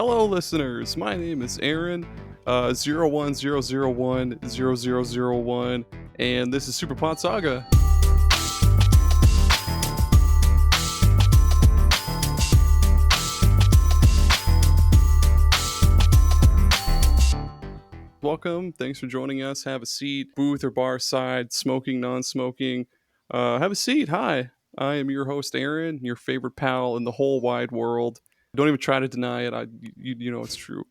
Hello, listeners. My name is Aaron, 010010001, and this is Super Pod Saga. Welcome. Thanks for joining us. Have a seat, booth or bar side, smoking, non-smoking. Have a seat. Hi. I am your host, Aaron, your favorite pal in the whole wide world. Don't even try to deny it. You know it's true.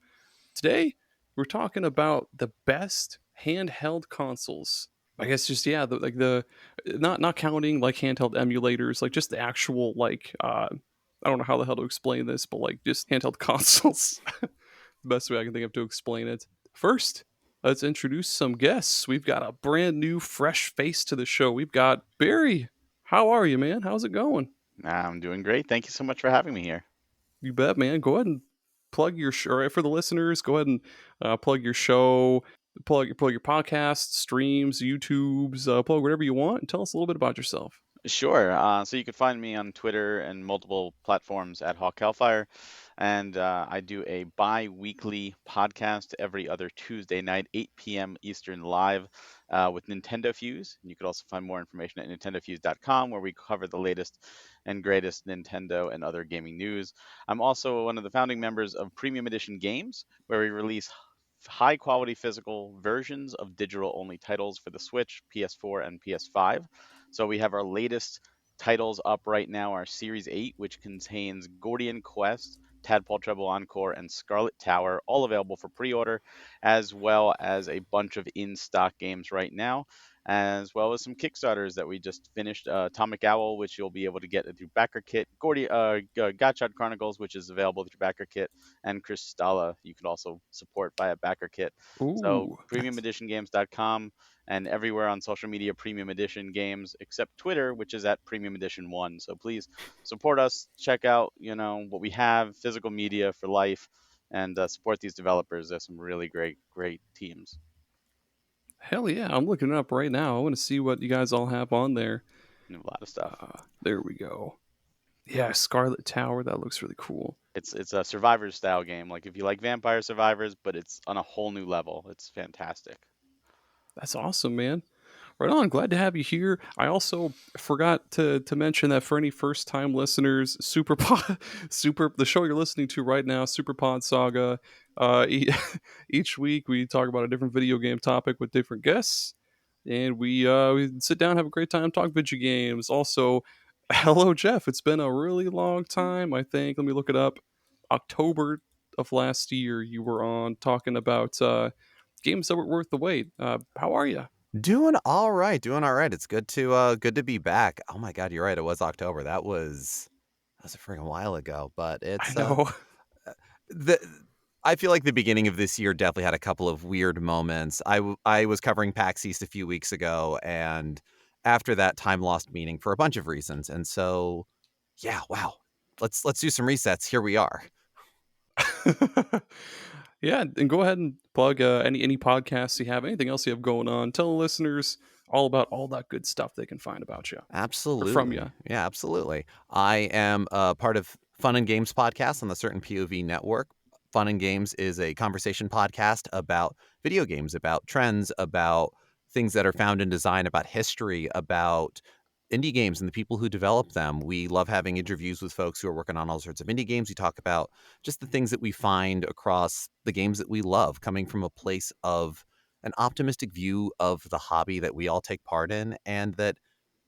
Today, we're talking about the best handheld consoles. I guess just not counting like handheld emulators, like just the actual I don't know how the hell to explain this, but like just handheld consoles. The best way I can think of to explain it. First, let's introduce some guests. We've got a brand new, fresh face to the show. We've got Barry. How are you, man? How's it going? I'm doing great. Thank you so much for having me here. You bet, man. Go ahead and plug your show. Right, for the listeners, go ahead and plug your show, plug your podcast, streams, YouTubes, plug whatever you want, and tell us a little bit about yourself. Sure. So you can find me on Twitter and multiple platforms at Hawk Hellfire. And I do a bi-weekly podcast every other Tuesday night, 8 p.m. Eastern live with NintendoFuse. And you can also find more information at nintendofuse.com, where we cover the latest and greatest Nintendo and other gaming news. I'm also one of the founding members of Premium Edition Games, where we release high quality physical versions of digital only titles for the Switch, PS4, and PS5. So we have our latest titles up right now, our Series 8, which contains Gordian Quest, Tadpole Treble Encore, and Scarlet Tower, all available for pre-order, as well as a bunch of in-stock games right now, as well as some Kickstarters that we just finished. Atomic Owl, which you'll be able to get through Backer Kit, Gotchard Chronicles, which is available through Backer Kit, and Crystalla, you can also support via Backer Kit. So Ooh, premiumeditiongames.com and everywhere on social media, Premium Edition Games, except Twitter, which is at Premium Edition 1. So please support us, check out, what we have, physical media for life, and support these developers. There's some really great teams. hell yeah! I'm looking it up right now. I want to see what you guys all have on there. And a lot of stuff. There we go. Yeah, Scarlet Tower. That looks really cool. It's a Survivor style game. Like if you like Vampire Survivors, but it's on a whole new level. It's fantastic. That's awesome, man. Right on. Glad to have you here. I also forgot to mention that for any first time listeners, the show you're listening to right now, Super Pod Saga. Each week we talk about a different video game topic with different guests, and we sit down, have a great time, talk video games. Also, hello Geoff. It's been a really long time. I think. Let me look it up. October of last year, you were on talking about games that were worth the wait. How are you? Doing all right. It's good to be back. Oh my God, you're right. It was October. That was a freaking while ago. But I it's know. I feel like the beginning of this year definitely had a couple of weird moments. I was covering PAX East a few weeks ago, and after that, time lost meaning for a bunch of reasons. And so, yeah, wow. Let's do some resets. Here we are. Yeah, and go ahead and plug any podcasts you have, anything else you have going on. Tell the listeners all about all that good stuff they can find about you. Absolutely. Or from you. Yeah, absolutely. I am part of Fun and Games Podcast on the Certain POV Network. Fun and Games is a conversation podcast about video games, about trends, about things that are found in design, about history, about indie games and the people who develop them. We love having interviews with folks who are working on all sorts of indie games. We talk about just the things that we find across the games that we love, coming from a place of an optimistic view of the hobby that we all take part in, and that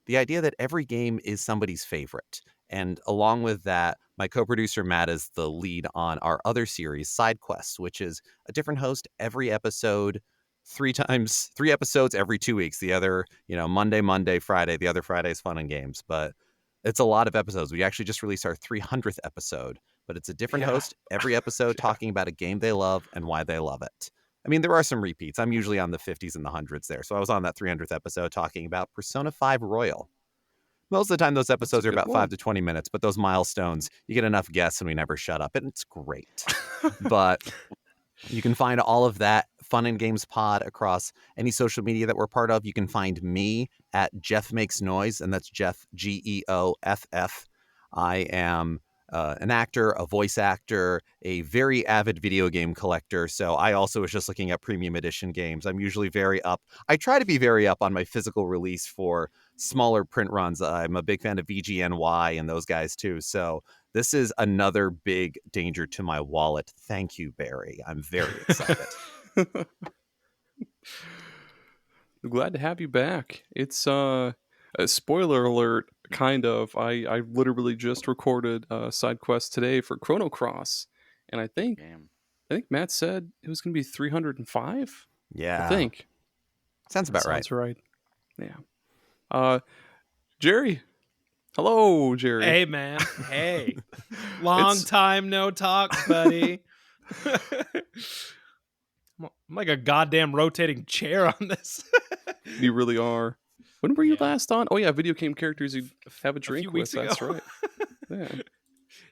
the idea that every game is somebody's favorite. And along with that, my co-producer Matt is the lead on our other series, Side Quests, which is a different host every episode, three episodes every 2 weeks. The other, Monday, Friday. The other Friday is Fun and Games. But it's a lot of episodes. We actually just released our 300th episode, but it's a different host every episode talking about a game they love and why they love it. I mean, there are some repeats. I'm usually on the 50s and the 100s there. So I was on that 300th episode talking about Persona 5 Royal. Most of the time, those episodes are about 5 to 20 minutes, but those milestones, you get enough guests and we never shut up. And it's great. But you can find all of that Fun and Games pod across any social media that we're part of. You can find me at Geoff Makes Noise, and that's Geoff, Geoff. I am an actor, a voice actor, a very avid video game collector. So I also was just looking at premium edition games. I'm usually very up. I try to be very up on my physical release for smaller print runs. I'm a big fan of VGNY and those guys too. So this is another big danger to my wallet. Thank you, Barry. I'm very excited. I'm glad to have you back. It's a spoiler alert, kind of. I literally just recorded a side quest today for Chrono Cross, and I think Matt said it was going to be 305. Yeah, I think sounds about right. Sounds right. Yeah. Jerry. Hello, Gerry. Hey, man. Hey. Long time no talk, buddy. I'm like a goddamn rotating chair on this. You really are. When were you last on? Oh, yeah, video game characters you have a drink with. Weeks ago. That's right.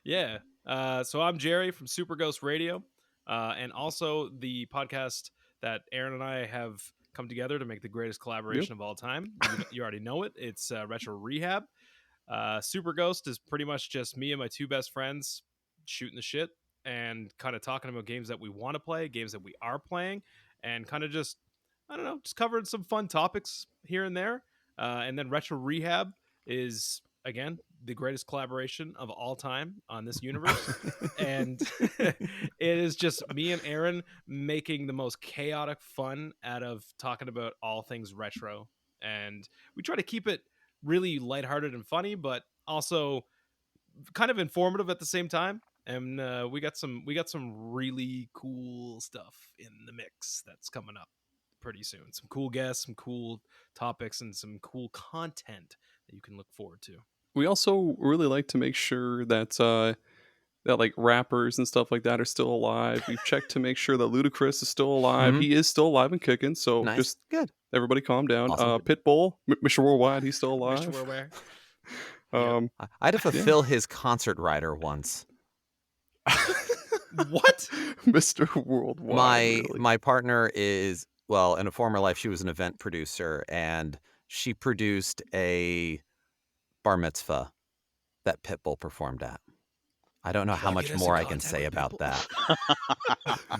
Yeah. Yeah. So I'm Gerry from Super Ghost Radio, and also the podcast that Aaron and I have come together to make the greatest collaboration of all time. You already know it. It's Retro Rehab. Super Ghost is pretty much just me and my two best friends shooting the shit and kind of talking about games that we want to play, games that we are playing, and kind of just, I don't know, just covering some fun topics here and there. And then Retro Rehab is, again, the greatest collaboration of all time on this universe. And it is just me and Aaron making the most chaotic fun out of talking about all things retro. And we try to keep it really lighthearted and funny, but also kind of informative at the same time. And we got some really cool stuff in the mix that's coming up pretty soon. Some cool guests, some cool topics, and some cool content that you can look forward to. We also really like to make sure that that like rappers and stuff like that are still alive. We've checked to make sure that Ludacris is still alive. Mhm. He is still alive and kicking. So Nice. just Good. everybody calm down. Awesome. Pitbull, Mr. Worldwide, he's still alive. Mr. Worldwide. I had to fulfill his concert rider once. What? Mr. Worldwide. My partner is, well, in a former life, she was an event producer, and she produced a bar mitzvah that Pitbull performed at. I don't know how much more I can say about that.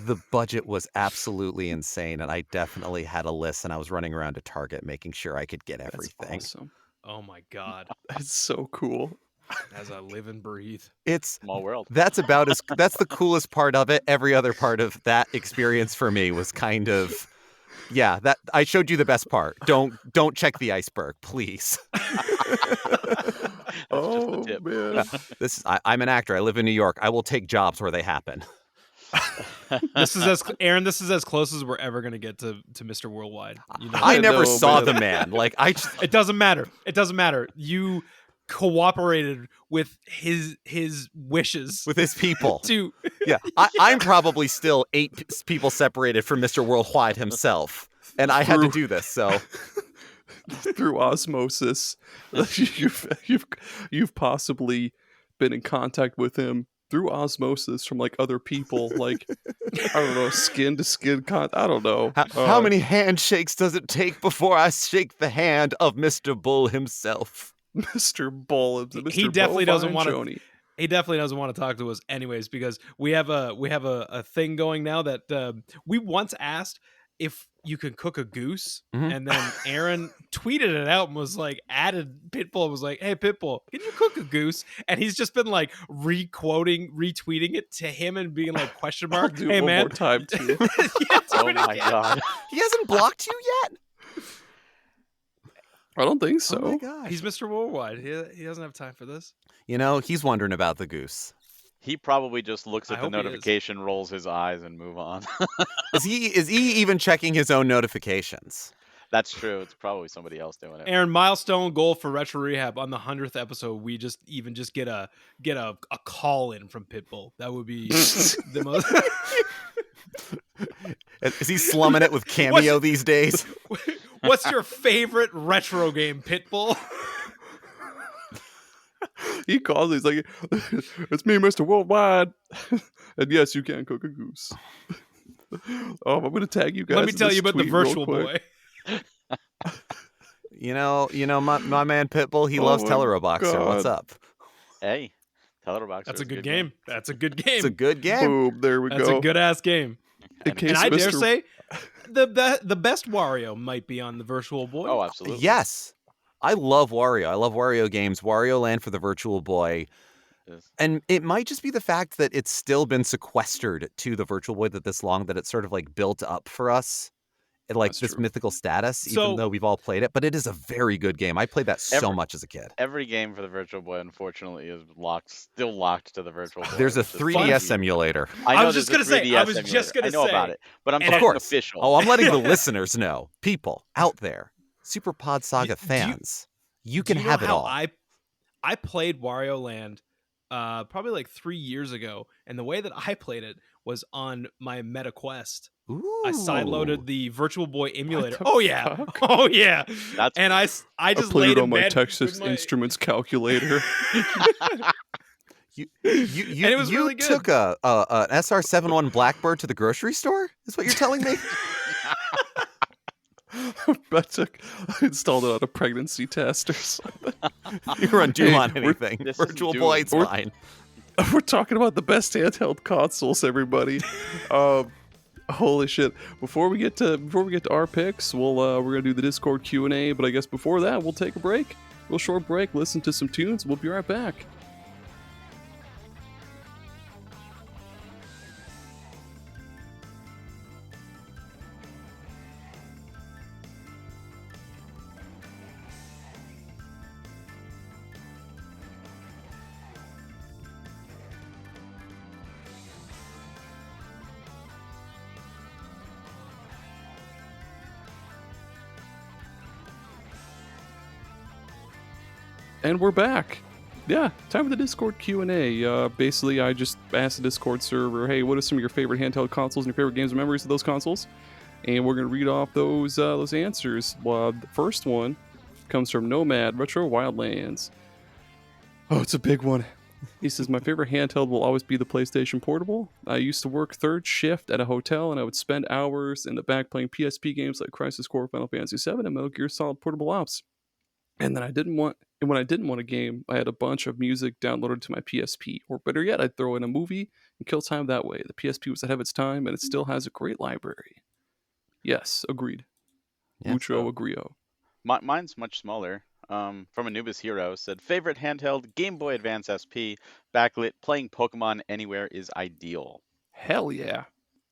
The budget was absolutely insane, and I definitely had a list, and I was running around to Target making sure I could get everything. That's awesome. Oh my God. It's so cool. As I live and breathe. It's Small world. that's the coolest part of it. Every other part of that experience for me was kind of, yeah, that I showed you the best part. Don't check the iceberg, please. Oh, tip. man. I'm an actor. I live in New York. I will take jobs where they happen. This is as close as we're ever gonna get to Mr. Worldwide. You know? I never know, saw man. the man. Like It doesn't matter. It doesn't matter. You cooperated with his wishes with his people. to Yeah, I'm probably still 8 people separated from Mr. Worldwide himself, and I had to do this. So Through osmosis, you've possibly been in contact with him through osmosis from like other people, like I don't know, skin to skin I don't know. how many handshakes does it take before I shake the hand of Mr. Bull himself? Mr. Bull, Mr. He definitely doesn't want to. Joni. He definitely doesn't want to talk to us, anyways, because we have a thing going now that we once asked if you can cook a goose, and then Aaron tweeted it out and was like, added Pitbull and was like, "Hey Pitbull, can you cook a goose?" And he's just been like retweeting it to him and being like question I'll mark. do Hey it one man, more time too. Oh my God. He hasn't blocked you yet? I don't think so. Oh my gosh. he's Mr. Worldwide. He doesn't have time for this. You know, he's wondering about the goose. He probably just looks I at the hope he is. notification, rolls his eyes, and move on. Is he even checking his own notifications? That's true. It's probably somebody else doing it. Aaron, milestone goal for Retro Rehab on the 100th episode. We just get a call in from Pitbull. That would be the most. Is he slumming it with Cameo these days? What's your favorite retro game, Pitbull? He calls. He's like, "It's me, Mr. Worldwide," and yes, you can cook a goose. I'm gonna tag you guys. Let me in tell this you about the tweet real virtual quick. boy. You know, my man Pitbull, he Oh loves my Teleroboxer. What's God. up? Hey, Color Boxer That's was a good game. That's a good game. It's a good game. Boom, there we That's go. a good ass game. In And- case And I dare Mr. say, the best Wario might be on the Virtual Boy. Oh, absolutely. Yes. I love Wario. I love Wario games. Wario Land for the Virtual Boy. Yes. And it might just be the fact that it's still been sequestered to the Virtual Boy that this long that it's sort of like built up for us at like That's this true. mythical status, So- even though we've all played it. But it is a very good game. I played that so Every- much as a kid. Every game for the Virtual Boy, unfortunately, is still locked to the Virtual Boy. There's a which is 3DS funny. emulator. I was know just there's a gonna say, 3DS I was just emulator. gonna I know about say. it, but I'm And- Of talking course. official. Oh, I'm letting the listeners know. People out there, Super Pod Saga Do you- fans, you can Do you know have it how all. I played Wario Land probably like 3 years ago, and the way that I played it was on my Meta Quest. Ooh. I sideloaded the Virtual Boy emulator. the Oh yeah, fuck? oh yeah. That's And I I just played laid it in on my bed Texas with my- Instruments calculator. You And it was really good. took an SR-71 Blackbird to the grocery store? Is what you're telling me? I installed it on a pregnancy test or something. You run Doom Hey, on we're- anything. this isn't Virtual Doom. Boy, it's We're- fine. We're talking about the best handheld consoles, everybody. Holy shit! Before we get to our picks, we're gonna do the Discord Q&A. But I guess before that, we'll take a break. A little short break. Listen to some tunes. We'll be right back. And we're back. Yeah, time for the Discord Q&A. Basically, I just asked the Discord server, hey, what are some of your favorite handheld consoles and your favorite games and memories of those consoles? And we're going to read off those answers. The first one comes from Nomad Retro Wildlands. Oh, it's a big one. He says, my favorite handheld will always be the PlayStation Portable. I used to work third shift at a hotel, and I would spend hours in the back playing PSP games like Crisis Core, Final Fantasy VII, and Metal Gear Solid Portable Ops. And when I didn't want a game, I had a bunch of music downloaded to my PSP. Or better yet, I'd throw in a movie and kill time that way. The PSP was ahead of its time, and it still has a great library. Yes, agreed. Yeah, Mucho so- agrio. Mine's much smaller. From Anubis Hero said favorite handheld Game Boy Advance SP backlit playing Pokemon anywhere is ideal. Hell yeah.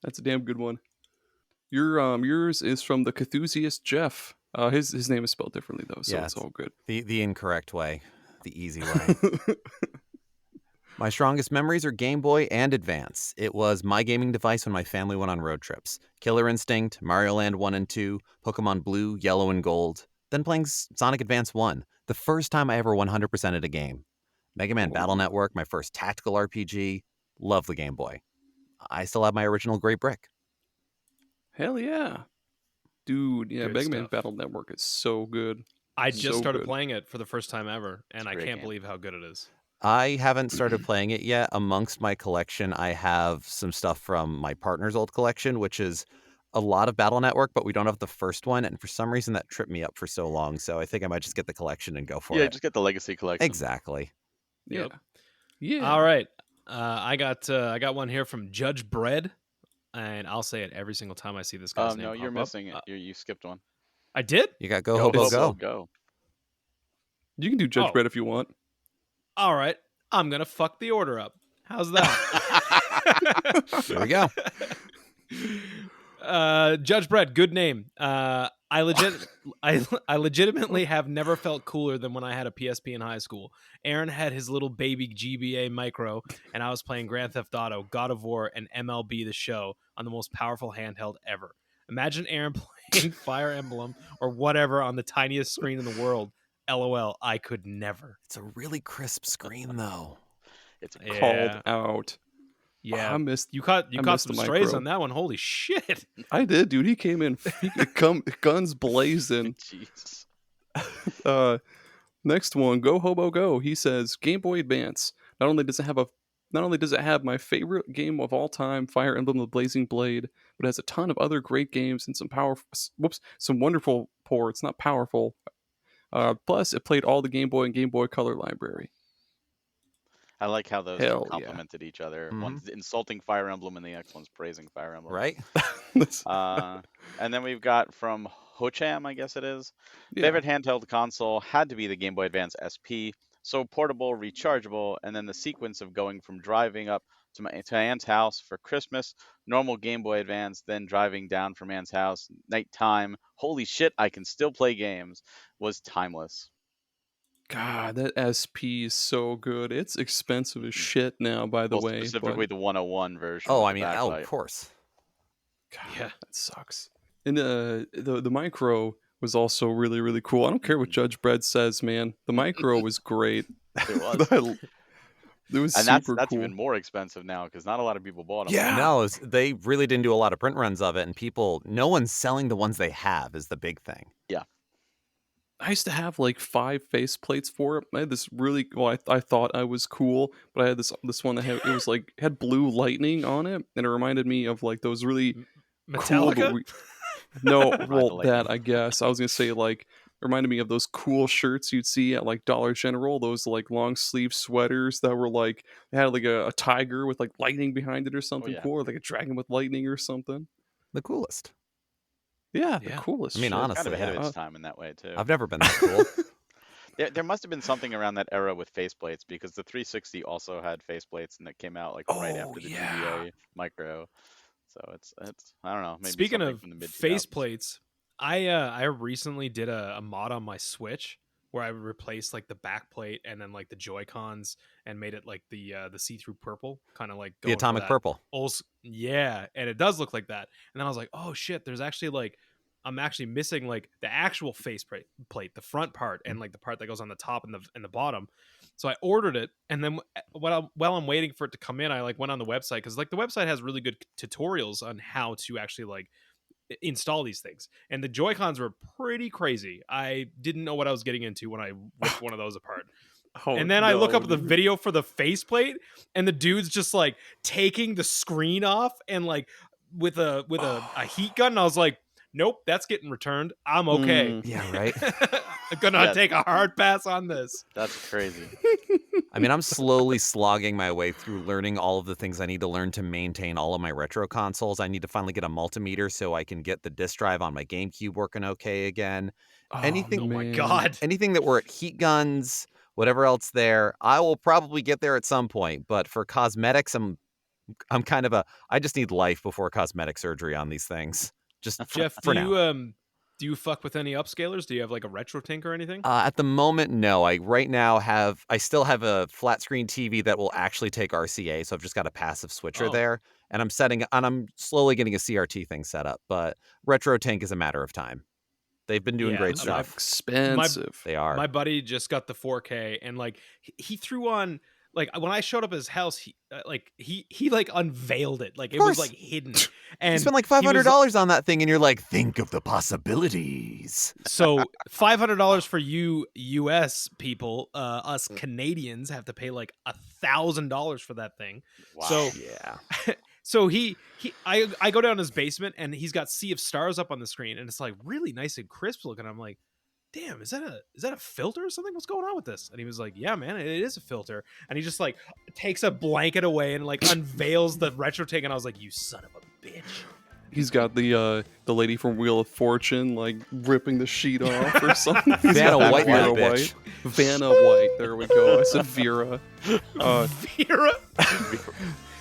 That's a damn good one. Yours is from the Cthusiast Geoff. His name is spelled differently though, so Yeah, it's all good. The incorrect way. The easy way. My strongest memories are Game Boy and Advance. It was my gaming device when my family went on road trips. Killer Instinct, Mario Land 1 and 2, Pokemon Blue, Yellow, and Gold. Then playing Sonic Advance 1, the first time I ever 100%ed a game. Mega Man Battle Network, my first tactical RPG. Love the Game Boy. I still have my original gray brick. Hell yeah. Dude, yeah, Good Mega Man stuff. Battle Network is so good. I just So started good. playing it for the first time ever, and It's a I great can't game. believe how good it is. I haven't started playing it yet. Amongst my collection, I have some stuff from my partner's old collection, which is a lot of Battle Network, but we don't have the first one. And for some reason, that tripped me up for so long. So I think I might just get the collection and go for Yeah, it. just get the Legacy Collection. Exactly. Yeah. Yep. Yeah. All right, I got one here from Judge Bread, and I'll say it every single time I see this guy's name. No, you're pop up. missing it. You skipped one. I did. You got Go Hobo Go. You can do Judge Oh. Brett if you want. All right, I'm gonna fuck the order up. How's that? There we go. Judge Brett, good name. I legitimately have never felt cooler than when I had a PSP in high school. Aaron had his little baby GBA Micro, and I was playing Grand Theft Auto, God of War, and MLB The Show on the most powerful handheld ever. Imagine Aaron playing Fire Emblem or whatever on the tiniest screen in the world. LOL, I could never. It's a really crisp screen, though. It's Yeah. Called out. Yeah, I missed. you caught I caught missed some the strays micro. on that one. Holy shit! I did, dude. He came in guns blazing. Jeez. Next one, Go Hobo Go. He says Game Boy Advance. Not only does it have my favorite game of all time, Fire Emblem: The Blazing Blade, but it has a ton of other great games and some wonderful ports. Not powerful. Plus, it played all the Game Boy and Game Boy Color library. I like how those two Hell yeah. complemented each other. Mhm. One's insulting Fire Emblem, and the next one's praising Fire Emblem. Right? And then we've got from Hocham, I guess it is. Yeah. Favorite handheld console had to be the Game Boy Advance SP. So portable, rechargeable, and then the sequence of going from driving up to Aunt's house for Christmas, normal Game Boy Advance, then driving down from Aunt's house, nighttime. Holy shit, I can still play games. Was timeless. God, that SP is so good. It's expensive as shit now, by the Well, way. specifically the 101 version. Oh, with I the mean, backlight. of course. God, Yeah. that sucks. And the micro was also really, really cool. I don't care what Judge Bredd says, man. The micro was great. It was. It was And super that's cool. even more expensive now because not a lot of people bought them. Yeah. No, they really didn't do a lot of print runs of it, and no one's selling the ones they have is the big thing. I used to have like 5 faceplates for it. I had this really I thought I was cool, but I had this one that had blue lightning on it, and it reminded me of like those really cool. Metallica? No, Ride the well, lightning. that I guess I was gonna say like reminded me of those cool shirts you'd see at like Dollar General. Those like long sleeve sweaters that were like they had like a tiger with like lightning behind it or something yeah. cool, or like a dragon with lightning or something. The coolest. Yeah, the Yeah. coolest. I mean, shit. honestly, Kind of ahead yeah. of its time in that way too. I've never been that cool. There must have been something around that era with faceplates because the 360 also had faceplates and it came out like right Oh, after the yeah. GBA micro. So it's I don't know. Maybe Speaking something of from the mid-2000s. faceplates, I recently did a mod on my Switch where I replaced like the back plate and then like the Joy-Cons and made it like the see-through purple, kind of like The going for atomic that purple. yeah, and it does look like that. And then I was like, oh shit, there's actually like I'm actually missing like the actual plate, the front part, and like the part that goes on the top and the bottom. So I ordered it, and then while I'm waiting for it to come in, I like went on the website because like the website has really good tutorials on how to actually like install these things. And the Joy-Cons were pretty crazy. I didn't know what I was getting into when I ripped one of those apart. Oh, And then I look no, up the dude. video for the faceplate, and the dude's just like taking the screen off and like with a heat gun. And I was like, nope, that's getting returned. I'm okay. Mm. Yeah, right. I'm gonna Yeah. take a hard pass on this. That's crazy. I mean, I'm slowly slogging my way through learning all of the things I need to learn to maintain all of my retro consoles. I need to finally get a multimeter so I can get the disk drive on my GameCube working okay again. Anything- Oh my man. god. Anything that were at heat guns, whatever else there, I will probably get there at some point. But for cosmetics, I'm kind of I just need life before cosmetic surgery on these things. Just Geoff, for do now. you fuck with any upscalers? Do you have like a retro tink or anything? At the moment, no. I still have a flat screen TV that will actually take RCA, so I've just got a passive switcher Oh. there, and I'm slowly getting a CRT thing set up. But retro tank is a matter of time. They've been doing Yeah, great my- stuff. Expensive. They are. My buddy just got the 4K, and like he threw on like when I showed up at his house, he like unveiled it, like it was course. like hidden. And You spent like he was- $500 on that thing, and you're like, think of the possibilities. So $500 for you US people, us Canadians have to pay like $1,000 for that thing. Wow. So Yeah. so I go down his basement and he's got Sea of Stars up on the screen and it's like really nice and crisp looking. I'm like, damn, is that a filter or something? What's going on with this? And he was like, yeah, man, it is a filter. And he just like takes a blanket away and like unveils the retro tank. And I was like, you son of a bitch. He's got the lady from Wheel of Fortune like ripping the sheet off or something. He's Vanna got that White, Vera that bitch. Vanna White. There we go. I said Vera. Vera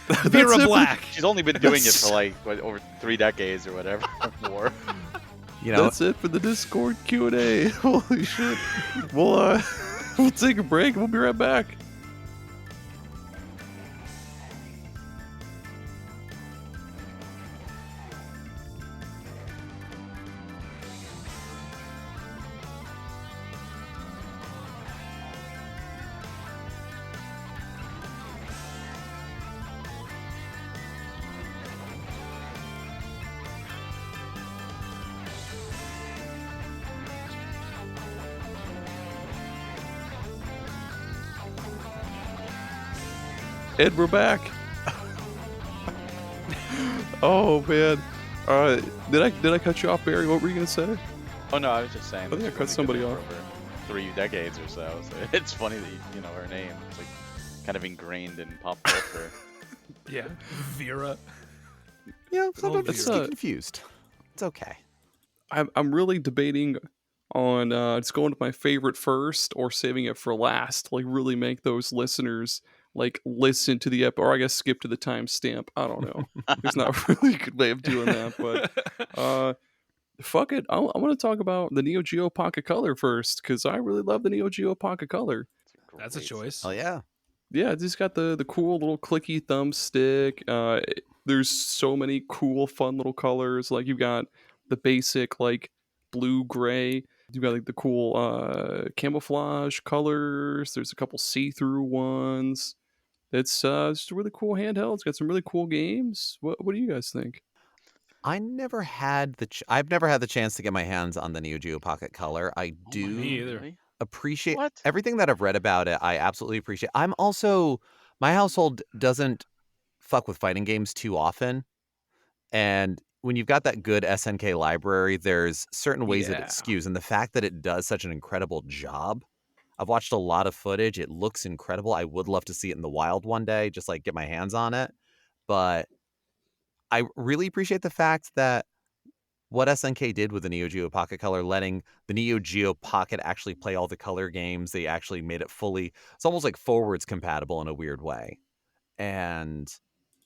That's Vera it for- Black. She's only been doing it for like over 3 decades or whatever more. You know, That's it for the Discord Q&A. Holy shit. We'll take a break. We'll be right back. Ed, we're back. Oh man. Did I cut you off, Barry? What were you gonna say? Oh no, I was just saying. I think that I she's cut only somebody been there off. for over 3 decades or so. So it's funny that you know her name. It's like kind of ingrained in pop culture. Yeah, Vera. Yeah, sometimes I It's, just get confused. It's okay. I'm really debating on just going to my favorite first or saving it for last. Like really make those listeners like listen to the or I guess skip to the timestamp. I don't know. There's not really a good way of doing that, but fuck it. I want to talk about the Neo Geo Pocket Color first because I really love the Neo Geo Pocket Color. That's a choice. Oh yeah. Yeah, it's just got the cool little clicky thumbstick. There's so many cool, fun little colors. Like you've got the basic like blue gray. You've got like the cool camouflage colors. There's a couple see-through ones. It's just a really cool handheld. It's got some really cool games. What do you guys think? I've never had the chance to get my hands on the Neo Geo Pocket Color. I Oh my do God, Me either. really? appreciate What? everything that I've read about it. I absolutely appreciate. I'm also my household doesn't fuck with fighting games too often, and when you've got that good SNK library, there's certain ways that it Yeah. skews, and the fact that it does such an incredible job. I've watched a lot of footage. It looks incredible. I would love to see it in the wild one day, just like get my hands on it. But I really appreciate the fact that what SNK did with the Neo Geo Pocket Color, letting the Neo Geo Pocket actually play all the color games. They actually made it fully, it's almost like forwards compatible in a weird way. And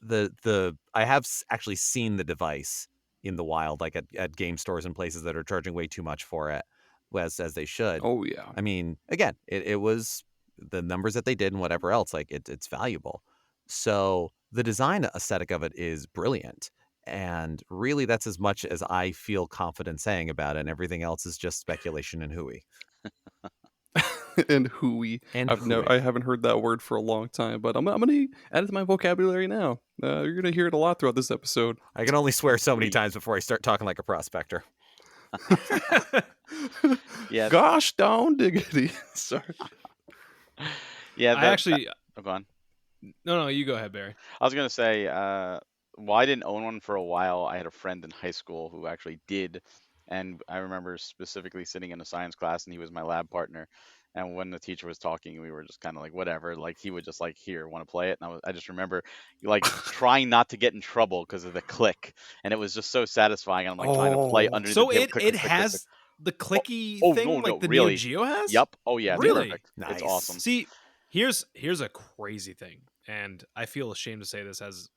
I have actually seen the device in the wild, like at game stores and places that are charging way too much for it, as they should. Oh yeah. I mean, again, it was the numbers that they did and whatever else, like it's valuable. So the design aesthetic of it is brilliant. And really, that's as much as I feel confident saying about it. And everything else is just speculation and hooey. And hooey. And I haven't heard that word for a long time, but I'm gonna add it to my vocabulary now. You're gonna hear it a lot throughout this episode. I can only swear so many Hooey. times before I start talking like a prospector. Yeah. Gosh darn diggity. Sorry. Yeah. I actually. Oh, go on. No, you go ahead, Barry. I was gonna say, well, I didn't own one for a while. I had a friend in high school who actually did, and I remember specifically sitting in a science class, and he was my lab partner. And when the teacher was talking, we were just kind of like, whatever. Like he would just like, here, want to play it? And I just remember like trying not to get in trouble because of the click, and it was just so satisfying. I'm like trying to play Oh. under So the table. it click, click, click, click, has the clicky Oh, thing no, like no, the really. Neo Geo has? Yep. Oh yeah. It's Really? perfect. Nice. It's awesome. See, here's a crazy thing, and I feel ashamed to say this as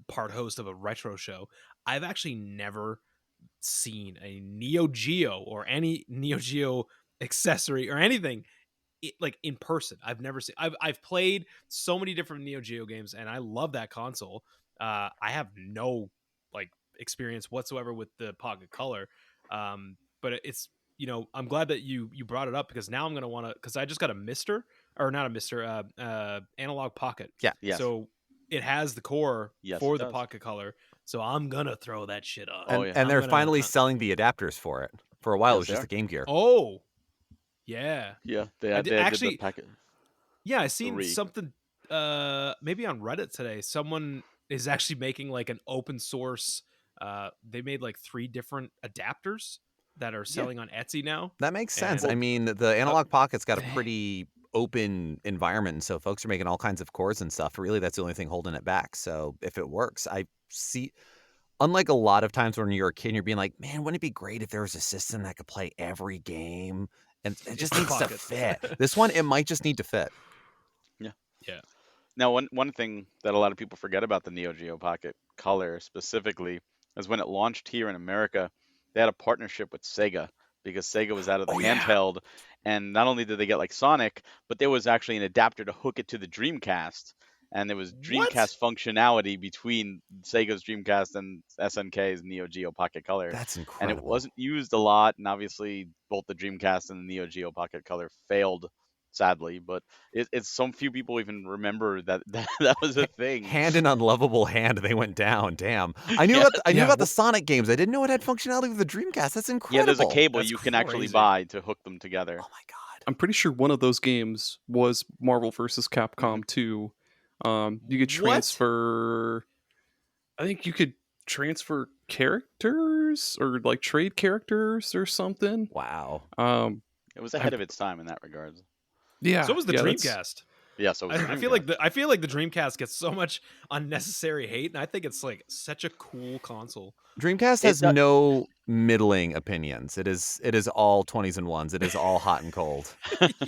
part host of a retro show. I've actually never seen a Neo Geo or any Neo Geo accessory or anything like in person. I've never seen. I've played so many different Neo Geo games, and I love that console. I have no like experience whatsoever with the Pocket Color, but it's I'm glad that you brought it up because now I'm gonna want to because I just got a Mister or not a Mister Analog Pocket. Yeah. Yes. So it has the core Yes, for it the does. Pocket Color. So I'm gonna throw that shit on. Oh, And, yeah. and they're I'm gonna- finally selling the adapters for it. For a while, it was Yes, just they the Game Gear. Oh, yeah. Yeah. They I had did- the actually- packet. Yeah, I seen 3. something maybe on Reddit today. Someone is actually making like an open source they made like 3 different adapters that are selling on Etsy now. That makes sense. And- I mean, the Analog Pocket's got a pretty open environment, and so folks are making all kinds of cores and stuff. Really, that's the only thing holding it back. So if it works, I see. Unlike a lot of times when you're a kid, and you're being like, "Man, wouldn't it be great if there was a system that could play every game?" And it just needs to Pocket. fit. This one, it might just need to fit. Now, one thing that a lot of people forget about the Neo Geo Pocket Color specifically is when it launched here in America, they had a partnership with Sega because Sega was out of the Oh, yeah. handheld, and not only did they get like Sonic, but there was actually an adapter to hook it to the Dreamcast, and there was Dreamcast functionality between Sega's Dreamcast and SNK's Neo Geo Pocket Color. That's And incredible. it wasn't used a lot, and obviously both the Dreamcast and the Neo Geo Pocket Color failed, sadly. But it's some few people even remember that was a thing. Hand in unlovable hand, they went down. Damn. I knew Yeah. about the Sonic games. I didn't know it had functionality with the Dreamcast. That's incredible. Yeah, there's a cable That's you can actually crazy. buy to hook them together. Oh my god. I'm pretty sure one of those games was Marvel vs. Capcom 2. You could What? transfer. I think you could transfer characters or like trade characters or something. Wow. It was ahead of its time in that regards. Yeah. So was the yeah, Dreamcast. Yeah, so was the I feel like Dreamcast. the Dreamcast gets so much unnecessary hate, and I think it's like such a cool console. Dreamcast has no middling opinions. It is all 20s and ones. It is all hot and cold.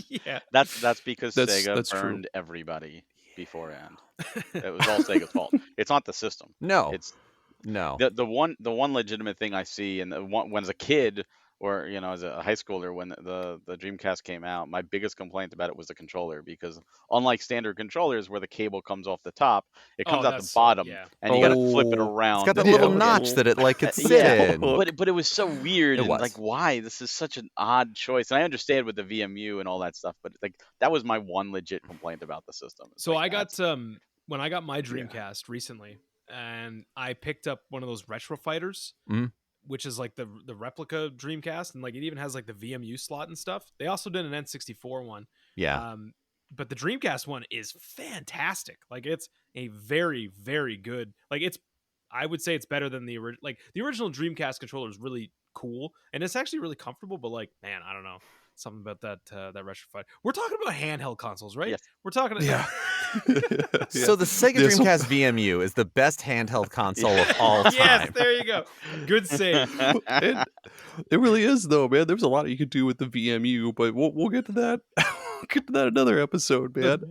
Yeah, That's because That's Sega true. burned everybody beforehand. It was all Sega's fault. It's not the system. No, It's no. the one legitimate thing I see, and when as a kid or as a high schooler, when the Dreamcast came out, my biggest complaint about it was the controller, because unlike standard controllers where the cable comes off the top, it comes out the bottom, and you got to flip it Oh. around. It's got that and little plug it in. notch that it like could sit Yeah, in. but it was so weird, It and was. like, why? This is such an odd choice. And I understand with the VMU and all that stuff, but like that was my one legit complaint about the system. It's So like, I got when I got my Dreamcast recently, and I picked up one of those Retro Fighters, which is like the replica Dreamcast, and like it even has like the VMU slot and stuff. They also did an N64 one. Yeah. But the Dreamcast one is fantastic. Like it's a very, very good. Like I would say it's better than the original. Like the original Dreamcast controller is really cool, and it's actually really comfortable. But like, man, I don't know, something about that Retro Fighter. We're talking about handheld consoles, right? Yes. We're talking. So the Sega Dreamcast VMU is the best handheld console of all time. Yes, there you go. Good save. It really is, though, man. There's a lot you could do with the VMU, but we'll get to that. We'll get to that another episode, man.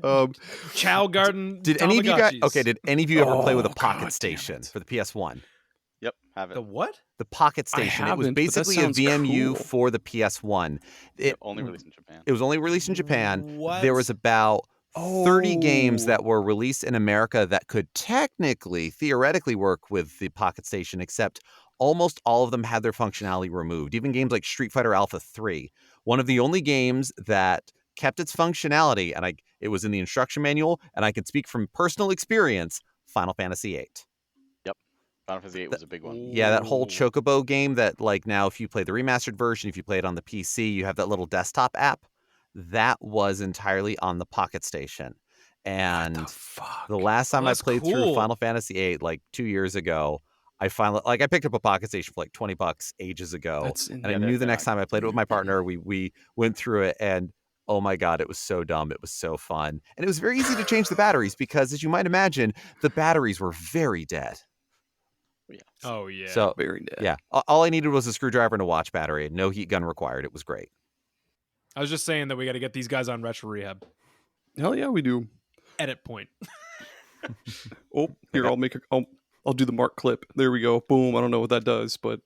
Chow Garden. Did any of you guys? Tamagotchis. Okay, did any of you ever play with a Oh, Pocket God Station damn it. for the PS1? Yep, have it. The what? The Pocket I Station. It was haven't, but that basically a sounds VMU cool. for the PS1. Only released in Japan. It was only released in Japan. What? There was about 30 games Oh. that were released in America that could theoretically work with the Pocket Station, except almost all of them had their functionality removed. Even games like Street Fighter Alpha 3. One of the only games that kept its functionality, and it was in the instruction manual, and I can speak from personal experience, Final Fantasy VIII. Final Fantasy VIII was a big one. Yeah, that whole Ooh. Chocobo game that, like, now if you play the remastered version, if you play it on the PC, you have that little desktop app. That was entirely on the Pocket Station. And What the fuck? the last time I that's played through cool. Final Fantasy VIII, like 2 years ago, I finally, I picked up a Pocket Station for like $20 ages ago. That's And I Yeah, knew the they're next not time I played it with my partner, we went through it, and oh my God, it was so dumb. It was so fun. And it was very easy to change the batteries because, as you might imagine, the batteries were very dead. Oh yeah. So Very dead. yeah, all I needed was a screwdriver and a watch battery. No heat gun required. It was great. I was just saying that we got to get these guys on Retro Rehab. Hell yeah, we do. Edit point. Oh, here, I'll do the Mark clip. There we go. Boom. I don't know what that does, but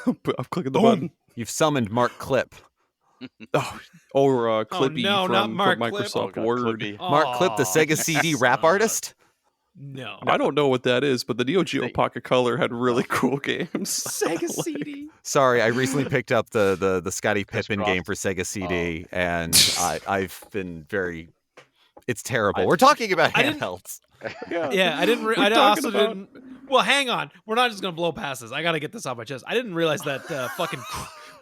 I'm clicking the button. You've summoned Mark Clip. Or Clippy no, from, not Mark from Clip. Microsoft God, Word. Clippy. Mark Clip, the Sega CD rap artist. No. I don't know what that is, but the Neo Geo Pocket Color had really cool games. Sega Like, CD. Sorry, I recently picked up the Scottie Pippen Crisscross. game for Sega CD, and I've been very. It's terrible. We're talking about I didn't- handhelds. Yeah, I didn't. I talking also about- didn't. Well, hang on. We're not just gonna blow past this. I gotta get this off my chest. I didn't realize that fucking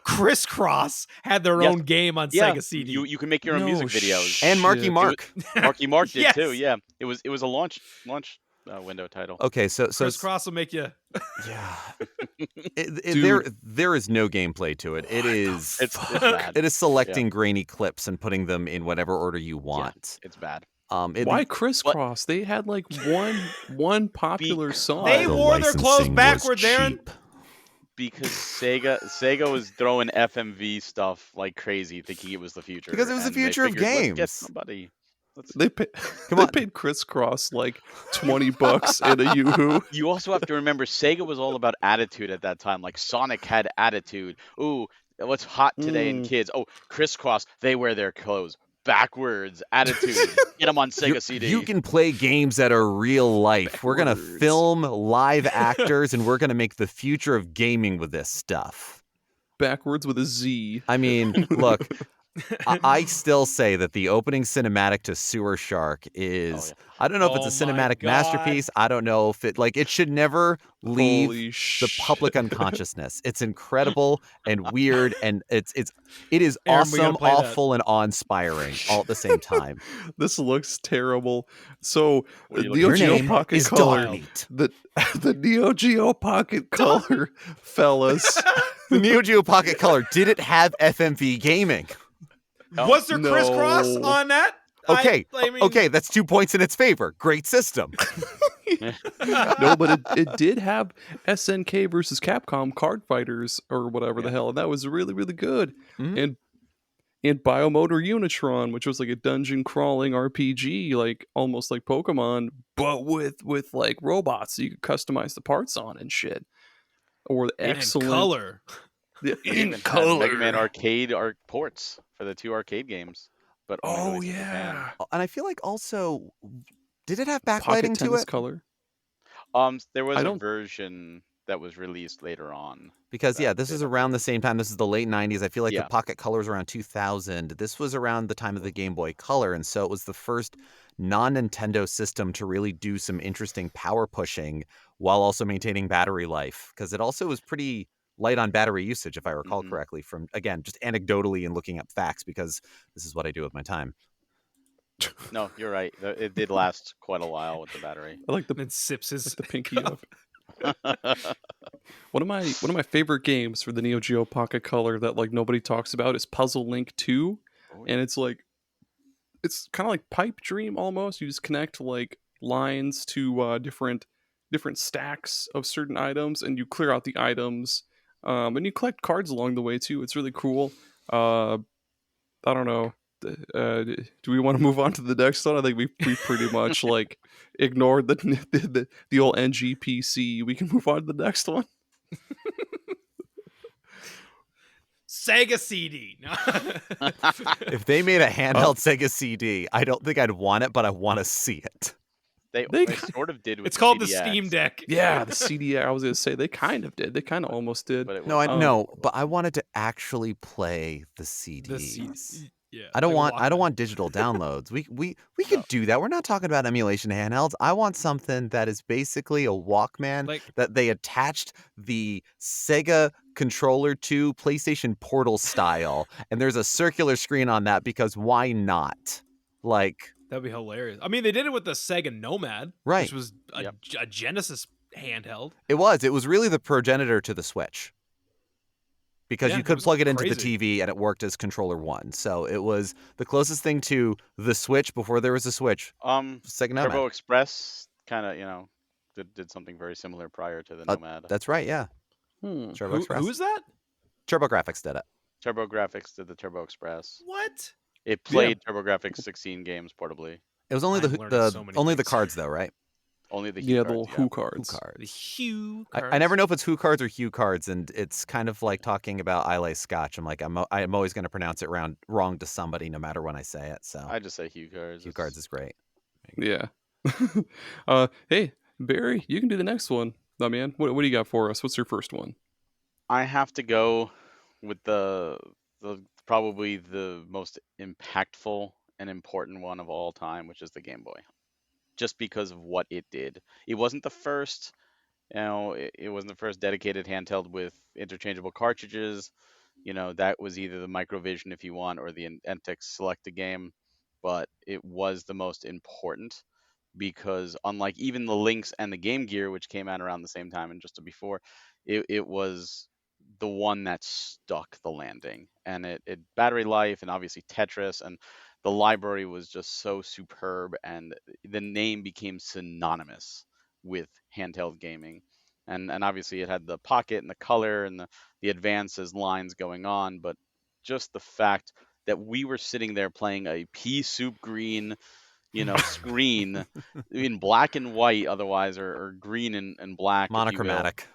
Crisscross had their Yes. own game on Yeah, Sega CD. you can make your own No music videos. And Marky Shit. Mark. Marky Mark did Yes. too. Yeah, it was a launch window title. Okay, so Crisscross will make you. yeah, Dude. there is no gameplay to it. It is It's bad. it is selecting grainy clips and putting them in whatever order you want. It's bad. Why crisscross? They had like one popular song. They The wore their clothes licensing was backward, Darren. cheap. Because Sega was throwing FMV stuff like crazy, thinking it was the future. Because it was the and they future of figured, Let's get games." somebody. They paid, Come they on. paid crisscross like $20 in a Yoo-hoo. You also have to remember Sega was all about attitude at that time. Like Sonic had attitude. Ooh, what's hot today in kids? Oh, crisscross. They wear their clothes backwards. Attitude. Get them on Sega CD. You can play games that are real life. We're going to Backwards. film live actors, and we're going to make the future of gaming with this stuff. Backwards with a Z. I mean, look, I still say that the opening cinematic to Sewer Shark is, I don't know if it's a Oh my cinematic God. masterpiece. I don't know if it should never leave Holy the shit. public unconsciousness. It's incredible and weird, and it is Aaron, we gotta awesome, play that. awful, and awe-inspiring all at the same time. This looks terrible. So What are you the Neo Your Geo name Pocket is Color, Dog Meat. the Neo Geo Pocket Color, fellas. The Neo Geo Pocket Color, did it have FMV gaming? No. Was there crisscross No. on that? Okay, that's 2 points in its favor. Great system. No, but it did have SNK versus Capcom card fighters or whatever the hell, and that was really, really good. Mhm. And Biomotor Unitron, which was like a dungeon crawling RPG, like almost like Pokemon, but with like robots that you could customize the parts on and shit. Or excellent color. The, They in even color. had Mega Man arcade ports for the 2 arcade games, but only Oh released in Japan. yeah. And I feel like also, did it have Pocket backlighting to tennis it? color. There was I a don't- version that was released later on. Because that this did is have around the backlighting. same time. This is the late 90s. I feel like Yeah. the Pocket Color's around 2000. This was around the time of the Game Boy Color, and so it was the first non-Nintendo system to really do some interesting power pushing while also maintaining battery life, because it also was pretty light on battery usage, if I recall Mhm. correctly, from, again, just anecdotally and looking up facts, because this is what I do with my time. No, you're right. It did last quite a while with the battery. I like the And sips his the pinky cup. up. One of my favorite games for the Neo Geo Pocket Color that like nobody talks about is Puzzle Link 2, and it's like it's kind of like Pipe Dream almost. You just connect like lines to different stacks of certain items, and you clear out the items, and you collect cards along the way too. It's really cool. I don't know. Do we want to move on to the next one? I think we pretty much like ignored the old NGPC. We can move on to the next one. Sega CD. No. If they made a handheld Sega CD, I don't think I'd want it, but I want to see it. They They sort of did with It's called the CDX, Steam Deck. Yeah, the CD. I was gonna say they kind of did. They kind of almost did. but it No, was no, but I wanted to actually play the CDs. The CD. Yeah. I don't like want Walkman. digital downloads. We could do that. We're not talking about emulation handhelds. I want something that is basically a Walkman Like that they attached the Sega controller to, PlayStation Portal style, and there's a circular screen on that because why not? Like, that'd be hilarious. I mean, they did it with the Sega Nomad, Right. which was a Genesis handheld. it was really the progenitor to the Switch. Because Yeah, you it could was plug it into the crazy. TV and it worked as controller one. So it was the closest thing to the Switch before there was a Switch. Sega Nomad. Turbo Express kind of did something very similar prior to the Nomad. That's right, yeah. Hmm. Turbo Express. Who is that? TurboGrafx did it. TurboGrafx did the Turbo Express. What? It played TurboGrafx 16 games portably. It was only I'm the learning so many only the things. cards though, right? Only the Yeah, Hue the little cards, Who Who cards. The cards. Hue I cards. never know if it's Who cards or Hue cards, and it's kind of like talking about Islay Scotch. I'm like, I'm always going to pronounce it wrong to somebody, no matter when I say it. So I just say Hue cards. Hue cards is great. Yeah. Hey, Barry, you can do the next one. Oh man, what do you got for us? What's your first one? I have to go with the probably the most impactful and important one of all time, which is the Game Boy. Just because of what it did. It wasn't the first, it wasn't the first dedicated handheld with interchangeable cartridges. That was either the Microvision if you want or the NTEX Select a Game, but it was the most important because unlike even the Lynx and the Game Gear, which came out around the same time and just before, it was the one that stuck the landing, and it battery life and obviously Tetris, and the library was just so superb, and the name became synonymous with handheld gaming, and obviously it had the pocket and the color and the advances lines going on, but just the fact that we were sitting there playing a pea soup green screen in black and white otherwise, or green and black, if you will. Monochromatic.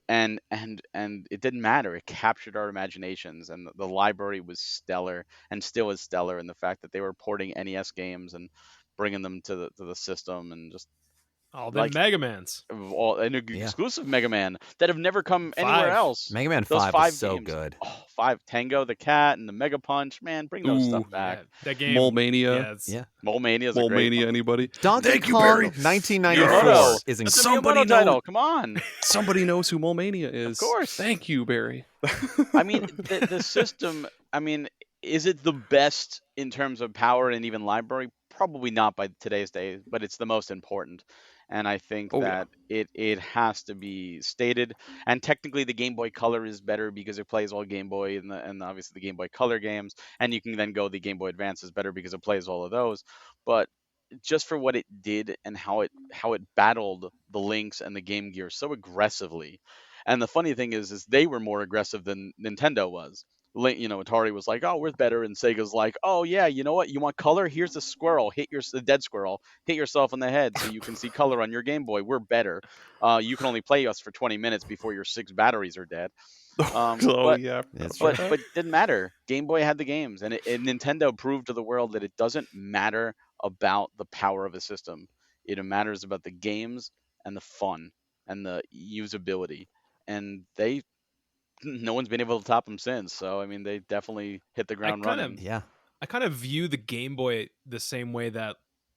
And it didn't matter. It captured our imaginations, and the library was stellar and still is stellar. And the fact that they were porting NES games and bringing them to the system, and just All them Mega Mans. an exclusive Mega Man that have never come anywhere 5. else. Mega Man Those 5 5 was so games. good. Oh, 5 Tango the Cat and the Mega Punch, man, bring those stuff back. Yeah, that game. Mole Mania. Yeah, it's- Yeah. Mole Mania is a Mole great Mania, one. anybody? Donkey Thank you, Kong Barry. 1994 Miyamoto. is That's a incredible. Somebody Miyamoto know- title. Come on. Somebody knows who Mole Mania is. Of course. Thank you, Barry. I mean, the system, is it the best in terms of power and even library? Probably not by today's day, but it's the most important. And I think Oh yeah. that it has to be stated. And technically, the Game Boy Color is better because it plays all Game Boy and obviously the Game Boy Color games. And you can then go the Game Boy Advance is better because it plays all of those. But just for what it did and how it battled the Lynx and the Game Gear so aggressively. And the funny thing is they were more aggressive than Nintendo was. Atari was like, "Oh, we're better," and Sega's like, "Oh yeah, you know what? You want color? Here's a squirrel. The dead squirrel. Hit yourself in the head so you can see color on your Game Boy. We're better. You can only play us for 20 minutes before your 6 batteries are dead." Oh But yeah. I It's forgot true. about that. but it didn't matter. Game Boy had the games, and Nintendo proved to the world that it doesn't matter about the power of a system. It matters about the games and the fun and the usability. And no one's been able to top them since. So I mean, they definitely hit the I ground kind of running. Yeah. I kind of view the Game Boy the same way that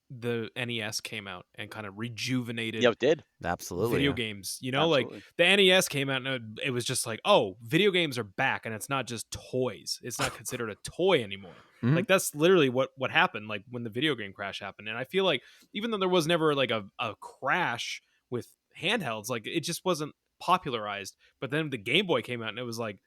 the NES came out and kind of rejuvenated Yeah, it did. Absolutely. video Yeah. games. Like Absolutely. the NES came out and it was just like, oh, video games are back, and it's not just toys. It's not considered a toy anymore. Mhm. Like that's literally what happened. Like when the video game crash happened, and I feel like even though there was never like a crash with handhelds, like it just wasn't popularized. But then the Game Boy came out, and it was like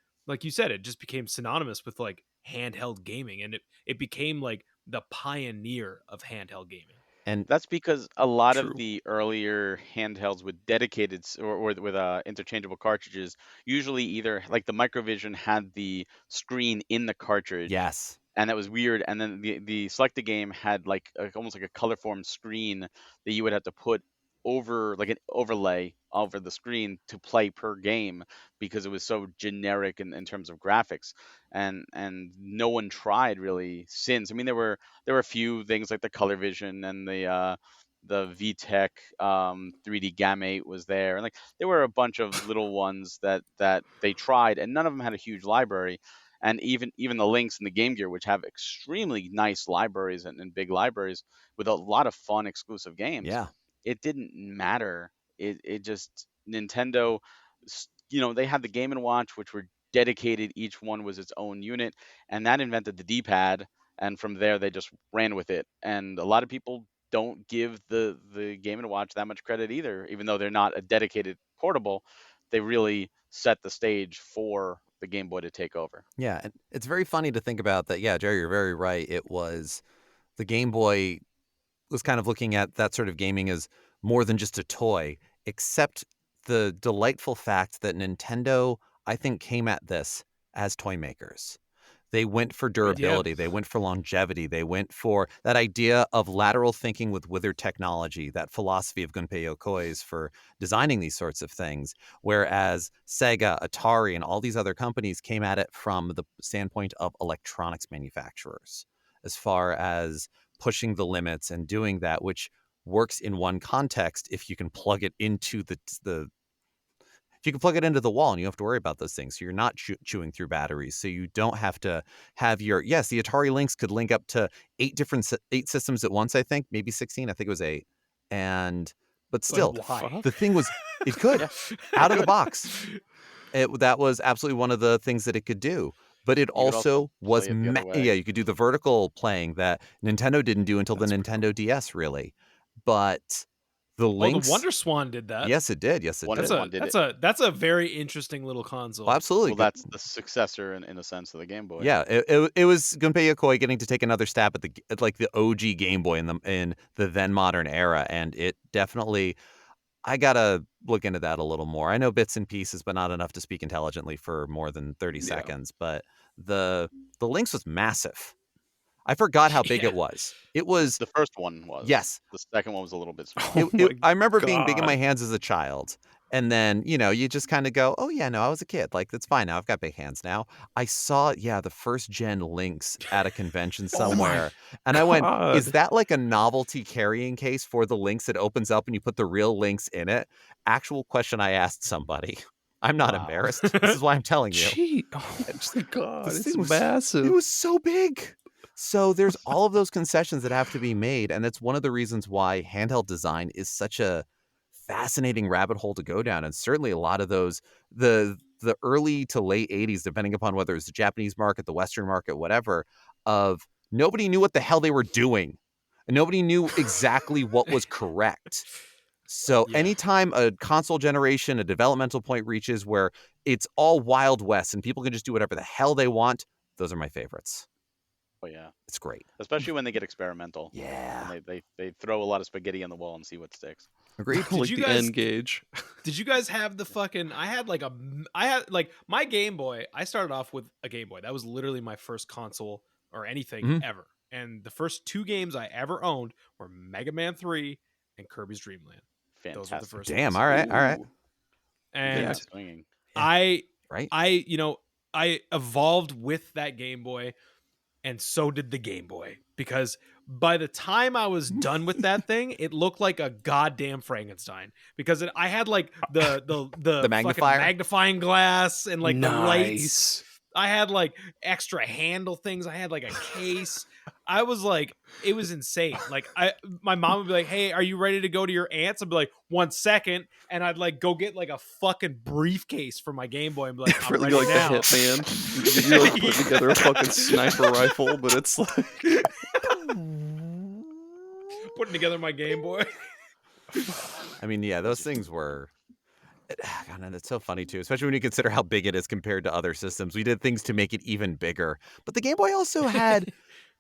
you said, it just became synonymous with like handheld gaming, and it became like the pioneer of handheld gaming. And That's because a lot of True. the earlier handhelds with dedicated or with interchangeable cartridges usually either like the Microvision had the screen in the cartridge, yes. and that was weird. And then the Selecta game had like almost like a color form screen that you would have to put over like an overlay over the screen to play per game because it was so generic in terms of graphics. And no one tried really since. I mean, there were a few things like the Color Vision and the VTech 3D Gamate was there, and like there were a bunch of little ones that they tried, and none of them had a huge library. And even the Lynx and the Game Gear, which have extremely nice libraries and big libraries with a lot of fun exclusive games, Yeah. it didn't matter. It just Nintendo, they had the Game and Watch, which were dedicated. Each one was its own unit, and that invented the D-pad. And from there, they just ran with it. And a lot of people don't give the Game and Watch that much credit either, even though they're not a dedicated portable. They really set the stage for the Game Boy to take over. Yeah. And it's very funny to think about that. Yeah, Jerry, you're very right. It was the Game Boy was kind of looking at that sort of gaming as more than just a toy, except the delightful fact that Nintendo, I think, came at this as toy makers. They went for durability. They went for longevity. They went for that idea of lateral thinking with withered technology, that philosophy of Gunpei Yokoi's for designing these sorts of things. Whereas Sega, Atari, and all these other companies came at it from the standpoint of electronics manufacturers, as far as pushing the limits and doing that, which works in one context if you can plug it into the if you can plug it into the wall and you don't have to worry about those things. So you're not chewing through batteries. So you don't have to have the Atari Lynx could link up to 8 systems at once, I think, maybe 16. I think it was 8. But still, why? the thing was, it could, out of the box. That was absolutely one of the things that it could do. But it You could also also was, play it the other way. you could do the vertical playing that Nintendo didn't do until That's the pretty Nintendo DS, really. But the Oh, Lynx, the Wonder Swan did that. yes, it did. Yes, it Wonder did. Swan did it. That's a very interesting little console. Oh, absolutely. Well, that's the successor in a sense of the Game Boy. Yeah, it was Gunpei Yokoi getting to take another stab at like the OG Game Boy in the then modern era, and it definitely, I gotta look into that a little more. I know bits and pieces, but not enough to speak intelligently for more than 30 Yeah. seconds. But the Lynx was massive. I forgot how big Yeah. it was. It was, The first one was. yes. The second one was a little bit smaller. Oh my I remember being big in my God. hands as a child. And then, you just kind of go, oh, yeah, no, I was a kid. Like, that's fine now. I've got big hands now. I saw, the first gen Lynx at a convention Oh my somewhere. And I went, is God. that like a novelty carrying case for the Lynx that opens up and you put the real Lynx in it? Actual question I asked somebody. I'm not Wow. embarrassed. This is why I'm telling you. Gee, oh my God, This it's thing was- massive. It was so big. So there's all of those concessions that have to be made. And that's one of the reasons why handheld design is such a fascinating rabbit hole to go down. And certainly a lot of those, the early to late 80s, depending upon whether it's the Japanese market, the Western market, whatever, of nobody knew what the hell they were doing. And nobody knew exactly what was correct. So Yeah. anytime a console generation, a developmental point reaches where it's all Wild West and people can just do whatever the hell they want, those are my favorites. Oh yeah, It's great. especially when they get experimental. Yeah. And they throw a lot of spaghetti on the wall and see what sticks. Agreed. like you the guys- N gauge. Did you guys have the fucking? I had my Game Boy. I started off with a Game Boy. That was literally my first console or anything Mhm. ever. And the first 2 games I ever owned were Mega Man 3 and Kirby's Dream Land. Those were the Fantastic. first. Damn. ones. All right. All right. Ooh. And Yeah, swinging. I Right. I evolved with that Game Boy, and so did the Game Boy, because by the time I was done with that thing, it looked like a goddamn Frankenstein, because I had like the fucking magnifier? magnifying glass and like the lights. Nice. I had like extra handle things. I had like a case. I was like, it was insane. Like my mom would be like, "Hey, are you ready to go to your aunt's?" I'd be like, "1 second," and I'd like go get like a fucking briefcase for my Game Boy and be like, "I'm Really ready like now." the Hitman. You're like putting together a fucking sniper rifle, but it's like Putting together my Game Boy. I mean, yeah, those things were. God, and it's so funny too, especially when you consider how big it is compared to other systems. We did things to make it even bigger, but the Game Boy also had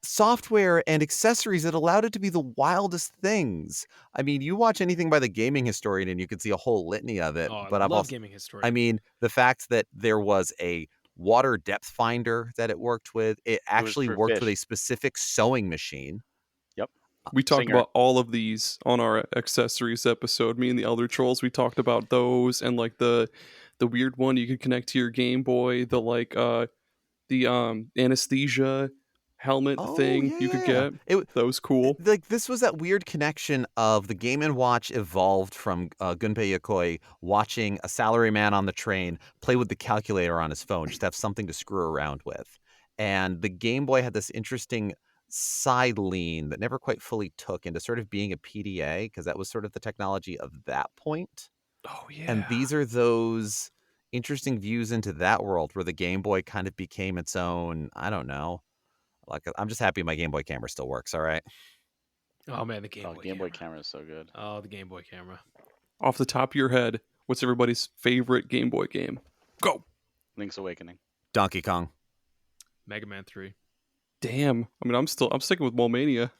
software and accessories that allowed it to be the wildest things. I mean, you watch anything by the Gaming Historian, and you can see a whole litany of it. Oh, but I I've love also, gaming history. I mean, the fact that there was a water depth finder that it worked with, it actually for worked with fish. a specific sewing machine. we talked Singer. about all of these on our accessories episode. Me and the Elder Trolls, we talked about those, and like the weird one you could connect to your Game Boy, the anesthesia helmet thing you could get. That was cool. Like, this was that weird connection of the Game & Watch evolved from Gunpei Yokoi watching a salaryman on the train play with the calculator on his phone, just have something to screw around with. And the Game Boy had this interesting side lean that never quite fully took into sort of being a PDA, because that was sort of the technology of that point. Oh yeah. And these are those interesting views into that world where the Game Boy kind of became its own, I don't know. Like, I'm just happy my Game Boy camera still works, all right? oh man, the Game Boy Game Boy camera. camera is so good. Oh, the Game Boy camera. Off the top of your head, what's everybody's favorite Game Boy game? Go. Link's Awakening. Donkey Kong. Mega Man 3. Damn. I mean, I'm sticking with Mole-Mania.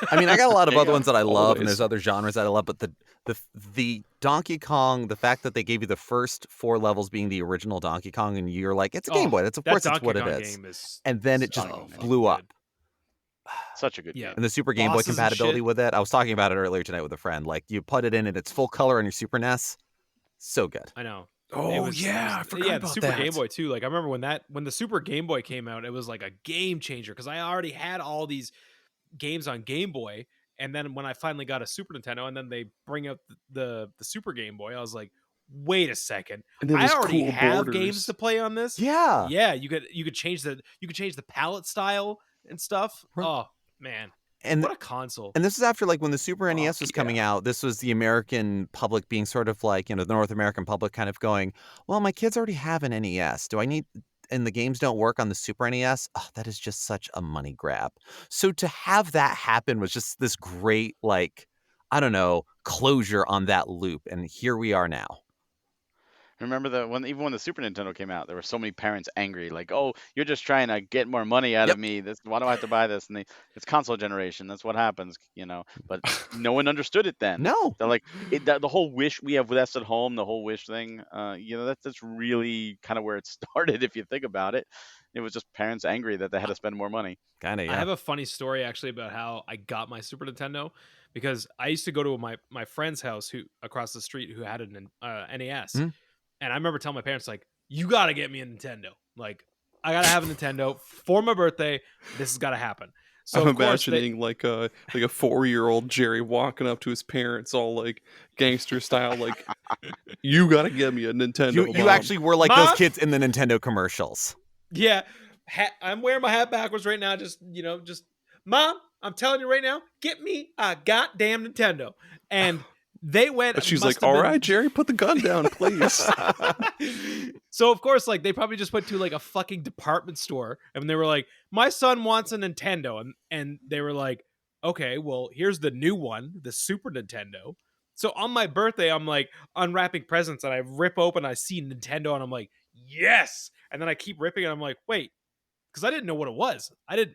I mean, I got a lot of There you other go. ones that I love, and Always. there's other genres that I love, but the Donkey Kong, the fact that they gave you the first 4 levels being the original Donkey Kong, and you're like, it's a Game Boy. That's, of That course, it's Donkey what Kong it is. game is And then it just so blew fucking up. good. Such a good Yeah. game. And the Super Game Boy Bosses and compatibility shit. with it, I was talking about it earlier tonight with a friend. Like, you put it in and it's full color on your Super NES. So good. I know. Oh It was- yeah, I forgot the about Super that. Game Boy too. Like I remember when the Super Game Boy came out, it was like a game changer because I already had all these games on Game Boy, and then when I finally got a Super Nintendo, and then they bring out the Super Game Boy, I was like, wait a second, And then I those already cool have borders. games to play on this. Yeah. Yeah, you could change the palette style and stuff. Right. Oh man, And what a console! And this is after, like, when the Super NES was Fuck coming out, this was the American public being sort of like, the North American public kind of going, well, my kids already have an NES. Do I need, and the games don't work on the Super NES? Oh, that is just such a money grab. So to have that happen was just this great, like, I don't know, closure on that loop. And here we are now. Remember even when the Super Nintendo came out, there were so many parents angry, like, "Oh, you're just trying to get more money out of me. Why do I have to buy this?" And it's console generation. That's what happens, But no one understood it then. No. They're like, the whole wish we have with us at home, the whole wish thing. That's really kind of where it started. If you think about it, it was just parents angry that they had to spend more money. Kind of, yeah. I have a funny story actually about how I got my Super Nintendo, because I used to go to my friend's house who across the street who had an NES. Mhm. And I remember telling my parents, like, you got to get me a Nintendo. Like, I got to have a Nintendo for my birthday. This has got to happen. So I'm of course imagining like a 4-year-old Gerry walking up to his parents all like gangster style, like, you gotta get me a Nintendo. You Mom." actually were like Mom? those kids in the Nintendo commercials. Yeah, I'm wearing my hat backwards right now. Just Mom, I'm telling you right now, get me a goddamn Nintendo. And they went. But she's must like, have all been- right, Gerry, put the gun down, please. So of course, like, they probably just went to like a fucking department store and they were like, my son wants a Nintendo, and they were like, okay, well, here's the new one, the Super Nintendo. So on my birthday, I'm like unwrapping presents, and I rip open, I see Nintendo, and I'm like, yes. And then I keep ripping, and I'm like, wait, because I didn't know what it was. I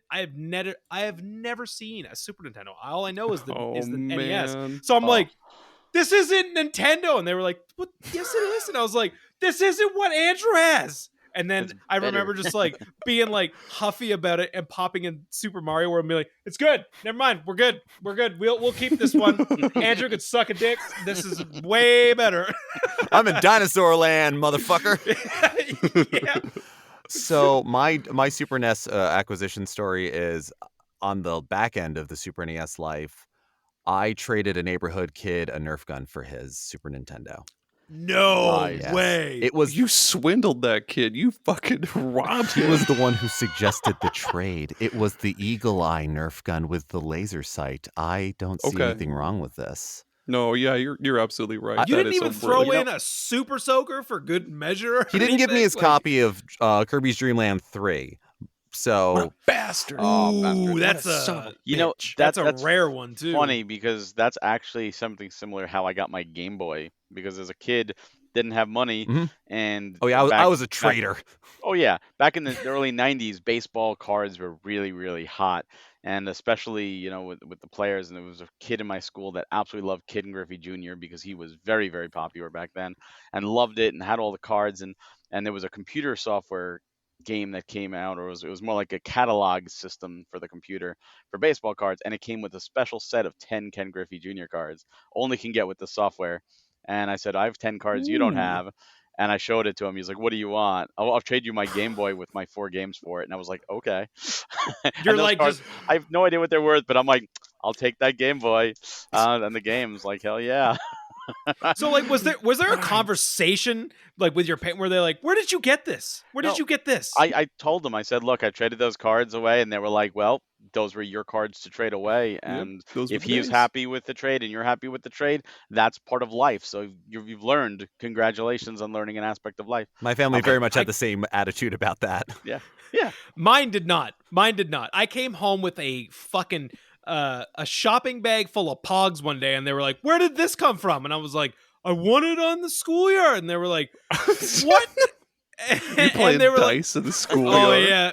have never seen a Super Nintendo. All I know is the Oh, NES. man. So I'm Oh. like, this isn't Nintendo. And they were like, what? Yes, it is. And I was like, this isn't what Andrew has. And then It's I better. remember just like being like huffy about it and popping in Super Mario World and being like, it's good. Never mind. We're good. We're good. We'll keep this one. Andrew could suck a dick. This is way better. I'm in dinosaur land, motherfucker. Yeah. So my Super NES acquisition story is on the back end of the Super NES life. I traded a neighborhood kid a Nerf gun for his Super Nintendo. No Nice. way. It was You swindled that kid. You fucking robbed he him. was the one who suggested the trade. It was the Eagle Eye Nerf gun with the laser sight. I don't see Okay. anything wrong with this. No, yeah, you're absolutely right. You That didn't is even a throw really- in a Super Soaker for good measure? or He didn't give me anything? his Like, copy of Kirby's Dream Land 3. What So a bastard. Oh, Ooh, bastard. that's What a son a of a You know, bitch. that's a that's rare one too. funny because that's actually something similar how I got my Game Boy, because as a kid didn't have money. Mhm. And oh yeah, I back, was a traitor. oh yeah, back in the early 90s, baseball cards were really, really hot. And especially, with the players. And there was a kid in my school that absolutely loved Ken Griffey Jr. because he was very, very popular back then and loved it and had all the cards. And there was a computer software game that came out, or it was more like a catalog system for the computer for baseball cards. And it came with a special set of 10 Ken Griffey Jr. cards, only can get with the software. And I said, I have 10 cards you don't Ooh. have. And I showed it to him. He's like, what do you want? I'll trade you my Game Boy with my 4 games for it. And I was like, okay. And You're those like cards, just I have no idea what they're worth, but I'm like, I'll take that Game Boy. And the game's like, hell yeah. so like was there a Right. conversation like with your parent where they're like, where did you get this? Where did No, you get this? I told them, I said, look, I traded those cards away. And they were like, well, those were your cards to trade away. And those were if the he was days. happy with the trade and you're happy with the trade, that's part of life. So you've learned. Congratulations on learning an aspect of life. My family Okay, very much I- had the same attitude about that. Yeah. Mine did not. I came home with a fucking a shopping bag full of pogs one day, and they were like, where did this come from? And I was like, I won it on the schoolyard. And they were like, what? You playing they were like, dice in the school? oh yeah.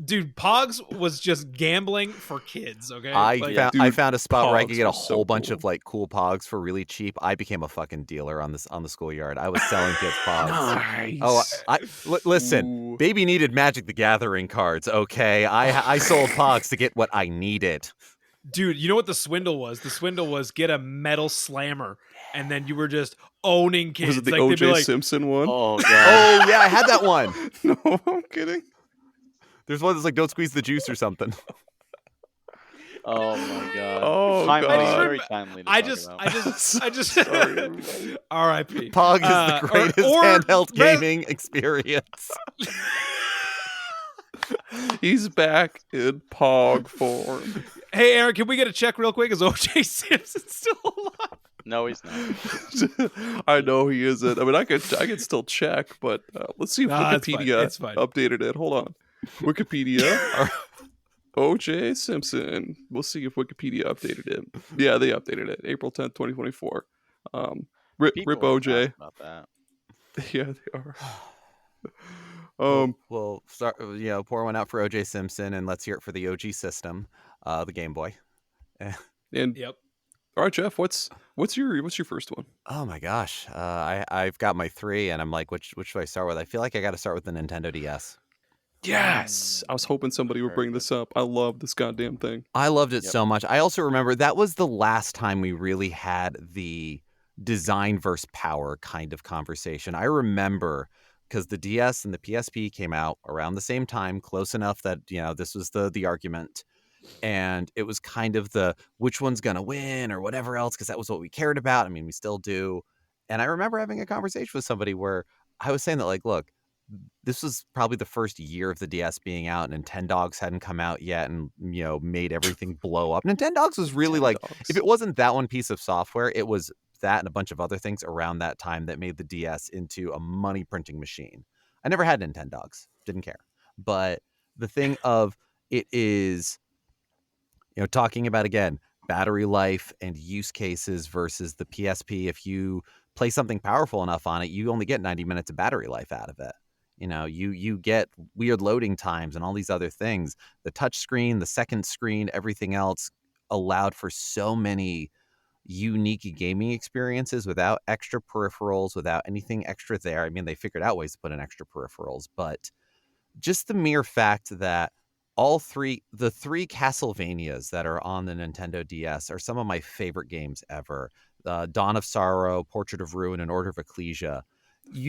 Dude, Pogs was just gambling for kids, okay? I Like, found dude, found a spot where I could Pogs get a was so whole bunch cool. of like cool pogs for really cheap. I became a fucking dealer on the schoolyard. I was selling kids pogs. Nice. Oh, listen, Ooh. baby needed Magic the Gathering cards. Okay, I sold pogs to get what I needed. dude, you know what the swindle was? The swindle was get a metal slammer, and then you were just owning kids. Was it the like, they'd be O.J. like, Simpson one? Oh, God. Oh yeah, I had that one. No, I'm kidding. There's one that's like don't squeeze the juice or something. Oh, my God. Oh, Timely, God. very timely to I talk just, about. I just, Sorry, everybody. R.I.P. Pog is the greatest handheld gaming experience. He's back in Pog form. Hey, Aaron, can we get a check real quick? Is O.J. Simpson still alive? No, he's not. I know he isn't. I mean, I could still check, but let's see if Nah, it's fine. Wikipedia It's fine. updated it. Hold on, Wikipedia. O.J. Simpson. We'll see if Wikipedia updated it. Yeah, they updated it. April 10th, 2024. Rip People are O.J. fast about that. Yeah, they are. We'll start. Pour one out for O.J. Simpson, and let's hear it for the OG system, the Game Boy. And Yep. all right, Geoff, what's your first one? Oh my gosh, I've got my 3, and I'm like, which should I start with? I feel like I got to start with the Nintendo DS. Yes, I was hoping somebody would bring this up. I love this goddamn thing. I loved it Yep. so much. I also remember that was the last time we really had the design versus power kind of conversation. I remember because the DS and the PSP came out around the same time, close enough that this was the argument. And it was kind of the which one's gonna win or whatever else, because that was what we cared about. I mean, we still do. And I remember having a conversation with somebody where I was saying that, like, look, this was probably the first year of the DS being out, and Nintendogs hadn't come out yet and made everything blow up. Nintendogs was really like, if it wasn't that one piece of software, it was that and a bunch of other things around that time that made the DS into a money printing machine. I never had Nintendogs, didn't care. But the thing of it is, talking about, again, battery life and use cases versus the PSP. If you play something powerful enough on it, you only get 90 minutes of battery life out of it. You know, you get weird loading times and all these other things. The touch screen, the second screen, everything else allowed for so many unique gaming experiences without extra peripherals, without anything extra there. I mean, they figured out ways to put in extra peripherals, but just the mere fact that the three Castlevanias that are on the Nintendo DS are some of my favorite games ever. Dawn of Sorrow, Portrait of Ruin, and Order of Ecclesia.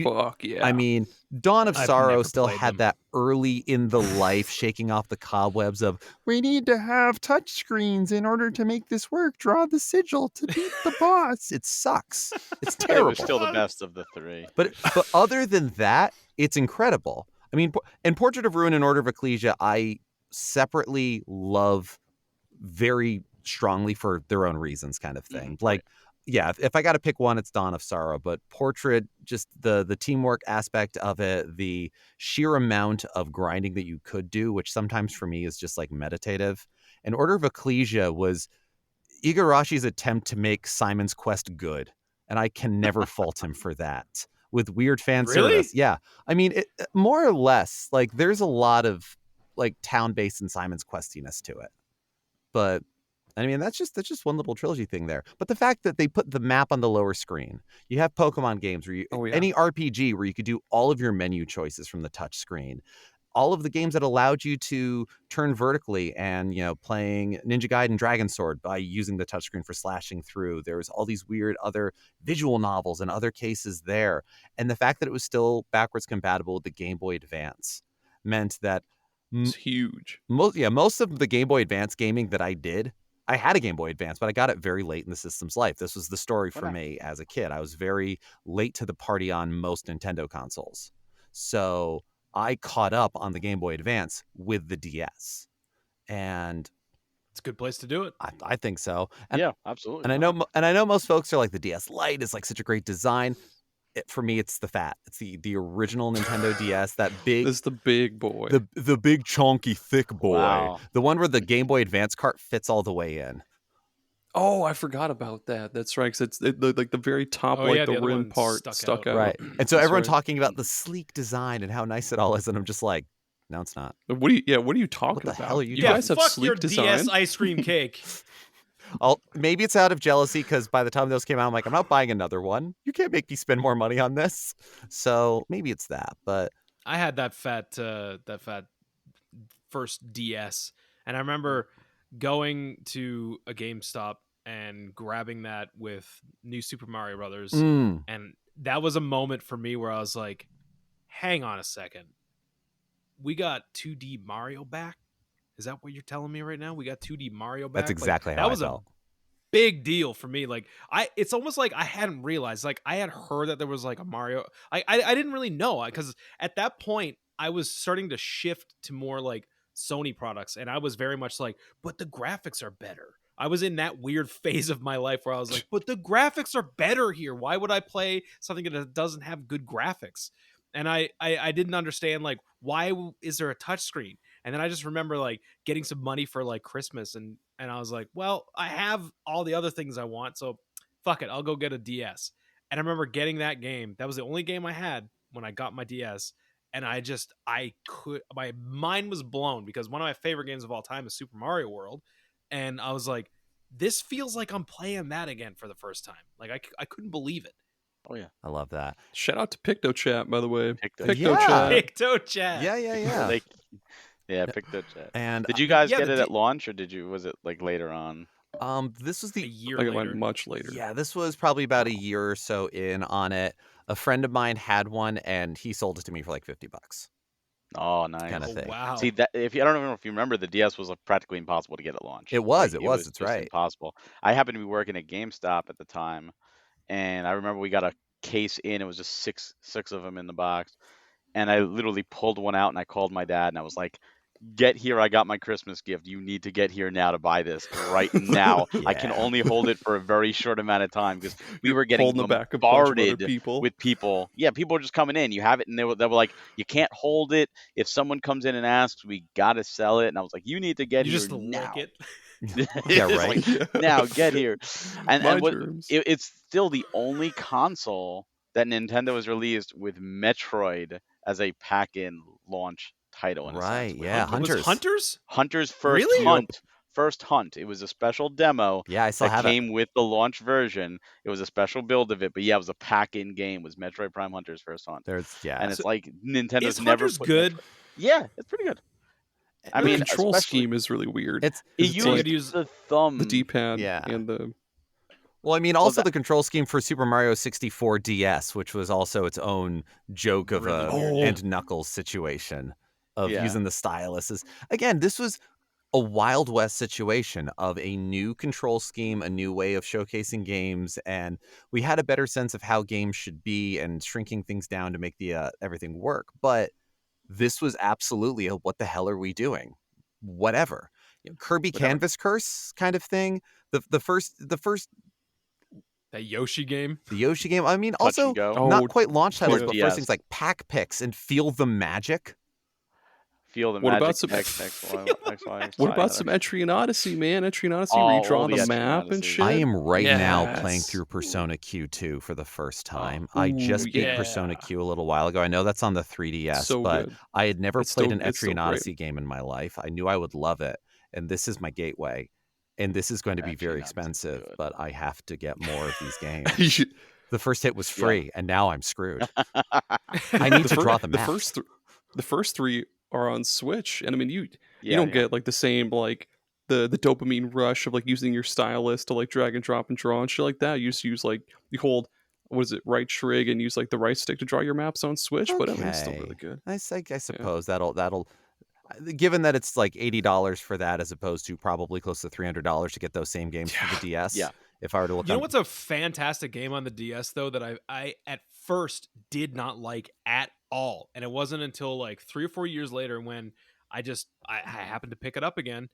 Fuck yeah. I mean, Dawn of I've Sorrow never still played had them. that early in the life shaking off the cobwebs of, we need to have touch screens in order to make this work. Draw the sigil to beat the boss. It sucks. It's It terrible. was still the best of the three. But other than that, it's incredible. I mean, and Portrait of Ruin and Order of Ecclesia, I separately love very strongly for their own reasons, kind of thing. Like, yeah, if I got to pick one, it's Dawn of Sorrow. But Portrait, just the teamwork aspect of it, the sheer amount of grinding that you could do, which sometimes for me is just like meditative. And Order of Ecclesia was Igarashi's attempt to make Simon's Quest good. And I can never fault him for that. With weird fan Really? service. Yeah. I mean, more or less, like there's a lot of like town-based and Simon's Questiness to it. But I mean, that's just one little trilogy thing there. But the fact that they put the map on the lower screen, you have Pokemon games where any RPG where you could do all of your menu choices from the touch screen, all of the games that allowed you to turn vertically and, you know, playing Ninja Gaiden Dragon Sword by using the touchscreen for slashing through. There was all these weird other visual novels and other cases there. And the fact that it was still backwards compatible with the Game Boy Advance meant that it's huge. Most of the Game Boy Advance gaming that I did, I had a Game Boy Advance, but I got it very late in the system's life. This was the story for me as a kid. I was very late to the party on most Nintendo consoles. So I caught up on the Game Boy Advance with the DS. And it's a good place to do it. I think so. And, yeah, absolutely. And I know most folks are like, the DS Lite is like such a great design. For me, it's the fat. It's the original Nintendo DS. That big. It's the big boy. The big chunky thick boy. Wow. The one where the Game Boy Advance cart fits all the way in. Oh, I forgot about that. That's right. Because like the very top, the rim part stuck out. Right. And so everyone talking about the sleek design and how nice it all is, and I'm just like, no, it's not. What are you talking about? Hell are you guys have fuck sleek your design? DS ice cream cake. Maybe it's out of jealousy because by the time those came out, I'm like, I'm not buying another one. You can't make me spend more money on this. So maybe it's that. But I had that fat first DS, and I remember going to a GameStop and grabbing that with New Super Mario Brothers, and that was a moment for me where I was like, "Hang on a second, we got 2D Mario back." Is that what you're telling me right now? We got 2D Mario back? That's exactly how that was I felt. A big deal for me. Like it's almost like I hadn't realized, like I had heard that there was like a Mario. I didn't really know, because at that point I was starting to shift to more like Sony products, and I was very much like, but the graphics are better. I was in that weird phase of my life where I was like, but the graphics are better here. Why would I play something that doesn't have good graphics? And I didn't understand, like, why is there a touchscreen? And then I just remember like getting some money for like Christmas, and I was like, well, I have all the other things I want, so fuck it, I'll go get a DS. And I remember getting that game. That was the only game I had when I got my DS, and my mind was blown, because one of my favorite games of all time is Super Mario World, and I was like, this feels like I'm playing that again for the first time. Like I couldn't believe it. Oh yeah, I love that. Shout out to PictoChat, by the way. PictoChat. PictoChat. Yeah. Yeah, PictoChat. And did you guys get it at launch, or was it like later on? This was a year later. Like much later. Yeah, this was probably about a year or so in on it. A friend of mine had one, and he sold it to me for like $50. Oh, nice. Kind of thing. Wow. See that I don't know if you remember, the DS was like practically impossible to get at launch. It was. Like, It's just right. impossible. I happened to be working at GameStop at the time, and I remember we got a case in. It was just six of them in the box, and I literally pulled one out and I called my dad and I was like, get here, I got my Christmas gift. You need to get here now to buy this right now. I can only hold it for a very short amount of time, because we were getting bombarded with people. Yeah, people were just coming in. You have it, and they were like, you can't hold it. If someone comes in and asks, we got to sell it. And I was like, you need to get here just now. lick it. Yeah, It's right. like, now get here. My And what terms. it's still the only console that Nintendo has released with Metroid as a pack-in launch title in a sense. Right. With Yeah. Was Hunters. Hunters? Hunter's Really? Yep. first hunt. It was a special demo Yeah, I still that have it. came with the launch version. It was a special build of it, but yeah, it was a pack-in game. It was Metroid Prime Hunter's first hunt, There's and So it's like Nintendo's is never Hunters put good? Metroid. Yeah, it's pretty good. I The mean, control especially scheme is really weird. It's it 'cause it's Yeah, you used gotta use the thumb. the D-pad Yeah. and the Well, I mean, Well, also that the control scheme for Super Mario 64 DS, which was also its own joke of Really a weird. and Knuckles situation of Yeah. using the stylus. Again, this was a Wild West situation of a new control scheme, a new way of showcasing games, and we had a better sense of how games should be and shrinking things down to make the everything work. But this was absolutely a what the hell are we doing? Whatever. Kirby Whatever. Canvas Curse kind of thing. The first that Yoshi game. the Yoshi game. I mean, Touch also and go. Oh, not quite launch titles, For but DS. first things like pack picks and Feel the Magic. Feel the What magic. about some- X, X, Y, Feel X, Y, What Y, about some Etrian Odyssey, man? Etrian Odyssey, where Oh, you draw all the the Etrian map and Odyssey. shit. I am right now playing Yes. through Persona Q2 for the first Oh. time. I just Ooh, beat yeah. Persona Q a little while ago. I know that's on the 3DS, So but good. I had never It's played still- an it's still Etrian great. Odyssey game in my life. I knew I would love it, and this is my gateway. And this is going to be Etrian very Odyssey's expensive, good. but I have to get more of these games. You should- The first hit was Yeah. free, and now I'm screwed. I need to fir- draw the the map. the first three are on Switch, and I mean you Yeah, don't yeah. get like the same like the dopamine rush of like using your stylus to like drag and drop and draw and shit like that. You just use like you hold what is it, right trig and use like the right stick to draw your maps on Switch, but I mean it's still really good. I suppose that'll given that it's like $80 for that as opposed to probably close to $300 to get those same games for the DS. Yeah. If I were to look You know on what's a fantastic game on the DS though that I at first did not like at all, and it wasn't until like 3 or 4 years later when I happened to pick it up again.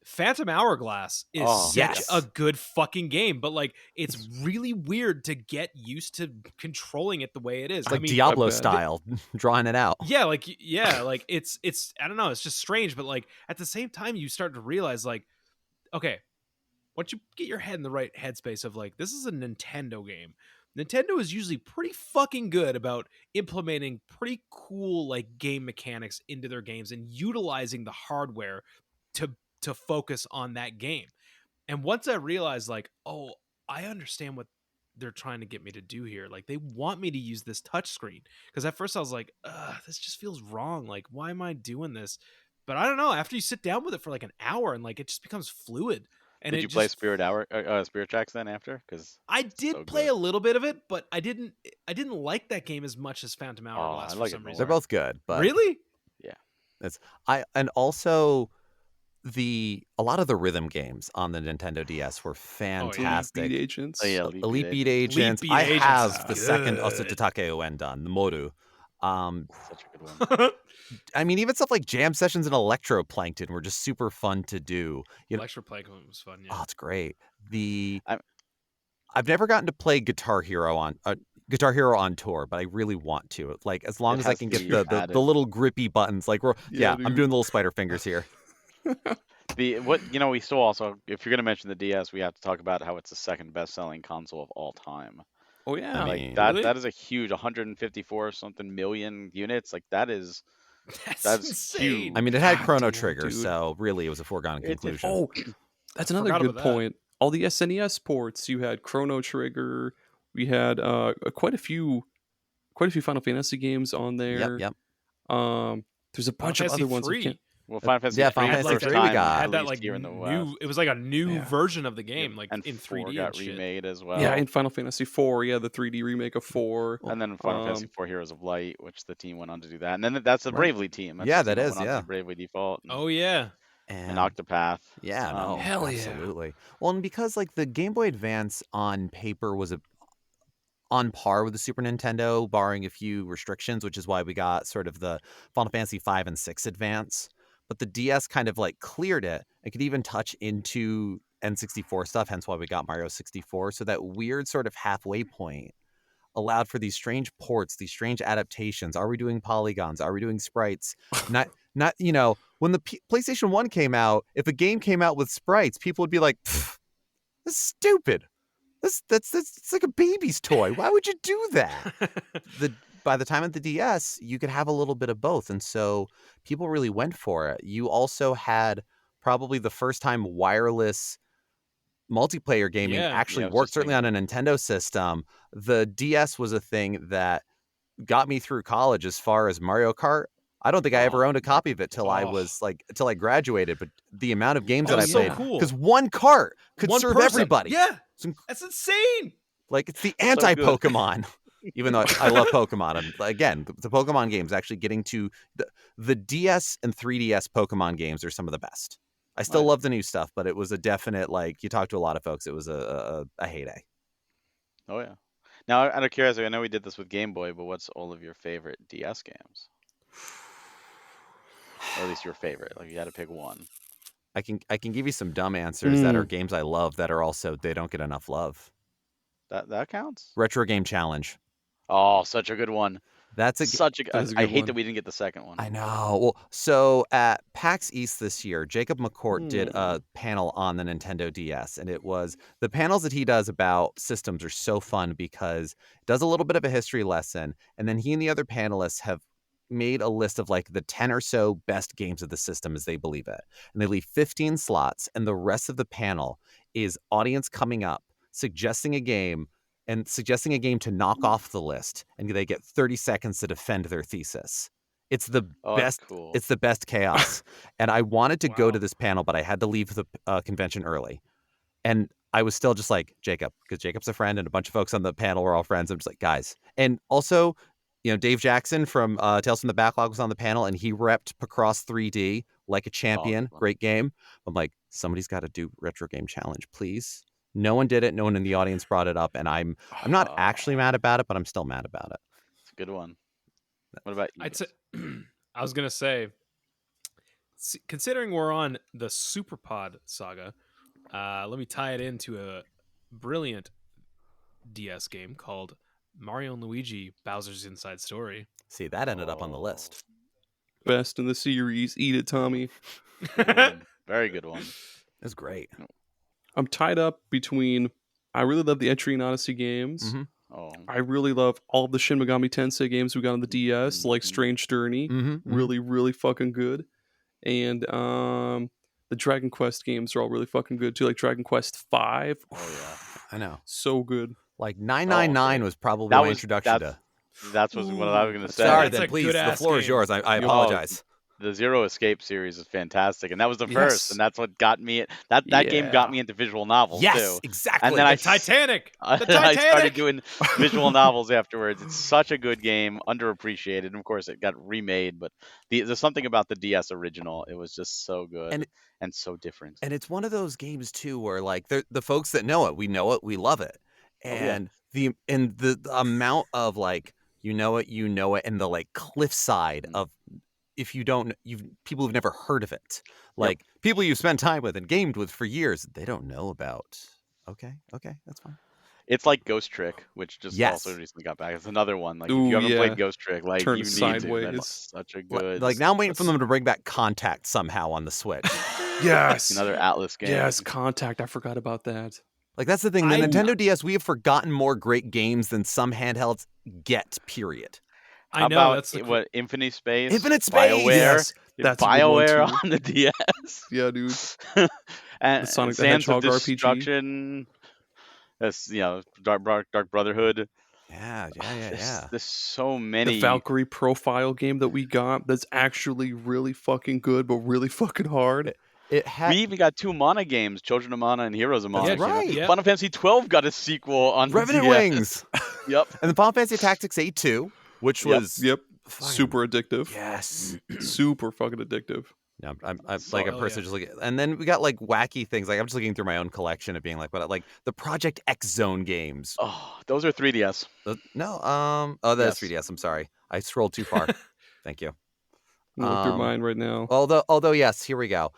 Phantom Hourglass is Oh, such yes. a good fucking game, but like it's really weird to get used to controlling it the way it is. like I mean, Diablo bet. style, drawing it out. yeah, like it's I don't know, it's just strange, but like at the same time you start to realize like, okay, once you get your head in the right headspace of like this is a Nintendo game. Nintendo is usually pretty fucking good about implementing pretty cool like game mechanics into their games and utilizing the hardware to focus on that game. And once I realized like, oh, I understand what they're trying to get me to do here. Like they want me to use this touch screen. Because at first I was like, this just feels wrong. Like, why am I doing this? But I don't know. After you sit down with it for like an hour and like it just becomes fluid. And Did it you play just, Spirit Tracks then after? Because I did so play good. a little bit of it, but I didn't like that game as much as Phantom Hourglass I for like it some more. reason. They're both good, but Really? and also a lot of the rhythm games on the Nintendo DS were fantastic. Beat Agents. Oh, yeah, Elite Beat Agents. Beat I Agents have is the second good. Osutatake Oen done, the Moru. such a good one. I mean, even stuff like jam sessions and Electroplankton were just super fun to do. You know, Electroplankton was fun, yeah. oh, it's great. I'm- I've never gotten to play Guitar Hero on tour, but I really want to. Like as long It as I has can to get be the added. little grippy buttons. Like Yeah, I'm dude. doing little spider fingers here. We still also, if you're gonna mention the DS, we have to talk about how it's the second best-selling console of all time. Oh yeah. I Like mean, that really? that is a huge 154 something million units. Like that's That's insane. insane. I mean, it had God Chrono damn, Trigger, dude. so really it was a foregone conclusion. Oh, that's I another forgot good about that. point. All the SNES ports, you had Chrono Trigger. We had quite a few Final Fantasy games on there. Yep. There's a Final bunch of Fantasy other ones. I 3. can't- Well, Final Fantasy yeah, 3 Final had Fantasy like first 3 we time got. had that released like here in the new. West. It was like a new Yeah. version of the game, like and in 4 3D got and shit. remade as well. Yeah, in Final Fantasy 4, yeah, the 3D remake of 4. And then Final Fantasy 4 Heroes of Light, which the team went on to do that. And then that's the Right. Bravely team. That's Yeah, the team that is, went on to yeah. do Bravely Default and, Oh yeah, and Octopath. Yeah, no, Hell yeah. absolutely. Well, and because like the Game Boy Advance on paper was on par with the Super Nintendo, barring a few restrictions, which is why we got sort of the Final Fantasy 5 and 6 Advance. But the DS kind of like cleared it. It could even touch into N64 stuff, hence why we got Mario 64. So that weird sort of halfway point allowed for these strange ports, these strange adaptations. Are we doing polygons? Are we doing sprites? Not when the PlayStation 1 came out, if a game came out with sprites, people would be like, "This is stupid. That's it's like a baby's toy. Why would you do that?" By the time of the DS, you could have a little bit of both, and so people really went for it. You also had probably the first time wireless multiplayer gaming actually I was worked, just certainly on a Nintendo system. The DS was a thing that got me through college as far as Mario Kart. I don't think I ever owned a copy of it till I graduated, but the amount of games That that I was so played, cool. because one cart could One serve person. everybody. Yeah, It's that's insane. like it's the So good. anti-Pokemon. Even though I love Pokemon, and again, the Pokemon games actually getting to the DS and 3DS Pokemon games are some of the best. I still love the new stuff, but it was a definite, like, you talk to a lot of folks, it was a heyday. Oh yeah. Now, out of curiosity, I know we did this with Game Boy, but what's all of your favorite DS games? Or at least your favorite. Like, you got to pick one. I can give you some dumb answers that are games I love that are also, they don't get enough love. That counts? Retro Game Challenge. Oh, such a good one. That's Such a. that is a I good hate one. that we didn't get the second one. I know. Well, so at PAX East this year, Jacob McCourt did a panel on the Nintendo DS, and it was the panels that he does about systems are so fun because it does a little bit of a history lesson, and then he and the other panelists have made a list of like the 10 or so best games of the system as they believe it. And they leave 15 slots, and the rest of the panel is audience coming up, suggesting a game to knock off the list, and they get 30 seconds to defend their thesis. It's the That's best. cool. It's the best chaos. And I wanted to go Wow. to this panel, but I had to leave the convention early. And I was still just like, Jacob, because Jacob's a friend and a bunch of folks on the panel were all friends. I'm just like, guys. And also, Dave Jackson from Tales from the Backlog was on the panel, and he repped Picross 3D like a champion. Oh, Great game. I'm like, somebody's got to do Retro Game Challenge, please. No one did it. No one in the audience brought it up, and I'm not actually mad about it, but I'm still mad about it. It's a good one. What about you? I'd say, I was gonna say, considering we're on the Superpod saga, let me tie it into a brilliant DS game called Mario and Luigi Bowser's Inside Story. See, that ended up on the list. Best in the series. Eat it, Tommy. Very good one. It's great. I'm tied up between. I really love the Entry and Odyssey games. Mm-hmm. Oh, I really love all the Shin Megami Tensei games we got on the DS, like Strange Journey. Really, really fucking good. And the Dragon Quest games are all really fucking good too, like Dragon Quest 5. oh yeah. I know. So good. Like 999 was probably my introduction to. That's what I was going to say. Sorry, That's then a please. The good-ass floor is game. yours. I apologize. The Zero Escape series is fantastic, and that was the Yes. first, and that's what got me. That game got me into visual novels Yes, too. exactly. And then I Titanic. The I Titanic. started doing visual novels afterwards. It's such a good game, underappreciated. And of course, it got remade, but there's something about the DS original. It was just so good and so different. And it's one of those games too where like the folks that know it, we love it. And the amount of like you know it, and the like cliffside of if you don't, people who've never heard of it, like people you've spent time with and gamed with for years, they don't know about. Okay, that's fine. It's like Ghost Trick, which just also recently got back. It's another one. Like if you haven't played Ghost Trick, like Turn you need sideways. to. That's such a good. Like now I'm waiting for them to bring back Contact somehow on the Switch. Yes. Another Atlas game. Yes, Contact. I forgot about that. Like that's the thing. The Nintendo DS, we have forgotten more great games than some handhelds get. Period. How I know about that's the what Infinite Space? Infinite Space. BioWare. Yes, that's a good one, BioWare too. on the DS. Yeah, dude. And Sonic the Sands of Hedgehog RPG. Destruction. That's Dark Brotherhood. Yeah. There's so many. The Valkyrie profile game that we got that's actually really fucking good, but really fucking hard. It had. We even got two Mana games, Children of Mana and Heroes of Mana. That's right. Yeah. Final Fantasy 12 got a sequel on Revenant DS. Wings. Yep. And the Final Fantasy Tactics 8-2, which was Super addictive. Yes. Super fucking addictive. No, I'm like a person just looking, and then we got like wacky things. Like I'm just looking through my own collection of being like, what, like the Project X Zone games. Oh, those are 3DS. That's 3DS. I'm sorry, I scrolled too far. Thank you. Look through mine right now. Although yes, here we go.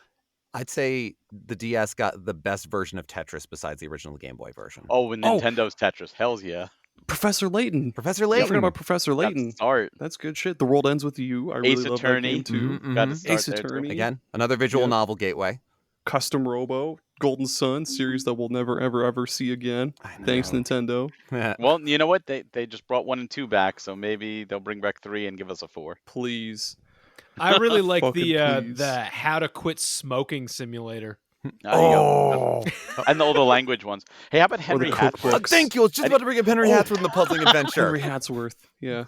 I'd say the DS got the best version of Tetris besides the original Game Boy version. Oh, with Nintendo's Tetris. Hells yeah. Professor Layton. Professor I Layton. forgot about Professor Got to Layton. start. That's good shit. The World Ends With You. I Ace really love that Attorney. game too. Got to start Ace there, too. Attorney. Again, another visual Yep. novel gateway. Custom Robo. Golden Sun series that we'll never ever see again. I know. Thanks, Nintendo. Well, you know what? They just brought 1 and 2 back, so maybe they'll bring back 3 and give us a 4. Please. I really like Fucking please. the how to quit smoking simulator. Oh. And all the language ones. Hey, how about Henry cookbooks. Hatsworth? Thank you. I was just about to bring up Henry Hatsworth in the Puzzling Adventure. Henry Hatsworth. Yeah.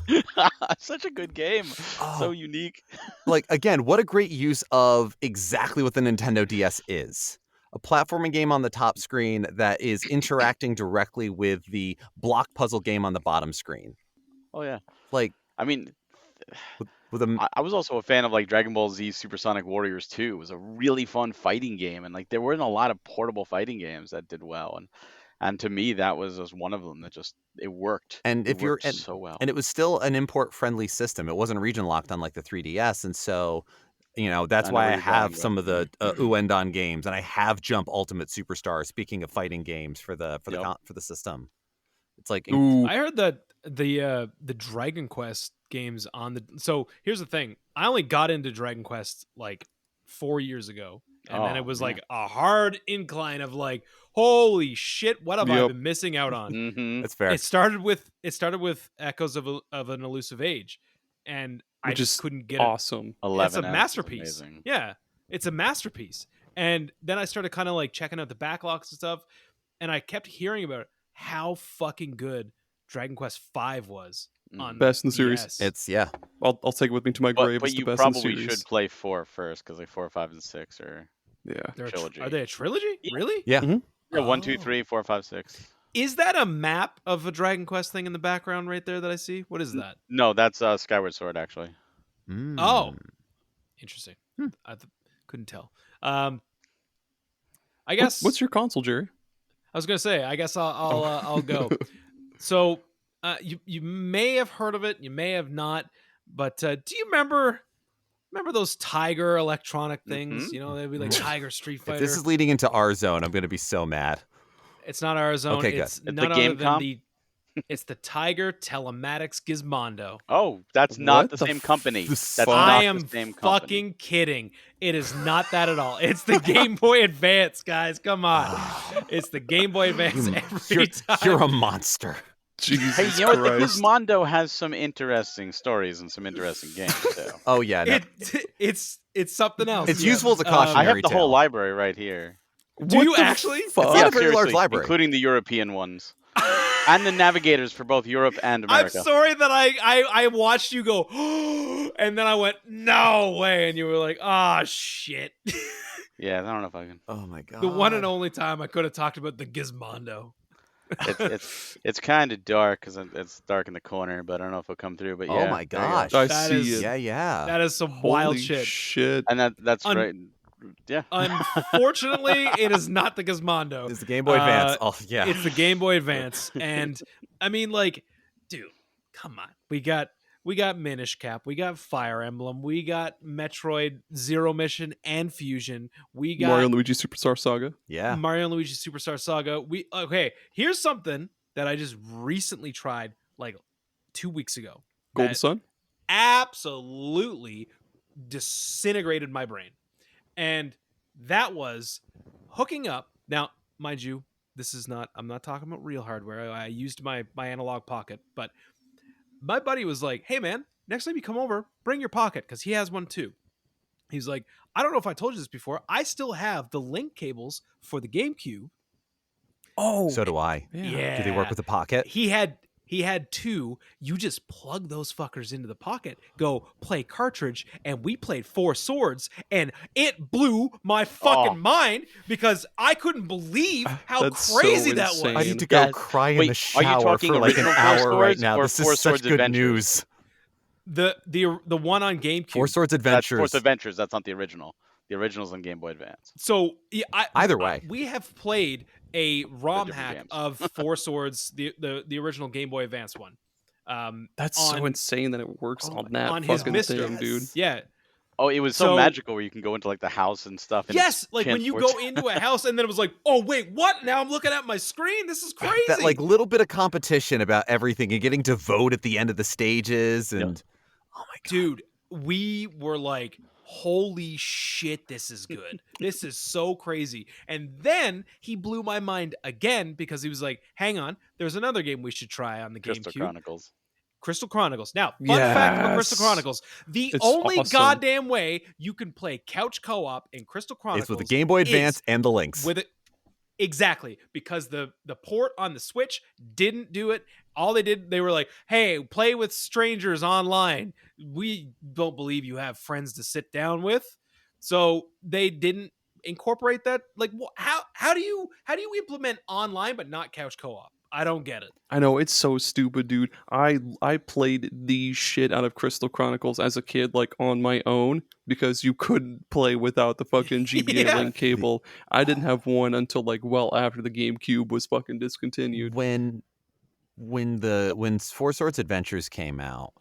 Such a good game. So unique. Like, again, what a great use of exactly what the Nintendo DS is. A platforming game on the top screen that is interacting directly with the block puzzle game on the bottom screen. Oh, yeah. Like, I mean, with a I was also a fan of like Dragon Ball Z Supersonic Warriors 2. It was a really fun fighting game, and like there weren't a lot of portable fighting games that did well, and to me that was just one of them that just it worked. And if It you're worked so well. and it was still an import friendly system. It wasn't region locked on like the 3DS, and so that's I know why where I you're have going, some of the Uendon games, and I have Jump Ultimate Superstar. Speaking of fighting games for the system, it's like Ooh. I heard that the Dragon Quest games on the. So here's the thing: I only got into Dragon Quest like 4 years ago, and then Oh, it was man. like a hard incline of like, holy shit, what have I Yep. been missing out on? Mm-hmm. that's fair. It started with Echoes of an Elusive Age, and I Which just is couldn't get it. awesome. 11. It's a masterpiece. Yeah, it's a masterpiece. And then I started kind of like checking out the backlogs and stuff, and I kept hearing about how fucking good Dragon Quest V was on Best in the series. DS. It's I'll take it with me to my grave. But It's the you best in the probably series. should play 4 first, because like 4, 5, and 6 are Yeah. They're trilogy. are they a trilogy? Yeah. Really? yeah. yeah, 1, 2, Oh. 3, 4, 5, 6. Is that a map of a Dragon Quest thing in the background right there that I see? What is that? No, that's Skyward Sword actually. Mm. Oh, interesting. I couldn't tell. I guess. What's your console, Jerry? I was gonna say. I guess I'll go. So you may have heard of it. You may have not. But do you remember those Tiger electronic things? Mhm. You know, they'd be like Tiger Street Fighter. If this is leading into our zone, I'm going to be so mad. It's not our zone. Okay, good. It's It's the none other than Gamecom? It's the Tiger Telematics Gizmondo. Oh, that's not What the the same company. That's fuck? not I the am same company. fucking kidding. It is not that at all. It's the Game Boy Advance, guys. Come on. It's the Game Boy Advance every time. You're a monster. Jesus Hey, you know what? The Christ. Gizmondo has some interesting stories and some interesting games too. Oh yeah, no. It's something else. It's yeah. useful as a I cautionary have the whole tale. library right here. Do you What the actually? fuck? It's not a very large seriously, library. including the European ones and the navigators for both Europe and I'm America. sorry that I watched you go, and then I went, no way, and you were like, ah, shit. Yeah, I don't know if I can. Oh my god. The one and only time I could have talked about the Gizmondo. It's kind of dark because it's dark in the corner, but I don't know if it'll come through. But yeah, Oh my there you go. gosh. I That see is- it. Yeah. That is some Holy wild shit. shit. And that's Un- right. Yeah. Unfortunately, it is not the Gizmondo. It's the Game Boy Advance. Oh yeah. It's the Game Boy Advance, and I mean, like, dude, come on. We got Minish Cap, we got Fire Emblem, we got Metroid Zero Mission and Fusion, we got Mario and Luigi Superstar Saga. Yeah. Mario and Luigi Superstar Saga. Here's something that I just recently tried like 2 weeks ago. Golden that Sun. absolutely disintegrated my brain. And that was hooking up. Now, mind you, I'm not talking about real hardware. I used my analog pocket, but my buddy was like, hey man, next time you come over, bring your pocket, because he has one too. He's like, I don't know if I told you this before. I still have the link cables for the GameCube. Oh. So do I. Yeah. Do they work with the pocket? He had two. You just plug those fuckers into the pocket, go play cartridge, and we played Four Swords, and it blew my fucking mind because I couldn't believe how That's so crazy that was. insane. I need to go Yes. cry in Wait, the are you shower talking for like an original Four hour right Swords now. or This Four is such Swords good Adventures? news. The one on GameCube. Four Swords That's Adventures. Fourth Adventures. That's not the original. The original's on Game Boy Advance. So Either way. we have played a ROM different hack games. of Four Swords, the original Game Boy Advance one. That's so insane that it works on that on his fucking Mister, thing, dude. Yeah. Oh, it was so magical where you can go into like the house and stuff. And yes, like when you go into a house and then it was like, oh wait, what? Now I'm looking at my screen. This is crazy. That like little bit of competition about everything and getting to vote at the end of the stages and oh my god, dude, we were like, holy shit, this is good. This is so crazy. And then he blew my mind again because he was like, hang on, there's another game we should try on the Crystal GameCube. Chronicles. Crystal Chronicles. Now, fun fact about Crystal Chronicles. The only goddamn way you can play couch co-op in Crystal Chronicles is with the Game Boy Advance and the links. With it. Exactly. Because the port on the Switch didn't do it. All they did, they were like, hey, play with strangers online. We don't believe you have friends to sit down with. So they didn't incorporate that. Like, how do you implement online but not couch co-op? I don't get it. I know, it's so stupid, dude. I played the shit out of Crystal Chronicles as a kid, like on my own, because you couldn't play without the fucking GBA link cable. I didn't have one until like well after the GameCube was fucking discontinued. When Four Swords Adventures came out,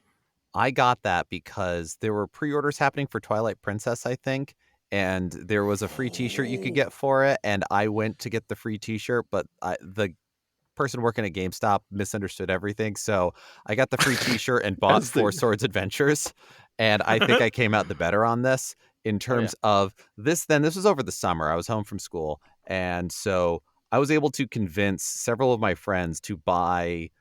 I got that because there were pre-orders happening for Twilight Princess, I think, and there was a free T-shirt you could get for it, and I went to get the free T-shirt, but the person working at GameStop misunderstood everything, so I got the free T-shirt and bought Four Swords Adventures, and I think I came out the better on this in terms of this. Then this was over the summer. I was home from school, and so I was able to convince several of my friends to buy.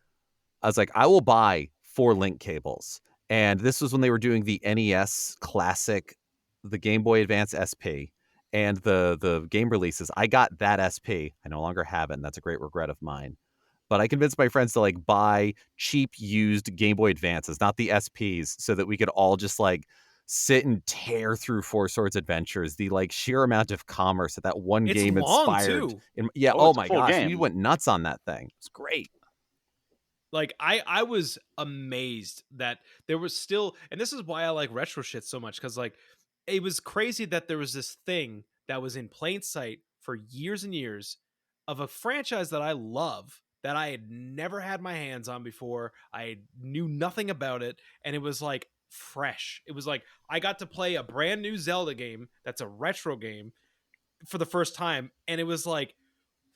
I was like, I will buy 4 link cables, and this was when they were doing the NES Classic, the Game Boy Advance SP. And the game releases, I got that SP. I no longer have it, and that's a great regret of mine. But I convinced my friends to like buy cheap used Game Boy Advances, not the SPs, so that we could all just like sit and tear through Four Swords Adventures. The like sheer amount of commerce that one game inspired. Too. Oh my gosh, we went nuts on that thing. It's great. Like I was amazed that there was still, and this is why I like retro shit so much, because like it was crazy that there was this thing that was in plain sight for years and years of a franchise that I love that I had never had my hands on before. I knew nothing about it, and it was like fresh. It was like I got to play a brand new Zelda game that's a retro game for the first time, and it was like,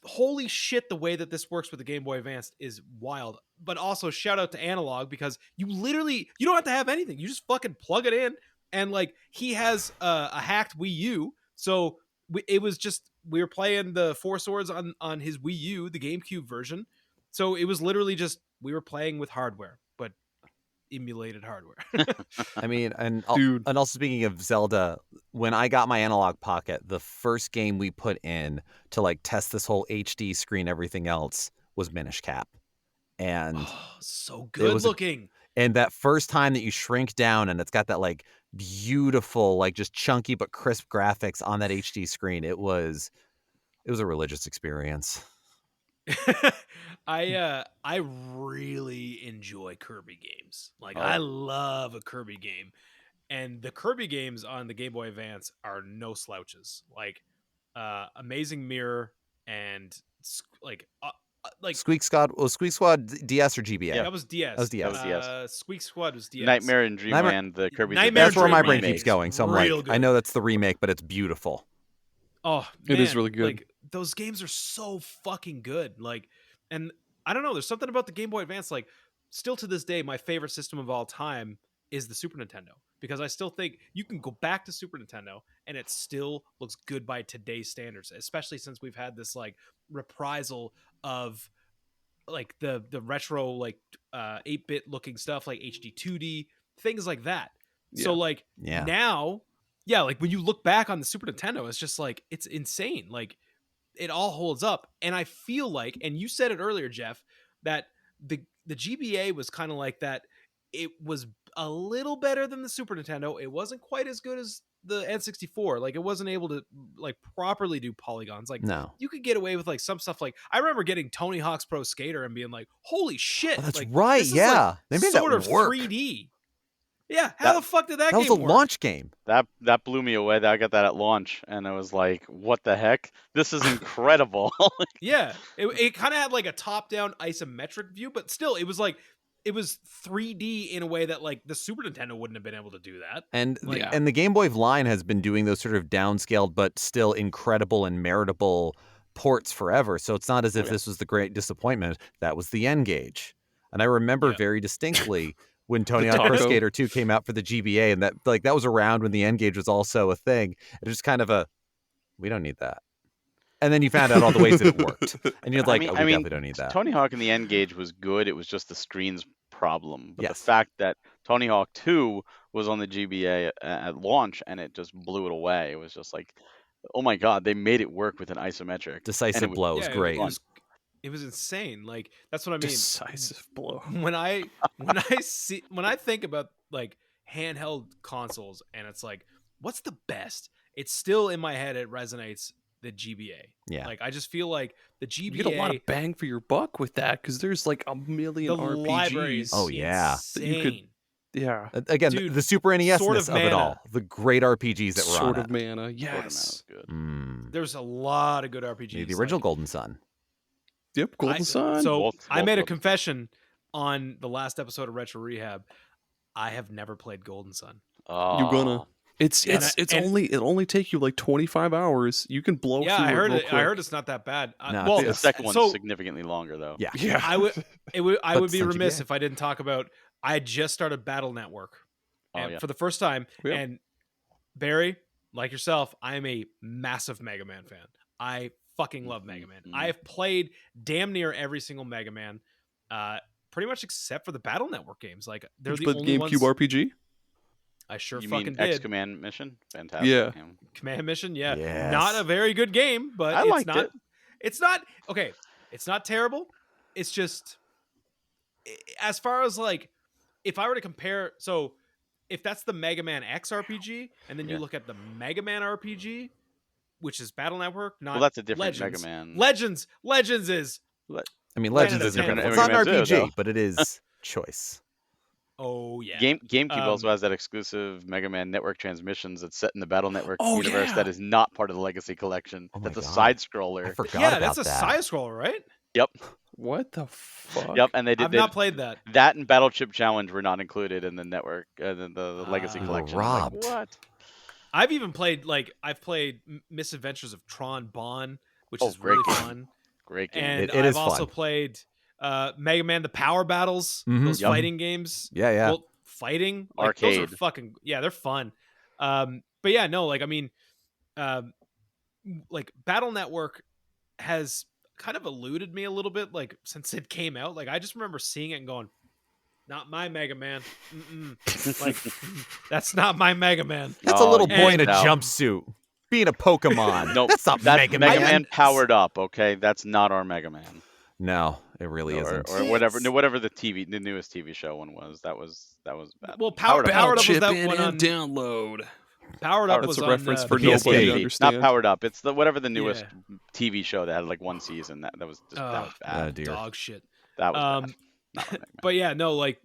holy shit, the way that this works with the Game Boy Advance is wild. But also shout out to Analog, because you don't have to have anything. You just fucking plug it in, and like he has a hacked Wii U, so it was just, we were playing the Four Swords on his Wii U, the GameCube version. So it was literally just, we were playing with hardware, but emulated hardware. I mean, and also speaking of Zelda, when I got my Analog Pocket, the first game we put in to like test this whole HD screen, everything else, was Minish Cap. And so good looking. And that first time that you shrink down and it's got that like beautiful, like just chunky but crisp graphics on that HD screen, it was a religious experience. I really enjoy Kirby games. Like I love a Kirby game, and the Kirby games on the Game Boy Advance are no slouches. Like Amazing Mirror and like Squeak Squad. Was Squeak Squad DS or GBA? Yeah, that was DS. That was DS. Squeak Squad was DS. Nightmare in Dreamland, the Kirby. That's where my brain keeps going. So I'm like, good. I know that's the remake, but it's beautiful. Oh, man, it is really good. Like those games are so fucking good. Like, and I don't know, there's something about the Game Boy Advance. Like, still to this day, my favorite system of all time is the Super Nintendo, because I still think you can go back to Super Nintendo and it still looks good by today's standards, especially since we've had this like reprisal of like the retro like 8-bit looking stuff, like HD 2D, things like that. So like now, like when you look back on the Super Nintendo, it's just like, it's insane. Like it all holds up. And I feel like, and you said it earlier, Geoff, that the GBA was kind of like that. It was a little better than the Super Nintendo. It wasn't quite as good as the N64. Like it wasn't able to like properly do polygons. Like no, you could get away with like some stuff. Like I remember getting Tony Hawk's Pro Skater and being like, holy shit. Oh, that's like, right. Yeah. Like they made sort that of work. 3D. Yeah. How the fuck did that game work? That was a work? launch game. That blew me away. I got that at launch, and I was like, "What the heck? This is incredible!" Yeah, it kind of had like a top-down isometric view, but still, it was like it was 3D in a way that like the Super Nintendo wouldn't have been able to do that. And Like, Yeah. and the Game Boy line has been doing those sort of downscaled but still incredible and meritable ports forever. So it's not as if this was the great disappointment. That was the N-Gage. And I remember Yeah. very distinctly when Tony Hawk Pro taco. Skater 2 came out for the GBA, and that was around when the N-Gage was also a thing. It was just kind of we don't need that. And then you found out all the ways that it worked. And you're like, we definitely don't need that. Tony Hawk and the N-Gage was good. It was just the screen's problem. But the Yes. fact that Tony Hawk 2 was on the GBA at launch and it just blew it away. It was just like, oh my God, they made it work with an isometric. Decisive blow was great. It was insane. Like, that's what I mean. Decisive blow. When I think about like handheld consoles and it's like, what's the best? It's still in my head. It resonates. The GBA. Yeah. Like, I just feel like the GBA. You get a lot of bang for your buck with that because there's like a million the RPGs. libraries. Oh, yeah. That you could. Yeah. Again, Dude, the Super NES Sword of of it Mana. all. The great RPGs that were Sword on of Mana. Yes. Sword of Mana was good. it. There's a lot of good RPGs. The original like, Golden Sun. Yep. Golden Sun. So Both I made a Golden Sun. confession on the last episode of Retro Rehab. I have never played Golden Sun. Oh. You're gonna. It only take you like 25 hours. You can blow through I heard it. it. I heard it's not that bad. No, well, The second one's so significantly longer, though. Yeah. Yeah. I would But be it's on remiss GBA. if I didn't talk about. I had just started Battle Network, Oh, and yeah. for the first time. Yeah. And Barry, like yourself, I am a massive Mega Man fan. I fucking love Mega Man. Mhm. I have played damn near every single Mega Man, pretty much except for the Battle Network games. Like they're Did the you play only GameCube ones. RPG? I sure You fucking mean did. X-Command Mission? Fantastic. Yeah. Command Mission, yeah, Yes. not a very good game, but I it's liked not. it. It's not okay. It's not terrible. It's just as far as like if I were to compare. So if that's the Mega Man X RPG, and then you Yeah. look at the Mega Man RPG, which is Battle Network, not Well, that's a different Legends. Mega Man. Legends is I mean, Planet Legends of is Ten. different. It's not an Mega Man RPG, 2, though. but it is choice. oh yeah. GameCube also Um, has that exclusive Mega Man Network transmissions that's set in the Battle Network Oh, universe yeah. that is not part of the Legacy Collection. Oh my That's a God. side I scroller. forgot Yeah, about that's a that. side scroller, right? Yep. What the fuck? Yep. And they did I've not played that. that and Battle Chip Challenge were not included in the network, the Legacy Ah. We were Collection. I'm like, robbed. what? I've even played I've played Misadventures of Tron Bonne, which Oh, is great really game. fun. Great game. And It I've is also fun. played Mega Man the Power Battles, Mhm. those Yep. fighting games. Yeah, yeah. Well, fighting like, those are Arcade. fucking they're fun. But yeah, no, like I mean, like Battle Network has kind of eluded me a little bit, like since it came out. Like I just remember seeing it and going, "Not my Mega Man. Mm-mm. Like that's not my Mega Man." That's a No, little you boy in a missed out. jumpsuit being a Pokemon. Nope. That's not That's Mega Mega Man. Man powered up. Okay, that's not our Mega Man. No, it really Or, isn't. or whatever, no, whatever the newest TV show one was. That was bad. Well, Powered Up. Powered Up was Chip that in one and on download. Powered Up That's was a on reference for the nobody to PSP. understand. Not Powered Up. It's the newest Yeah. TV show that had like one season. That was just that was bad. dear. dog shit. That was Um, bad. Not our Mega Man. But yeah, no, like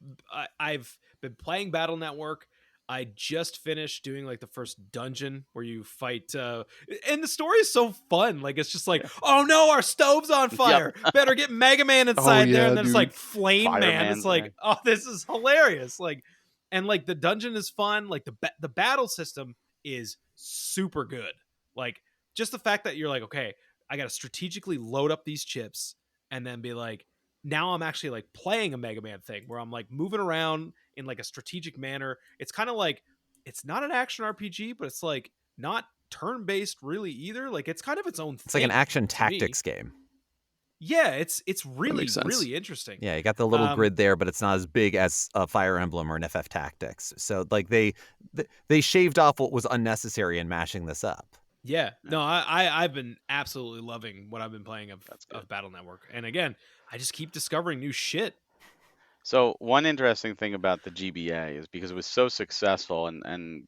I've been playing Battle Network. I just finished doing like the first dungeon where you fight, and the story is so fun. Like it's just like, oh no, our stove's on fire. Better get Mega Man inside there, yeah, and then it's dude. like Flame Man. Fireman's It's like, there. oh, this is hilarious. Like, and like the dungeon is fun. Like the battle system is super good. Like just the fact that you're like, okay, I got to strategically load up these chips and then be like, now I'm actually like playing a Mega Man thing where I'm like moving around in like a strategic manner. It's kind of like, it's not an action RPG, but it's like not turn-based really either. Like it's kind of its own thing. It's like an action me. tactics game. Yeah, it's really, makes sense. really interesting. Yeah, you got the little Um, grid there, but it's not as big as a Fire Emblem or an FF Tactics. So like they shaved off what was unnecessary in mashing this up. Yeah. No, I've been absolutely loving what I've been playing of good. Battle Network. And again, I just keep discovering new shit. So one interesting thing about the GBA is because it was so successful and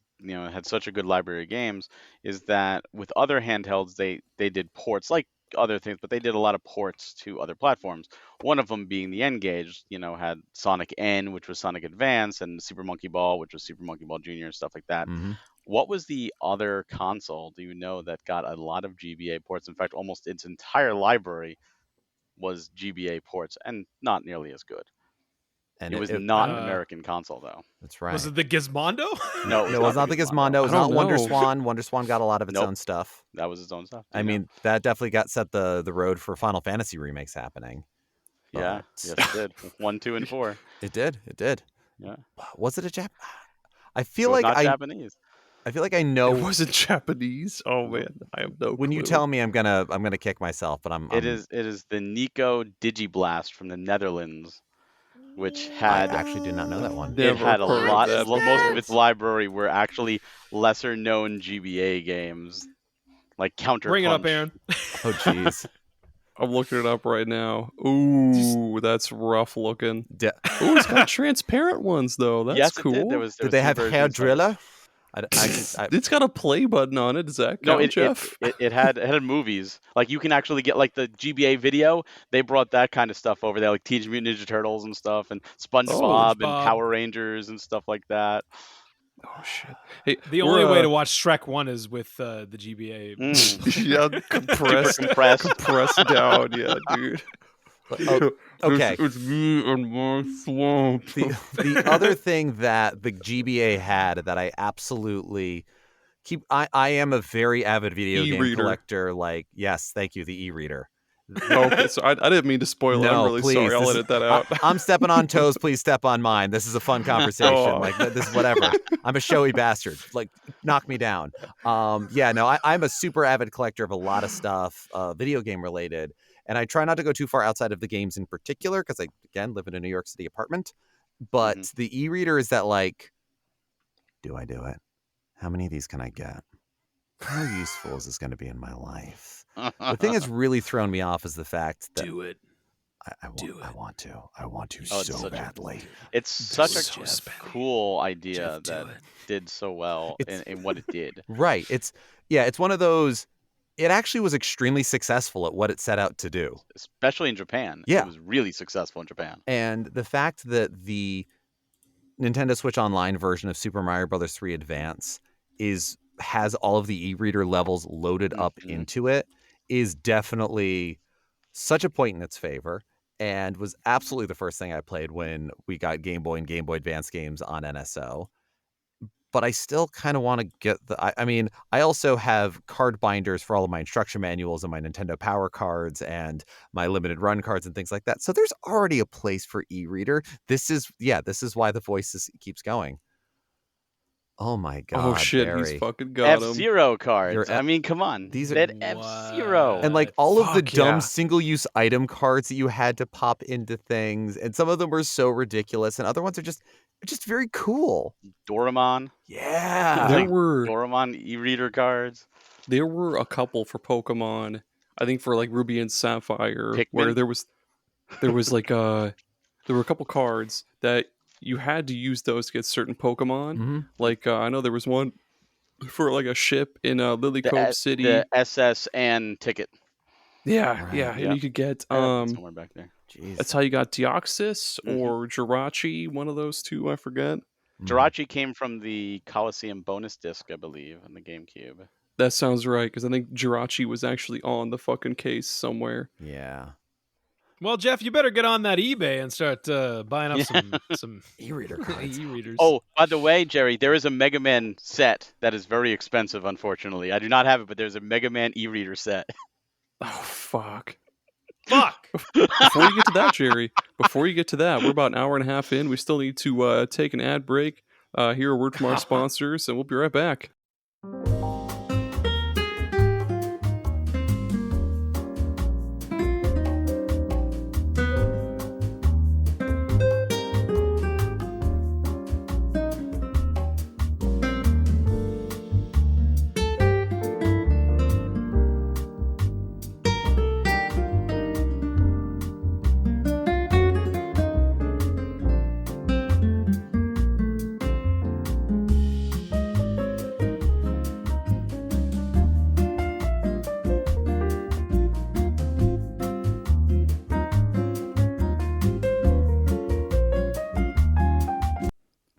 had such a good library of games, is that with other handhelds they did ports like other things, but they did a lot of ports to other platforms. One of them being the N-Gage, had Sonic N, which was Sonic Advance, and Super Monkey Ball, which was Super Monkey Ball Jr. and stuff like that. Mhm. What was the other console, do you know, that got a lot of GBA ports? In fact, almost its entire library was GBA ports, and not nearly as good. And It was not an uh, American console, though. That's right. Was it the Gizmondo? No, No, it was not the Gizmondo. It was I not don't Wonder know. Swan. Wonder Swan got a lot of its Nope. own stuff. That was its own stuff. I mean, that definitely got set the road for Final Fantasy remakes happening. yeah, but- yes, it did. 1, 2, and 4. It did. Yeah, Was it a Jap? I it feel was like not Japanese. I feel like I know. It wasn't Japanese. Oh man, I have no When you clue. tell me, I'm gonna kick myself. But It is the Nico Digiblast from the Netherlands, which had I actually did not know that one. it Never had a heard of lot. that Most of its library were actually lesser known GBA games, like Counter. Bring it up, Aaron. Oh jeez. I'm looking it up right now. Ooh, that's rough looking. Did Ooh, it's got transparent ones though. That's yes, cool. it did. There was they have two Hair versions of it. Driller? I It's got a play button on it. Does that No, count, Geoff? it had movies. Like you can actually get like the GBA video. They brought that kind of stuff over there, like Teenage Mutant Ninja Turtles and stuff, and SpongeBob and SpongeBob. Power Rangers and stuff like that. Oh shit! Hey, The only way to watch Shrek 1 is with the GBA. Mm. yeah, compressed, compressed. compressed down. Yeah, dude. Oh, okay. It's me and my swamp. The other thing that the GBA had that I absolutely keep. I am a very avid video game E-reader. collector. Like, yes, thank you, the e-reader. Okay, so I didn't mean to spoil it. I'm No, really please. sorry. I'll This edit that out. I'm stepping on toes. Please step on mine. This is a fun conversation. Oh. Like this, whatever. I'm a showy bastard. Like, knock me down. Yeah, no, I'm a super avid collector of a lot of stuff, video game related, and I try not to go too far outside of the games in particular because I, again, live in a New York City apartment. But the e-reader is that like, do I do it? How many of these can I get? How useful is this going to be in my life? The thing that's really thrown me off is the fact that Do it. I want to Oh, it's so such a- badly. It's such So a spendy. cool idea Geoff, do that it. did so well It's- in what it did. Right. It's one of those. It actually was extremely successful at what it set out to do. Especially in Japan. Yeah. It was really successful in Japan. And the fact that the Nintendo Switch Online version of Super Mario Bros. 3 Advance has all of the e-reader levels loaded up Mhm. into it is definitely such a point in its favor, and was absolutely the first thing I played when we got Game Boy and Game Boy Advance games on NSO. But I still kind of want to get I mean, I also have card binders for all of my instruction manuals and my Nintendo Power cards and my limited run cards and things like that. So there's already a place for e-reader. This is why the voice keeps going. Oh my god. Oh shit, Barry. he's fucking got him. F-Zero cards. Your I mean, come on. these are- They had F-Zero. And like all of the Fuck dumb yeah. single-use item cards that you had to pop into things, and some of them were so ridiculous, and other ones are just very cool. Doraemon. Yeah. There Like were Doraemon e-reader cards. a couple for Pokemon. I think for like Ruby and Sapphire, where Pikmin? there was like there were a couple cards that you had to use those to get certain Pokemon. Mhm. Like I know there was one for like a ship in Lily The, Cove E- City. the SS and ticket. Yeah, Right. yeah, and Yeah. you could get I have it somewhere back there. Jeez. that's how you got Deoxys Mhm. or Jirachi, one of those two, I forget. Mhm. Jirachi came from the Coliseum bonus disc, I believe, on the GameCube. That sounds right, because I think Jirachi was actually on the fucking case somewhere. Yeah. Well, Geoff, you better get on that eBay and start buying up some E-reader cards. e-readers. Oh, by the way, Gerry, there is a Mega Man set that is very expensive, unfortunately. I do not have it, but there's a Mega Man e-reader set. Oh fuck! fuck! Before you get to that, Gerry, we're about an hour and a half in. We still need to take an ad break, hear a word from our sponsors, and we'll be right back.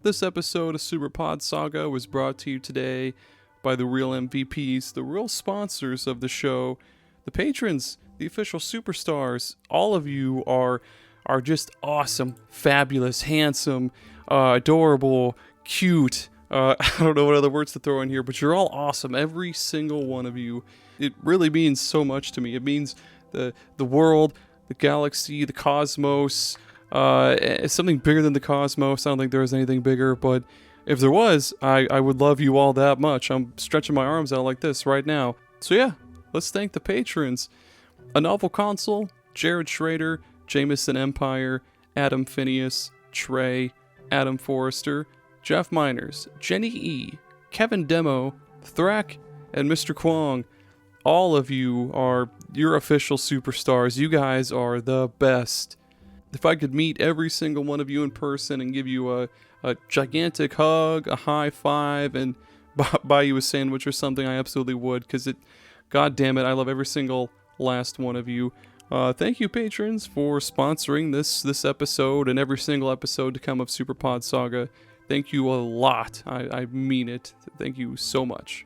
This episode of Super Pod Saga was brought to you today by the real MVPs, the real sponsors of the show, the patrons, the official superstars. All of you are are just awesome, fabulous, handsome, adorable, cute. I don't know what other words to throw in here, but you're all awesome. Every single one of you. It really means so much to me. It means the world, the galaxy, the cosmos, something bigger than the cosmos. I don't think there is anything bigger, but if there was, I would love you all that much. I'm stretching my arms out like this right now. So yeah, let's thank the patrons. A Novel Console, Jared Schrader, Jameson Empire, Adam Phineas, Trey, Adam Forrester, Jeff Miners, Jenny E, Kevin Demo, Thrak, and Mr. Kwong. All of you are your official superstars. You guys are the best. If I could meet every single one of you in person and give you a gigantic hug, a high five, and buy you a sandwich or something, I absolutely would, because God damn it, I love every single last one of you. Thank you, patrons, for sponsoring this episode and every single episode to come of Super Pod Saga. Thank you a lot. I mean it. Thank you so much.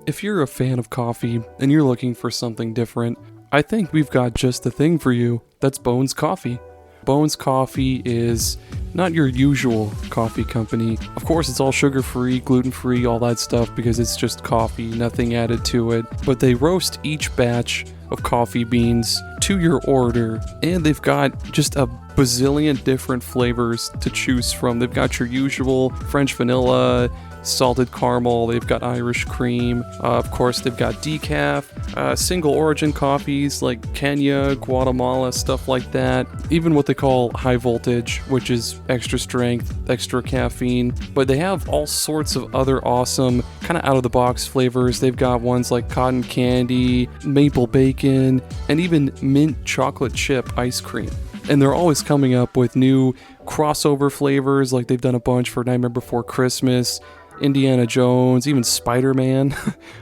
If you're a fan of coffee and you're looking for something different, I think we've got just the thing for you. That's Bones Coffee. Bones Coffee is not your usual coffee company. Of course, it's all sugar-free, gluten-free, all that stuff, because it's just coffee, nothing added to it. But they roast each batch of coffee beans to your order, and they've got just a bazillion different flavors to choose from. They've got your usual French vanilla, salted caramel, they've got Irish cream, of course they've got decaf, single origin coffees like Kenya, Guatemala, stuff like that, even what they call high voltage, which is extra strength, extra caffeine, but they have all sorts of other awesome kind of out of the box flavors. They've got ones like cotton candy, maple bacon, and even mint chocolate chip ice cream. And they're always coming up with new crossover flavors, like they've done a bunch for Nightmare Before Christmas, Indiana Jones, even Spider-Man,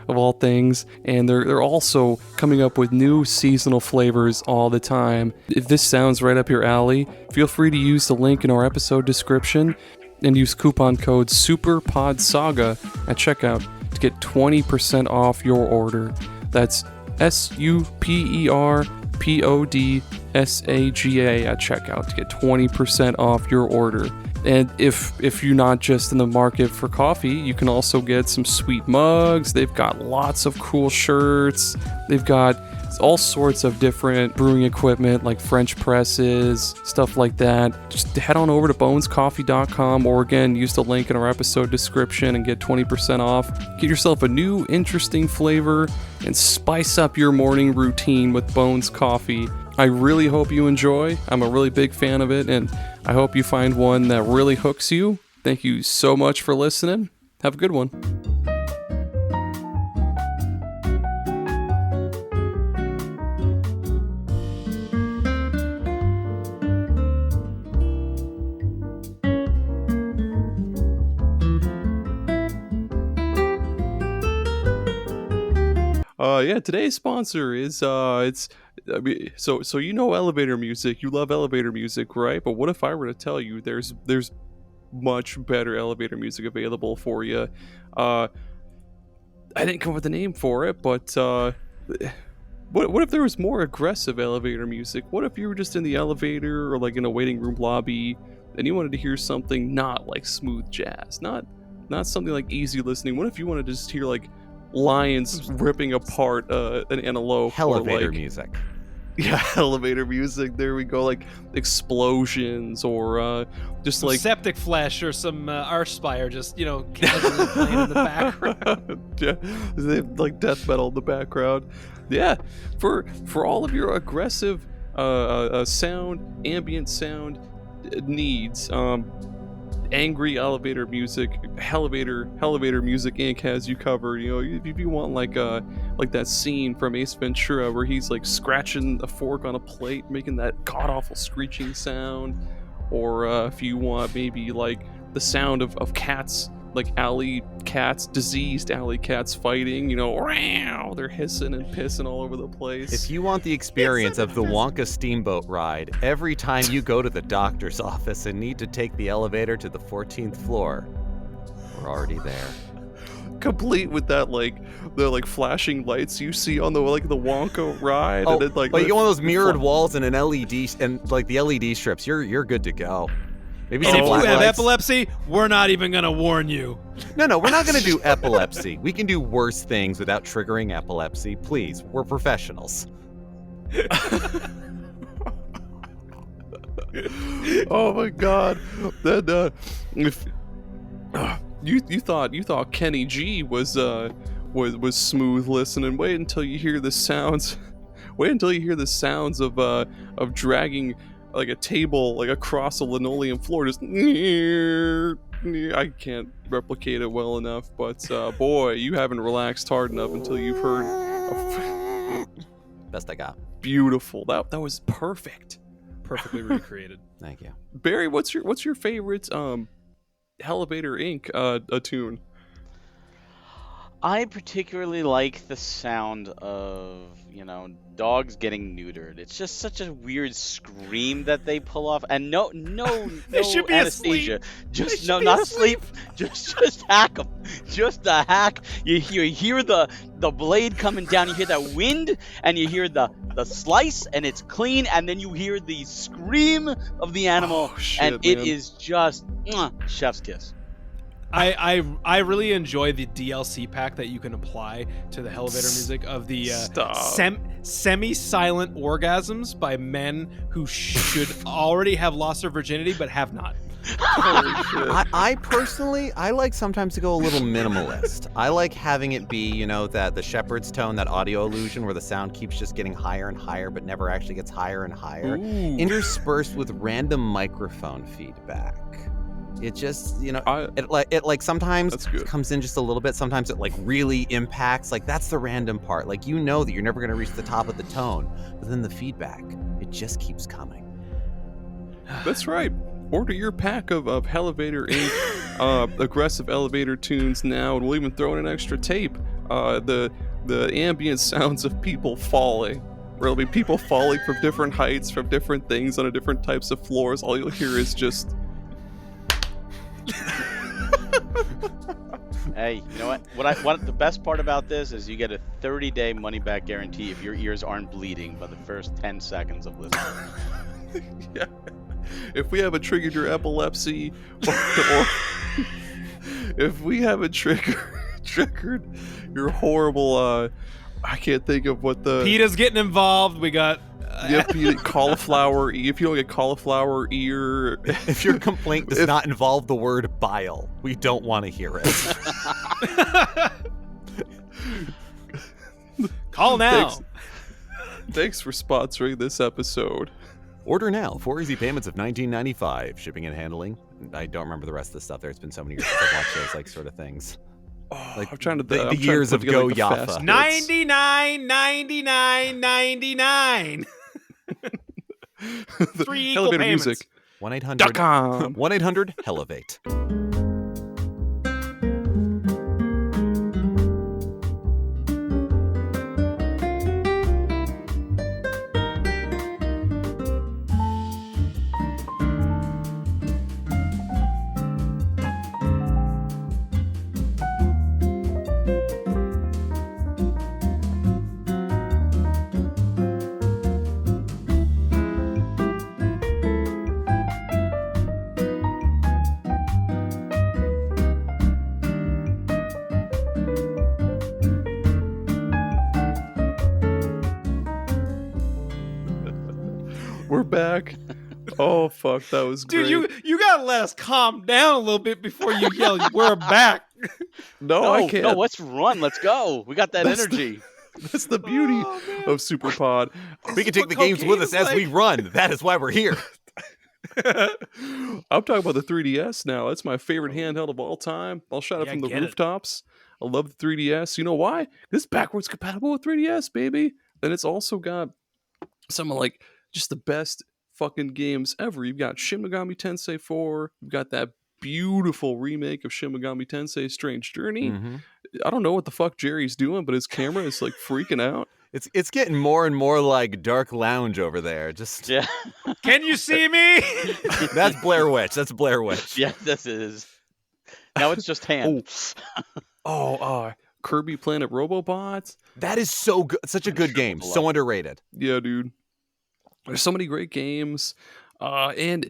of all things. And they're also coming up with new seasonal flavors all the time. If this sounds right up your alley, feel free to use the link in our episode description and use coupon code SUPERPODSAGA at checkout to get 20% off your order. That's SUPERPODSAGA at checkout to get 20% off your order. And if you're not just in the market for coffee, you can also get some sweet mugs. They've got lots of cool shirts. They've got all sorts of different brewing equipment like French presses, stuff like that. Just head on over to bonescoffee.com, or again, use the link in our episode description and get 20% off. Get yourself a new interesting flavor and spice up your morning routine with Bones Coffee. I really hope you enjoy. I'm a really big fan of it, and I hope you find one that really hooks you. Thank you so much for listening. Have a good one. Today's sponsor is so you know elevator music. You love elevator music, right? But what if I were to tell you there's much better elevator music available for you? I didn't come up with a name for it, but what if there was more aggressive elevator music? What if you were just in the elevator or like in a waiting room lobby and you wanted to hear something not like smooth jazz, not something like easy listening? What if you wanted to just hear like lions ripping apart an antelope? Elevator like, music. Yeah, elevator music. There we go. Like explosions, or just some like septic flesh, or some Archspire, just casually playing in the background. Yeah, they have like death metal in the background. Yeah, for all of your aggressive sound, ambient sound needs. Angry elevator music, Elevator Music Inc. has you covered. If you want like that scene from Ace Ventura where he's like scratching a fork on a plate, making that god awful screeching sound, or if you want maybe like the sound of cats, like diseased alley cats fighting, wow, they're hissing and pissing all over the place. If you want the experience of the Wonka steamboat ride, every time you go to the doctor's office and need to take the elevator to the 14th floor, we're already there. complete with that the flashing lights you see on the Wonka ride. Oh, and it, but you get one of those mirrored walls and an LED and like the LED strips. You're good to go. Maybe And some if you black have lights. epilepsy, we're not even gonna warn you. No, we're not going to do epilepsy. We can do worse things without triggering epilepsy. Please, we're professionals. Oh my God! Then if you thought Kenny G was smooth listening, wait until you hear the sounds. Wait until you hear the sounds of dragging like a table like across a linoleum floor. Just I can't replicate it well enough, but boy, you haven't relaxed hard enough until you've heard. Best I got. Beautiful. That was perfect. Perfectly recreated. Thank you. Barry, what's your favorite Elevator Inc. Tune? I particularly like the sound of, dogs getting neutered. It's just such a weird scream that they pull off, and no They should be anesthesia. asleep. Just They no, should be not asleep. asleep. Just hack them. Just a hack. You hear the blade coming down. You hear that wind, and you hear the slice, and it's clean, and then you hear the scream of the animal, Oh, shit, and it man. is just chef's kiss. I really enjoy the DLC pack that you can apply to the elevator music of the Stop. semi-silent orgasms by men who should already have lost their virginity but have not. Holy shit. I personally, I like sometimes to go a little minimalist. I like having it be, that the shepherd's tone, that audio illusion where the sound keeps just getting higher and higher but never actually gets higher and higher, Ooh. interspersed with random microphone feedback. It just, it sometimes That's good. comes in just a little bit. Sometimes it really impacts. Like that's the random part. Like that you're never going to reach the top of the tone, but then the feedback, it just keeps coming. That's right. Order your pack of Elevator Inc. Aggressive elevator tunes now, and we'll even throw in an extra tape. The ambient sounds of people falling. Where it'll be people falling from different heights, from different things on different types of floors. All you'll hear is just. Hey, you know what the best part about this is you get a 30-day money-back guarantee if your ears aren't bleeding by the first 10 seconds of listening. Yeah. If we haven't triggered your epilepsy, or if we haven't triggered your horrible, I can't think of what the PETA's getting involved. We got cauliflower. If you don't get cauliflower ear, If your complaint does not involve the word bile, we don't want to hear it. call now. Thanks for sponsoring this episode. Order now. 4 easy payments of $19.95. Shipping and handling. I don't remember the rest of the stuff there. It's been so many years since I've watched those sort of things. Oh, Like I'm trying to the I'm trying to years put of together, Go like, the Jaffa. fast hits. 99.99. 3 equal Elevator payments. music. 1-800 1-800 Elevate. We're back. Oh fuck, that was great. Dude, you gotta let us calm down a little bit before you yell, "We're back." No, I can't. No, let's run. Let's go. We got that That's energy. That's the beauty Oh, man. of Superpod. We can take the games with us as we run. That is why we're here. I'm talking about the 3DS now. That's my favorite handheld of all time. I'll shout it Yeah, from the get it. rooftops. I love the 3DS. You know why? It's backwards compatible with 3DS, baby. And it's also got some of like just the best fucking games ever. You've got Shin Megami Tensei 4. You've got that beautiful remake of Shin Megami Tensei Strange Journey. Mhm. I don't know what the fuck Gerry's doing, but his camera is like freaking out. It's getting more and more like Dark Lounge over there. Just Yeah. Can you see me? That's Blair Witch. That's Blair Witch. Yeah, this is. Now it's just hand. Kirby Planet Robobots. That is so good. Such a good game. So underrated. Yeah, dude. There's so many great games, and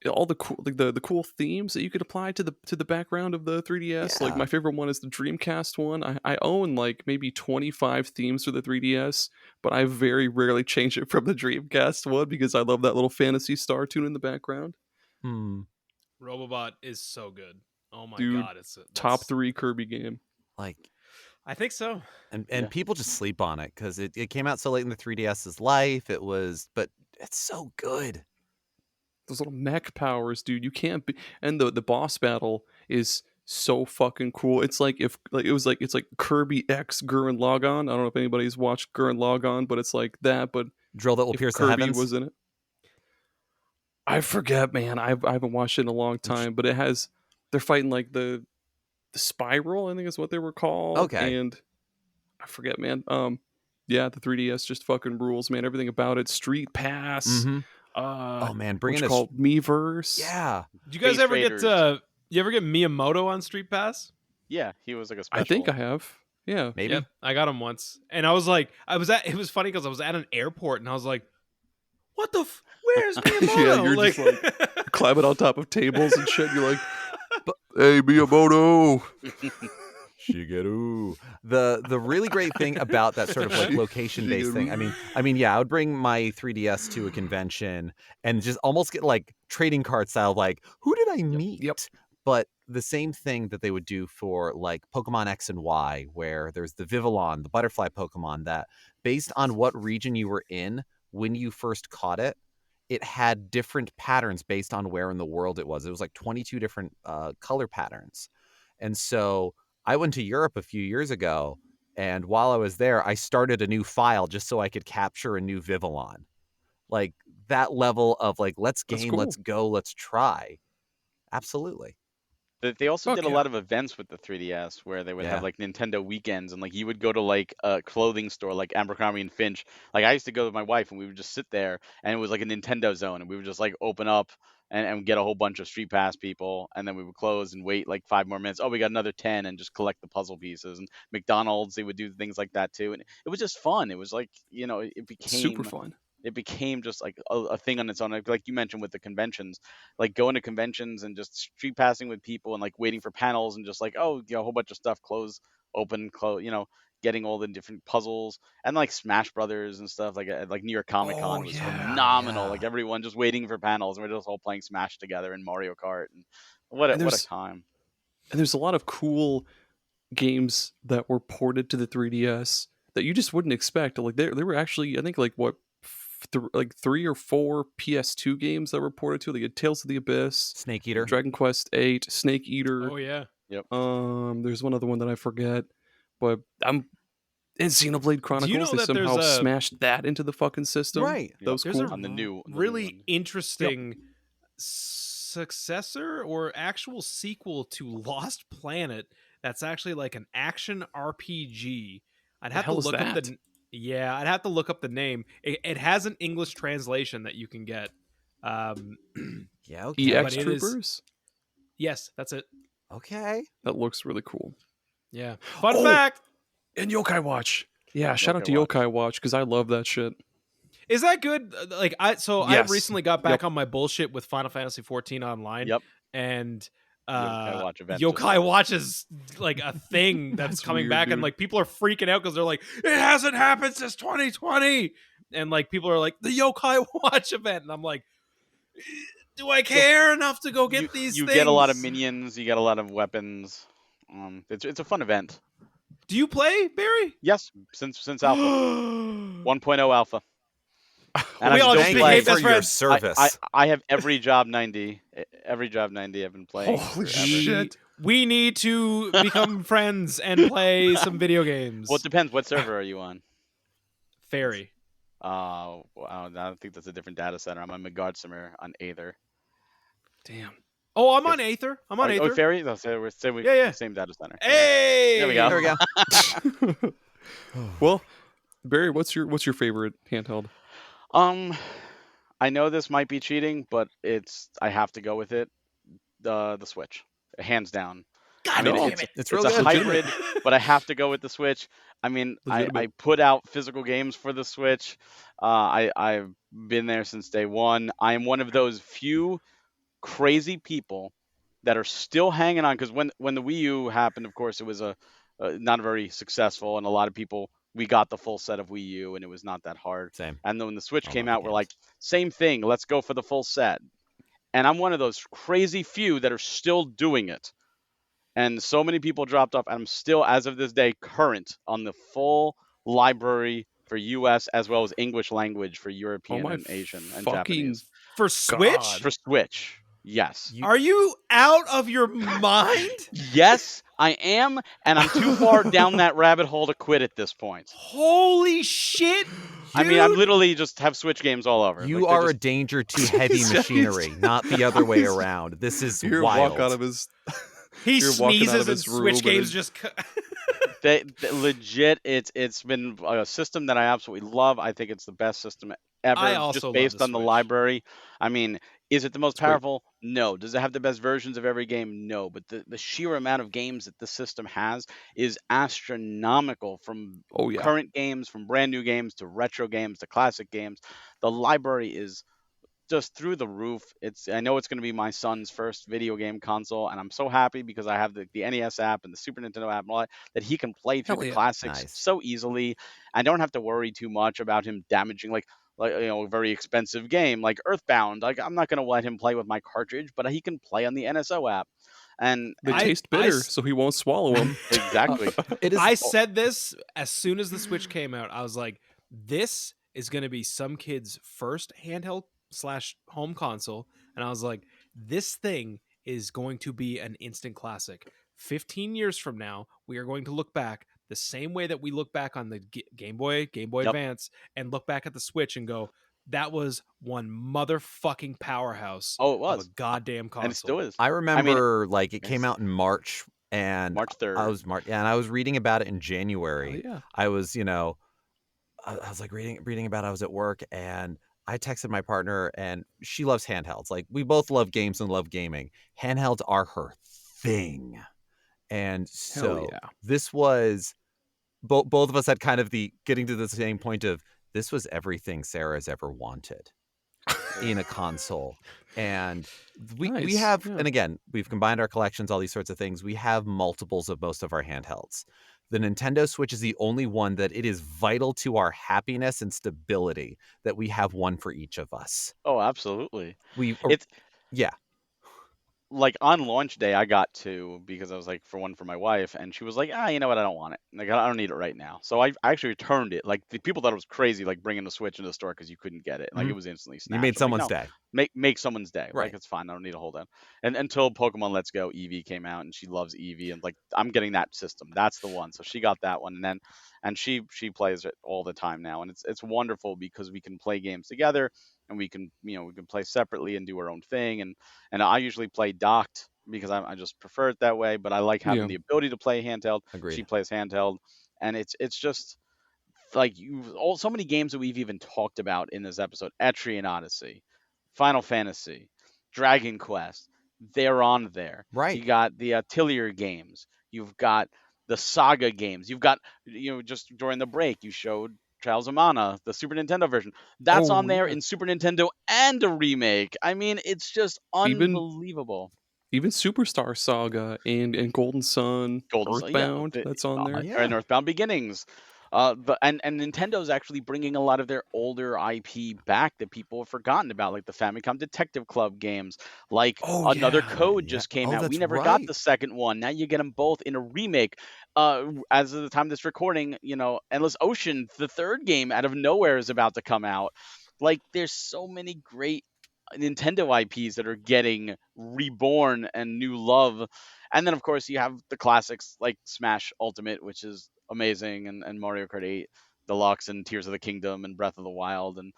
all the cool the cool themes that you could apply to the background of the 3DS. Like Yeah. my favorite one is the Dreamcast one. I own like maybe 25 themes for the 3DS, but I very rarely change it from the Dreamcast one because I love that little Fantasy Star tune in the background. Robobot is so good. Oh my Dude, god, top 3 Kirby game. Like, I think so. and people just sleep on it because it came out so late in the 3DS's life. But it's so good. Those little mech powers, dude. You can't be. And the boss battle is so fucking cool. It's like it's like Kirby X Gurren Lagann. I don't know if anybody's watched Gurren Lagann, but it's like that. But Drill that will if pierce the Kirby heavens. was in it, I forget, man. I haven't watched it in a long time, but they're fighting like the Spiral, I think is what they were called. Okay. And I forget, man. Yeah, the 3DS just fucking rules, man. Everything about it. Street Pass. Mm-hmm. Oh man, bringing what's called Miiverse. Yeah. Do you guys Space ever Raiders. you ever get Miyamoto on Street Pass? Yeah, he was like a special. I think I have. Yeah. Maybe. Yeah, I got him once, and I was like, it was funny because I was at an airport, and I was like, what the? Where's Miyamoto? Yeah, you're like, just climbing on top of tables and shit. You're like, hey, Miyamoto. Shigeru. The really great thing about that sort of like location based thing. I mean, yeah, I would bring my 3DS to a convention and just almost get like trading card style, like who did I meet? Yep. But the same thing that they would do for like Pokemon X and Y, where there's the Vivillon, the butterfly Pokemon, that based on what region you were in when you first caught it, it had different patterns based on where in the world it was. It was like 22 different color patterns. And so I went to Europe a few years ago, and while I was there, I started a new file just so I could capture a new Vivillon. Like that level of like, let's That's game, cool. let's go, let's try. Absolutely. They also Fuck did a yeah. lot of events with the 3DS where they would Yeah. have like Nintendo weekends, and like you would go to like a clothing store like Abercrombie and Finch. Like I used to go with my wife, and we would just sit there, and it was like a Nintendo zone, and we would just like open up and get a whole bunch of Street Pass people, and then we would close and wait like 5 more minutes. Oh, we got another 10, and just collect the puzzle pieces. And McDonald's, they would do things like that too, and it was just fun. It was like, you know, it became Super fun. it became just like a thing on its own. Like you mentioned with the conventions, like going to conventions and just street passing with people and like waiting for panels and just like, oh, you know, a whole bunch of stuff, close, open, close, you know, getting all the different puzzles and like Smash Brothers and stuff like New York Comic Con Oh, was yeah, phenomenal. yeah. Like everyone just waiting for panels, and we're just all playing Smash together and Mario Kart, and what And a there's- time. And there's a lot of cool games that were ported to the 3DS that you just wouldn't expect. Like they were actually, I think, like what, like 3 or 4 PS2 games that were ported to. Like Tales of the Abyss, Snake Eater. Dragon Quest 8, Snake Eater. oh yeah, There's one other one that I forget, but and Xenoblade Chronicles. know They that there's somehow a- smashed that into the fucking system. Right. That was There's cool. a On the new really one. interesting successor or actual sequel to Lost Planet that's actually like an action RPG. I'd have to hell is look up that? the I'd have to look up the name. It has an English translation that you can get. Yeah. Okay. Yeah, EX but it is- Troopers. Yes, that's it. Okay. That looks really cool. Yeah. Fun Oh! fact. And Yokai Watch. Yeah, shout out to Yokai Watch. Yokai Watch because I love that shit. Is that good? Like I Yes. recently got back Yep. on my bullshit with Final Fantasy 14 online. Yep. And Yokai Watch event just Yokai started. Watch is like a thing that's That's coming weird, back, and dude. like people are freaking out because they're like, it hasn't happened since 2020, and like people are like, the Yokai Watch event, and I'm like, do I care enough to go get these You things? get a lot of minions, you get a lot of weapons. It's a fun event. Do you play, Barry? Yes, since Alpha 1.0 Alpha. We all just Thank became you best for your friends. service. I have every job 90. Every job 90 I've been playing. Holy forever. shit. We need to become friends and play some video games. Well, it depends. What server are you on? Fairy? Wow, I don't think that's a different data center. I'm on Midgardsimer on Aether. Damn. Oh, I'm on Aether. I'm on Oh, Aether. Fairy? No, so we're Yeah. same data center. Hey, There we go. There we go. Well, Barry, what's your favorite handheld? I know this might be cheating, but I have to go with it. The Switch, hands down. God I mean, damn it's it. It's a real good. hybrid, but I have to go with the Switch. I mean, I Legitimate. put out physical games for the Switch. I've been there since day one. I am one of those few crazy people that are still hanging on, because when the Wii U happened, of course, it was a not very successful, and a lot of people, we got the full set of Wii U, and it was not that hard. Same. And then when the Switch I came love the out, we're like, games. same thing. Let's go for the full set. And I'm one of those crazy few that are still doing it. And so many people dropped off, and I'm still, as of this day, current on the full library for US as well as English language for Oh European my and Asian and fucking Japanese. For Switch? God. For Switch, yes. You- Are you out of your mind? Yes, I am, and I'm too far down that rabbit hole to quit at this point. Holy shit, I mean, I'm dude. literally just have Switch games all over. You Like, they're are a just, danger to heavy He's- machinery, not the other way around. This is You hear him wild. walk out of his. He You're walking out sneezes of and his room Switch and games his- just. they legit. It's been a system that I absolutely love. I think it's the best system ever, I also just love based the on the Switch. library. I mean, is it the most It's great. powerful? No. Does it have the best versions of every game? No. But the sheer amount of games that the system has is astronomical, from Oh yeah. current games, from brand new games to retro games to classic games. The library is just through the roof. I know it's going to be my son's first video game console, and I'm so happy because I have the NES app and the Super Nintendo app and all that he can play through Hell the yeah. classics Nice. so easily. I don't have to worry too much about him damaging like a very expensive game like Earthbound. Like, I'm not going to let him play with my cartridge, but he can play on the NSO app. And They I- taste I bitter, s- so he won't swallow them. exactly. It is. I said this as soon as the Switch came out. I was like, this is going to be some kid's first handheld / home console. And I was like, this thing is going to be an instant classic. 15 years from now, we are going to look back the same way that we look back on the Game Boy Yep. Advance, and look back at the Switch and go, that was one motherfucking powerhouse Oh, it of was. a goddamn console. And it still is. I remember, like, it it's- came out in March, and March 3rd. and I was reading about it in Oh January. yeah. I was, I was like reading about it. I was at work, and I texted my partner, and she loves handhelds. Like, we both love games and love gaming. Handhelds are her thing. And so yeah. this was both of us had kind of the getting to the same point of, this was everything Sarah's ever wanted in a console. And we Nice, have, yeah. and again, we've combined our collections, all these sorts of things. We have multiples of most of our handhelds. The Nintendo Switch is the only one that it is vital to our happiness and stability that we have one for each of us. Oh, absolutely. We, It's yeah, like on launch day, I got two because I was like, for one for my wife, and she was like, you know what, I don't want it. Like, I don't need it right now. So I actually returned it. Like, the people thought it was crazy, like bringing the Switch into the store because you couldn't get it. Like, it was instantly snatched. you made I'm like, someone's "No, day. make someone's day. Right. Like, it's fine. I don't need to hold on. And until Pokemon Let's Go Eevee came out, and she loves Eevee, and like, I'm getting that system. That's the one. So she got that one, and she plays it all the time now, and it's wonderful because we can play games together, and we can play separately and do our own thing, and I usually play docked because I just prefer it that way, but I like having Yeah. the ability to play handheld. Agreed. She plays handheld, and it's just like so many games that we've even talked about in this episode: Etrian Odyssey, Final Fantasy, Dragon Quest. They're on there. Right. You got the Atelier games. You've got the Saga games. You've got just during the break you showed Trials of Mana, the Super Nintendo version. That's Oh, on there yeah. in Super Nintendo and a remake. I mean, it's just Even- unbelievable. Even Superstar Saga and Golden Sun, Earthbound, that's on there. yeah. And Earthbound Beginnings. And Nintendo's actually bringing a lot of their older IP back that people have forgotten about, like the Famicom Detective Club games, like Oh, Another yeah. Code Yeah. just came Oh, out. We that's never got right. the second one. Now you get them both in a remake. As of the time of this recording, Endless Ocean, the third game out of nowhere, is about to come out. Like, there's so many great Nintendo IPs that are getting reborn and new love. And then, of course, you have the classics like Smash Ultimate, which is amazing, and Mario Kart 8 Deluxe, and Tears of the Kingdom, and Breath of the Wild. And,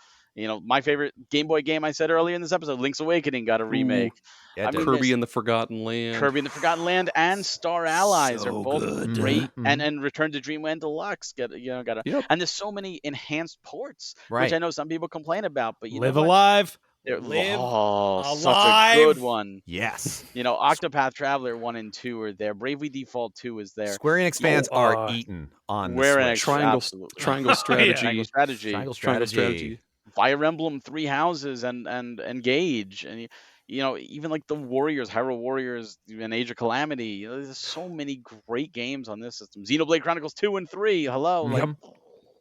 my favorite Game Boy game I said earlier in this episode, Link's Awakening, got a remake. Yeah, I mean, Kirby there's- and the Forgotten Land. Kirby and the Forgotten Land and Star Allies So are both good. great. Mhm. And Return to Dreamland Deluxe got a Yep. and there's so many enhanced ports, Right. which I know some people complain about, but you Live know what? Alive. Live such a Alive. good one. Yes. Octopath Traveler 1 and 2 are there. Bravely Default 2 is there. Square Enix fans are eaten on the Square Enix, Switch. absolutely. Triangle strategy. Triangle strategy. Triangle strategy. Fire Emblem Three Houses and Engage, and even like the Warriors, Hyrule Warriors, and Age of Calamity. There's so many great games on this system. Xenoblade Chronicles 2 and 3. Hello. Yep.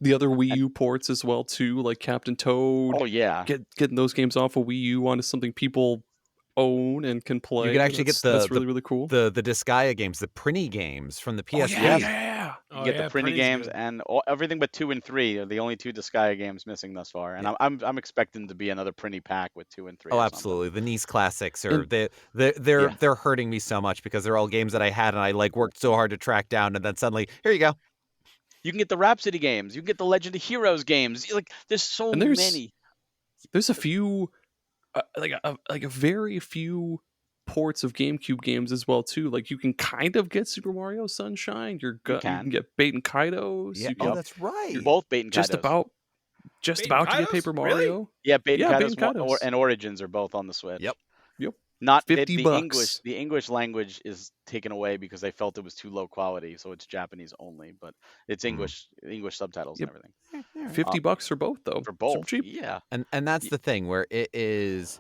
The other Wii U ports as well too, like Captain Toad. Oh yeah. Getting those games off of Wii U onto something people own and can play. You could actually get that's really, really cool. The Disgaea games, the Prinny games from the PSP. Yeah. You get the Prinny games good. And everything but 2 and 3 are the only 2 Disgaea games missing thus far. And I'm expecting to be another Prinny pack with 2 and 3. Oh, absolutely. The NES classics are they're hurting me so much because they're all games that I had and I worked so hard to track down, and then suddenly here you go. You can get the Rhapsody games. You can get the Legend of Heroes games. There's so many. There's a few, a very few ports of GameCube games as well too. Like you can kind of get Super Mario Sunshine. You can get Bait and Kaitos. Yeah, that's right. Both Bait and Kaitos. Just about to get Paper Mario. Really? Yeah, Bait and Kaitos and Origins are both on the Switch. Yep. Not $50. The English language is taken away because they felt it was too low quality, so it's Japanese only. But it's English subtitles and everything. $50 for both though. For both, super cheap. Yeah. And that's the thing where it is.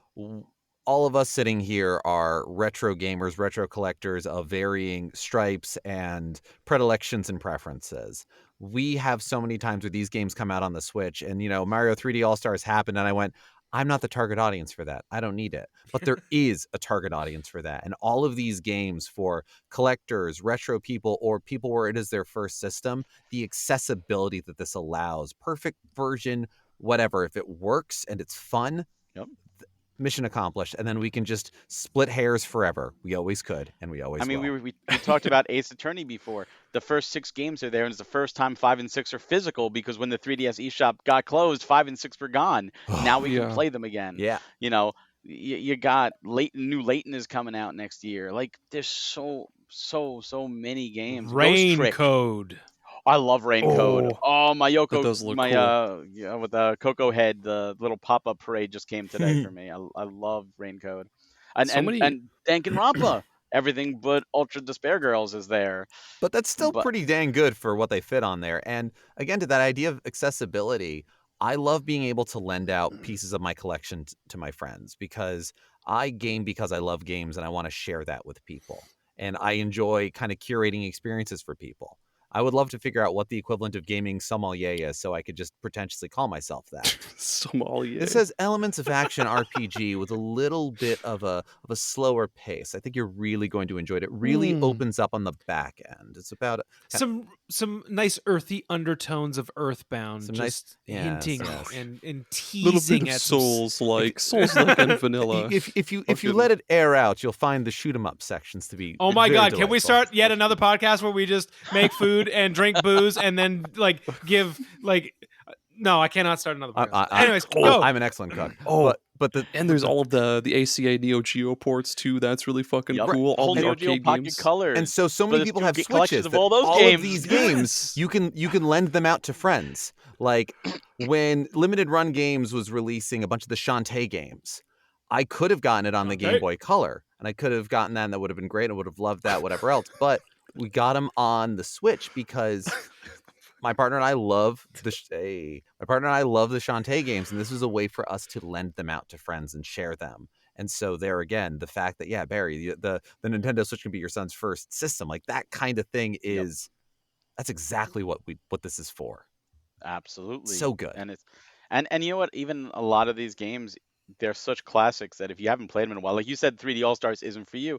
All of us sitting here are retro gamers, retro collectors of varying stripes and predilections and preferences. We have so many times where these games come out on the Switch, and Mario 3D All-Stars happened, and I went, I'm not the target audience for that. I don't need it. But there is a target audience for that. And all of these games for collectors, retro people, or people where it is their first system, the accessibility that this allows, perfect version, whatever, if it works and it's fun, mission accomplished. And then we can just split hairs forever. We always could, and we always will. We talked about Ace Attorney before. The first 6 games are there, and it's the first time 5 and 6 are physical, because when the 3DS eShop got closed, 5 and 6 were gone. Now we can play them again. Yeah. You got new Layton is coming out next year. There's so many games. Rain Code. I love Rain Code. Oh, my Yoko, cool. With the Coco head, the little pop-up parade just came today for me. I love Rain Code. And Danganronpa. Everything but Ultra Despair Girls is there. But that's still pretty dang good for what they fit on there. And again, to that idea of accessibility, I love being able to lend out pieces of my collection to my friends, because I game because I love games and I want to share that with people. And I enjoy kind of curating experiences for people. I would love to figure out what the equivalent of gaming sommelier is, so I could just pretentiously call myself that. Sommelier. It says elements of action RPG with a little bit of a slower pace. I think you're really going to enjoy it. It really opens up on the back end. It's about some nice earthy undertones of Earthbound, some just hinting and teasing little bit of at Souls-like and vanilla. If you let it air out, you'll find the shoot 'em up sections to be. Oh my very God! delightful. Can we start yet another podcast where we just make food and drink booze and then give No, I cannot start another podcast. Anyways, go. I'm an excellent cook. And there's all of the ACA Neo Geo ports too. That's really fucking cool. All the Neo arcade Geo Pocket games. Color. And so many people have Switches of that all those all games. of these games you can lend them out to friends. Like when Limited Run Games was releasing a bunch of the Shantae games, I could have gotten it on the Game Boy Color, and I could have gotten that, and that would have been great. I would have loved that, whatever else. But we got them on the Switch because my partner and I love the Shantae games, and this was a way for us to lend them out to friends and share them. And so there again, the fact that Barry, the Nintendo Switch can be your son's first system, like that kind of thing is that's exactly what this is for. Absolutely, so good. And you know what? Even a lot of these games, they're such classics that if you haven't played them in a while, like you said, 3D All Stars isn't for you.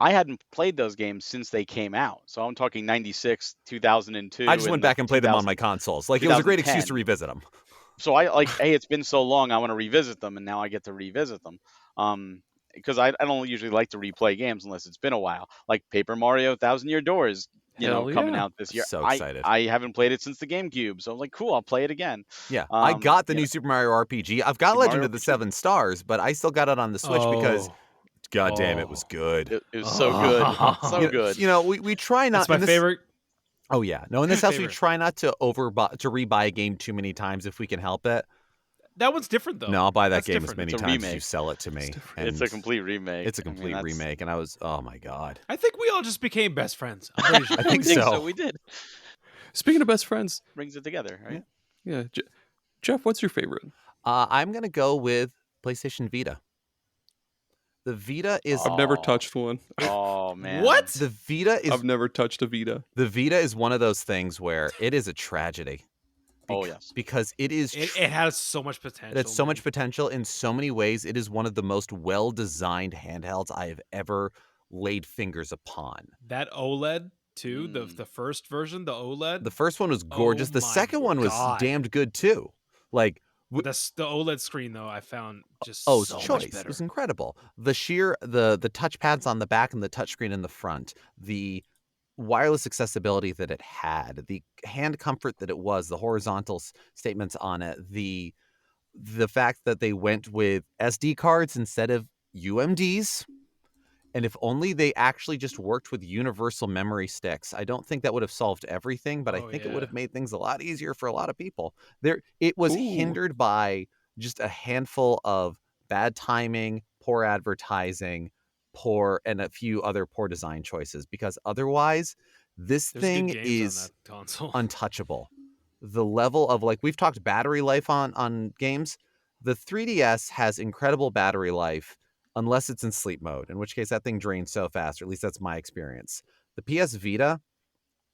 I hadn't played those games since they came out. So I'm talking 96, 2002. I just went back and played them on my consoles. Like, it was a great excuse to revisit them. So hey, it's been so long, I want to revisit them, and now I get to revisit them. Because I don't usually like to replay games unless it's been a while. Like Paper Mario 1,000 Year Doors, coming out this year. So excited. I haven't played it since the GameCube, so I'm like, cool, I'll play it again. Yeah, I got the new Super Mario RPG. I've got Legend of the Seven Stars, but I still got it on the Switch because... God damn, it was good. It was so good. So good. We try not... That's my favorite. Oh, yeah. No, in this house, we try not to rebuy a game too many times if we can help it. that one's different though. No, I'll buy that That's game different. as many It's a times as you remake. sell it to me. And It's a complete remake. it's a I mean, complete that's- remake, and I was, oh my god. I think we all just became best friends. I'm pretty sure. I think I think so. so. We did. Speaking of best friends, Brings it together, right? yeah, Geoff, what's your favorite? I'm gonna go with PlayStation Vita. The Vita is I've never Oh. touched one. Oh man. What? the Vita is I've never touched a Vita. the Vita is one of those things where it is a tragedy. Oh, yes. Because it is It has so much potential. It has so man. much potential in so many ways. It is one of the most well-designed handhelds I have ever laid fingers upon. That OLED too. Mm. The first version, the OLED. The first one was gorgeous. Oh The my second one was God. damned good too. Like, the OLED screen though, I found just oh, so choice. much It better. was incredible. The the touchpads on the back and the touchscreen in the front, the wireless accessibility that it had, the hand comfort that it was, the horizontal statements on it, the fact that they went with SD cards instead of UMDs. And if only they actually just worked with universal memory sticks, I don't think that would have solved everything, but I Oh, think it would yeah. have made things a lot easier for a lot of people. It was Ooh. hindered by just a handful of bad timing, poor advertising, and a few other poor design choices, because otherwise this There's thing good games is on that console. untouchable. The level of, like, we've talked battery life on games. The 3DS has incredible battery life unless it's in sleep mode, in which case that thing drains so fast, or at least that's my experience. The PS Vita,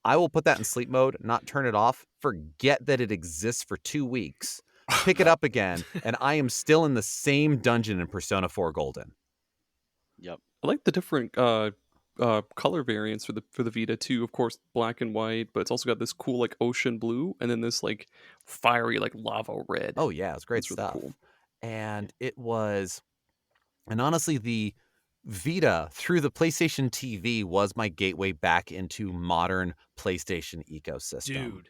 I will put that in sleep mode, not turn it off, forget that it exists for 2 weeks, pick it up again, and I am still in the same dungeon in Persona 4 Golden. Yep. I like the different color variants for the Vita too. Of course, black and white, but it's also got this cool like ocean blue, and then this like fiery like lava red. Oh yeah, it's great That's really stuff. cool. And it was, and honestly, the Vita through the PlayStation TV was my gateway back into modern PlayStation ecosystem. Dude,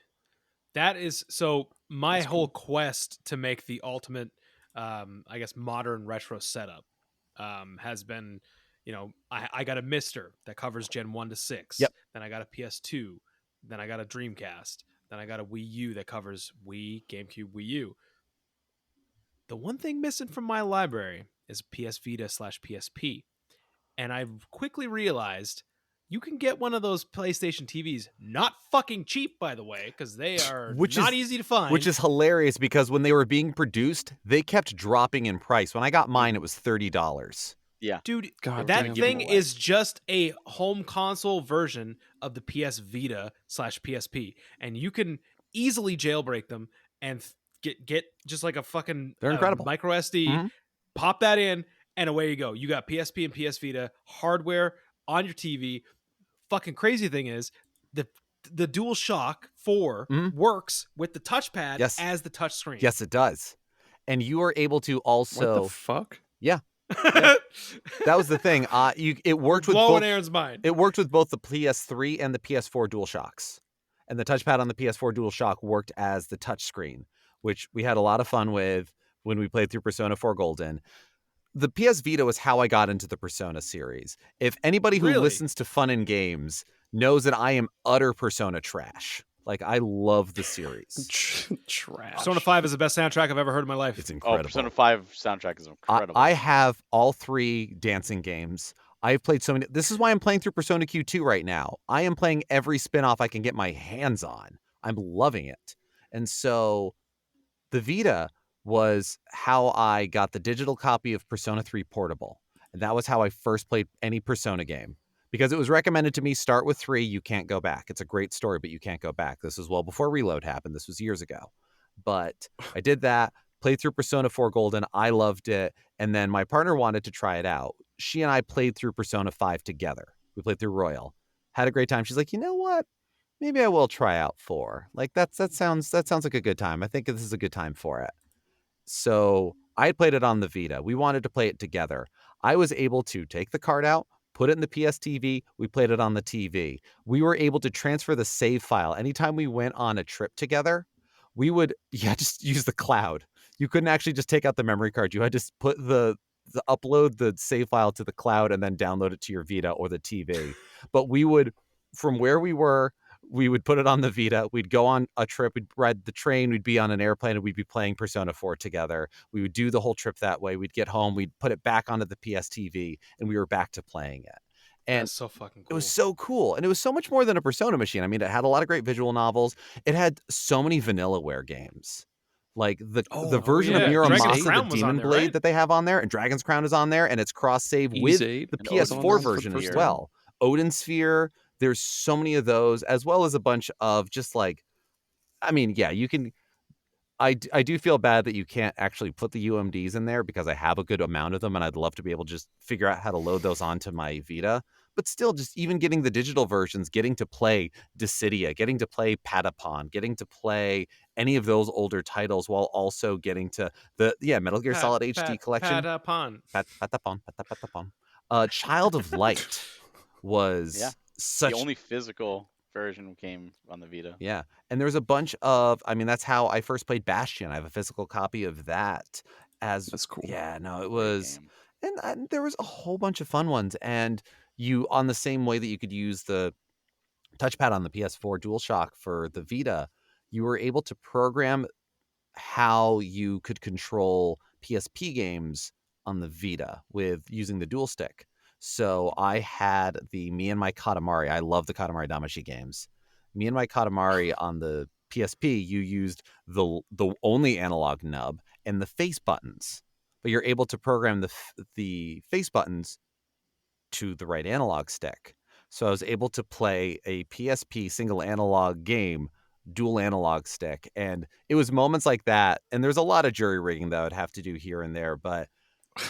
that is so. My That's whole quest to make the ultimate, I guess, modern retro setup has been, I got a Mister that covers Gen 1 to 6. Yep. Then I got a PS2. Then I got a Dreamcast. Then I got a Wii U that covers Wii, GameCube, Wii U. The one thing missing from my library is PS Vita /PSP. And I quickly realized you can get one of those PlayStation TVs, not fucking cheap, by the way, because they are not easy to find. Which is hilarious, because when they were being produced, they kept dropping in price. When I got mine, it was $30. Yeah. Dude, God that damn. thing Give 'em away. is just a home console version of the PS Vita /PSP. And you can easily jailbreak them and get just like a fucking They're incredible. micro SD, Mhm. pop that in, and away you go. You got PSP and PS Vita hardware on your TV. Fucking crazy thing is the DualShock 4 Mhm. works with the touchpad Yes. as the touch screen. Yes, it does. And you are able to What also, the fuck? that was the thing. It worked with blowing both. Aaron's mind. It worked with both the PS3 and the PS4 DualShocks. And the touchpad on the PS4 DualShock worked as the touch screen, which we had a lot of fun with when we played through Persona 4 Golden. The PS Vita was how I got into the Persona series. If anybody who Really? listens to Fun and Games knows that I am utter Persona trash. Like, I love the series. Trash. Persona 5 is the best soundtrack I've ever heard in my life. It's Oh, incredible. Persona 5 soundtrack is incredible. I have all 3 dancing games. I've played so many. This is why I'm playing through Persona Q2 right now. I am playing every spin-off I can get my hands on. I'm loving it. And so the Vita was how I got the digital copy of Persona 3 Portable. And that was how I first played any Persona game. Because it was recommended to me, start with 3, you can't go back. It's a great story, but you can't go back. This was well before Reload happened. This was years ago. But I did that, played through Persona 4 Golden. I loved it. And then my partner wanted to try it out. She and I played through Persona 5 together. We played through Royal. Had a great time. She's like, you know what? Maybe I will try out 4. Like, that sounds like a good time. I think this is a good time for it. So I played it on the Vita. We wanted to play it together. I was able to take the card out, put it in the PS TV. We played it on the TV. We were able to transfer the save file. Anytime we went on a trip together, we would just use the cloud. You couldn't actually just take out the memory card. You had to put upload the save file to the cloud and then download it to your Vita or the TV. But we would, from where we were, we would put it on the Vita. We'd go on a trip. We'd ride the train. We'd be on an airplane, and we'd be playing Persona 4 together. We would do the whole trip that way. We'd get home. We'd put it back onto the PS TV, and we were back to playing it. And That's so fucking cool. it was so cool. And it was so much more than a Persona machine. I mean, it had a lot of great visual novels. It had so many Vanillaware games. Like the version yeah. of Dragon's Muramasa, Crown the was on Demon there, Blade right? that they have on there, and Dragon's Crown is on there, and it's cross-save with Ease the and it was on PS4 there for the version first as time. well. Odin Sphere, there's so many of those, as well as a bunch of just like, I mean, yeah, you can. I do feel bad that you can't actually put the UMDs in there because I have a good amount of them, and I'd love to be able to just figure out how to load those onto my Vita. But still, just even getting the digital versions, getting to play Dissidia, getting to play Patapon, getting to play any of those older titles while also getting to the Metal Gear Solid HD collection. Patapon. Patapon. Child of Light was Yeah. such The only physical version came on the Vita. Yeah. And there's a bunch of, I mean, that's how I first played Bastion. I have a physical copy of that as, That's cool. yeah, no, it Great was, game. and there was a whole bunch of fun ones. And you, on the same way that you could use the touchpad on the PS4 DualShock for the Vita, you were able to program how you could control PSP games on the Vita with using the dual stick. So I had the Me and My Katamari. I love the Katamari Damacy games. Me and My Katamari on the PSP, you used the only analog nub and the face buttons, but you're able to program the face buttons to the right analog stick. So I was able to play a PSP single analog game, dual analog stick. And it was moments like that. And there's a lot of jury rigging that I would have to do here and there, but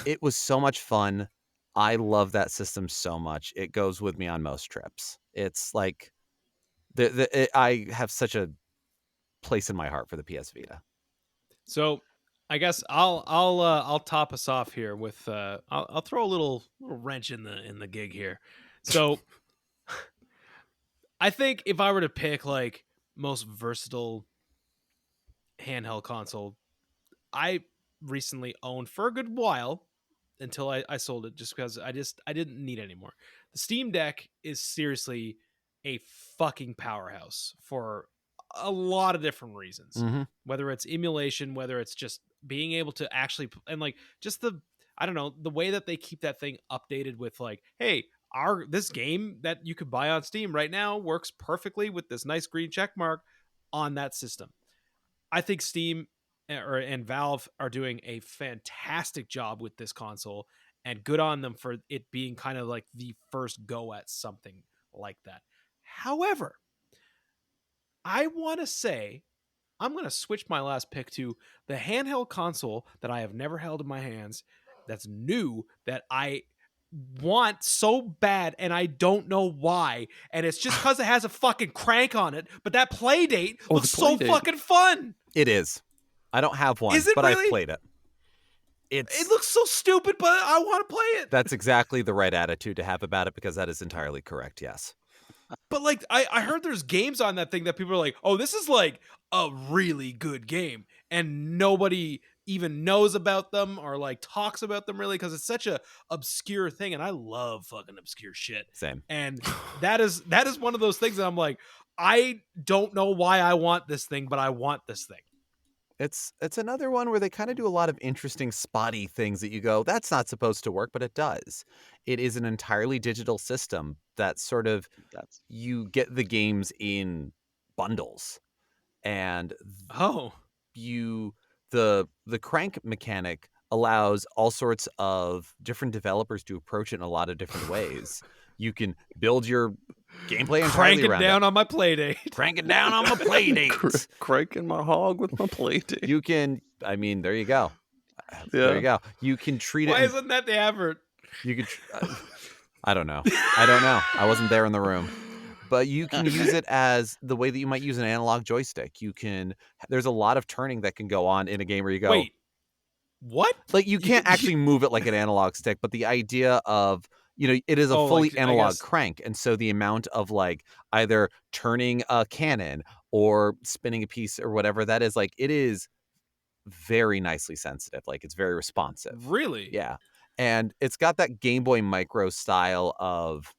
it was so much fun. I love that system so much. It goes with me on most trips. It's like I have such a place in my heart for the PS Vita. So I guess I'll top us off here with I'll throw a little wrench in the gig here. So I think if I were to pick like most versatile handheld console, I recently owned for a good while until I sold it just because I didn't need it anymore. The Steam Deck is seriously a fucking powerhouse for a lot of different reasons. Mm-hmm. Whether it's emulation, whether it's just being able to actually, and like just the, I don't know, the way that they keep that thing updated with like, hey, this game that you could buy on Steam right now works perfectly with this nice green check mark on that system. I think Steam and Valve are doing a fantastic job with this console, and good on them for it being kind of like the first go at something like that. However, I want to say I'm going to switch my last pick to the handheld console that I have never held in my hands, that's new, that I want so bad and I don't know why, and it's just because it has a fucking crank on it, but that PlayDate looks so fucking fun. It is. I don't have one, Is it but really? I've played it. It looks so stupid, but I want to play it. That's exactly the right attitude to have about it, because that is entirely correct, yes. But like I heard there's games on that thing that people are like, oh, this is like a really good game, and nobody even knows about them or like talks about them really, because it's such a obscure thing, and I love fucking obscure shit. Same. And that is one of those things that I'm like, I don't know why I want this thing, but I want this thing. It's another one where they kind of do a lot of interesting spotty things that you go, that's not supposed to work, but it does. It is an entirely digital system that sort of, you get the games in bundles, and the crank mechanic allows all sorts of different developers to approach it in a lot of different ways. You can build your gameplay entirely around down on my PlayDate. Crank it down on my PlayDate. Cranking my hog with my PlayDate. You can, I mean, there you go. Yeah. There you go. You can treat Why it. isn't that the advert? You could. I don't know. I wasn't there in the room. But you can use it as the way that you might use an analog joystick. You can. There's a lot of turning that can go on in a game where you go, wait, what? Like, you can't actually move it like an analog stick, but the idea of, it is a fully analog crank. And so the amount of like either turning a cannon or spinning a piece or whatever that is, like, it is very nicely sensitive. Like, it's very responsive. Really? Yeah. And it's got that Game Boy Micro style of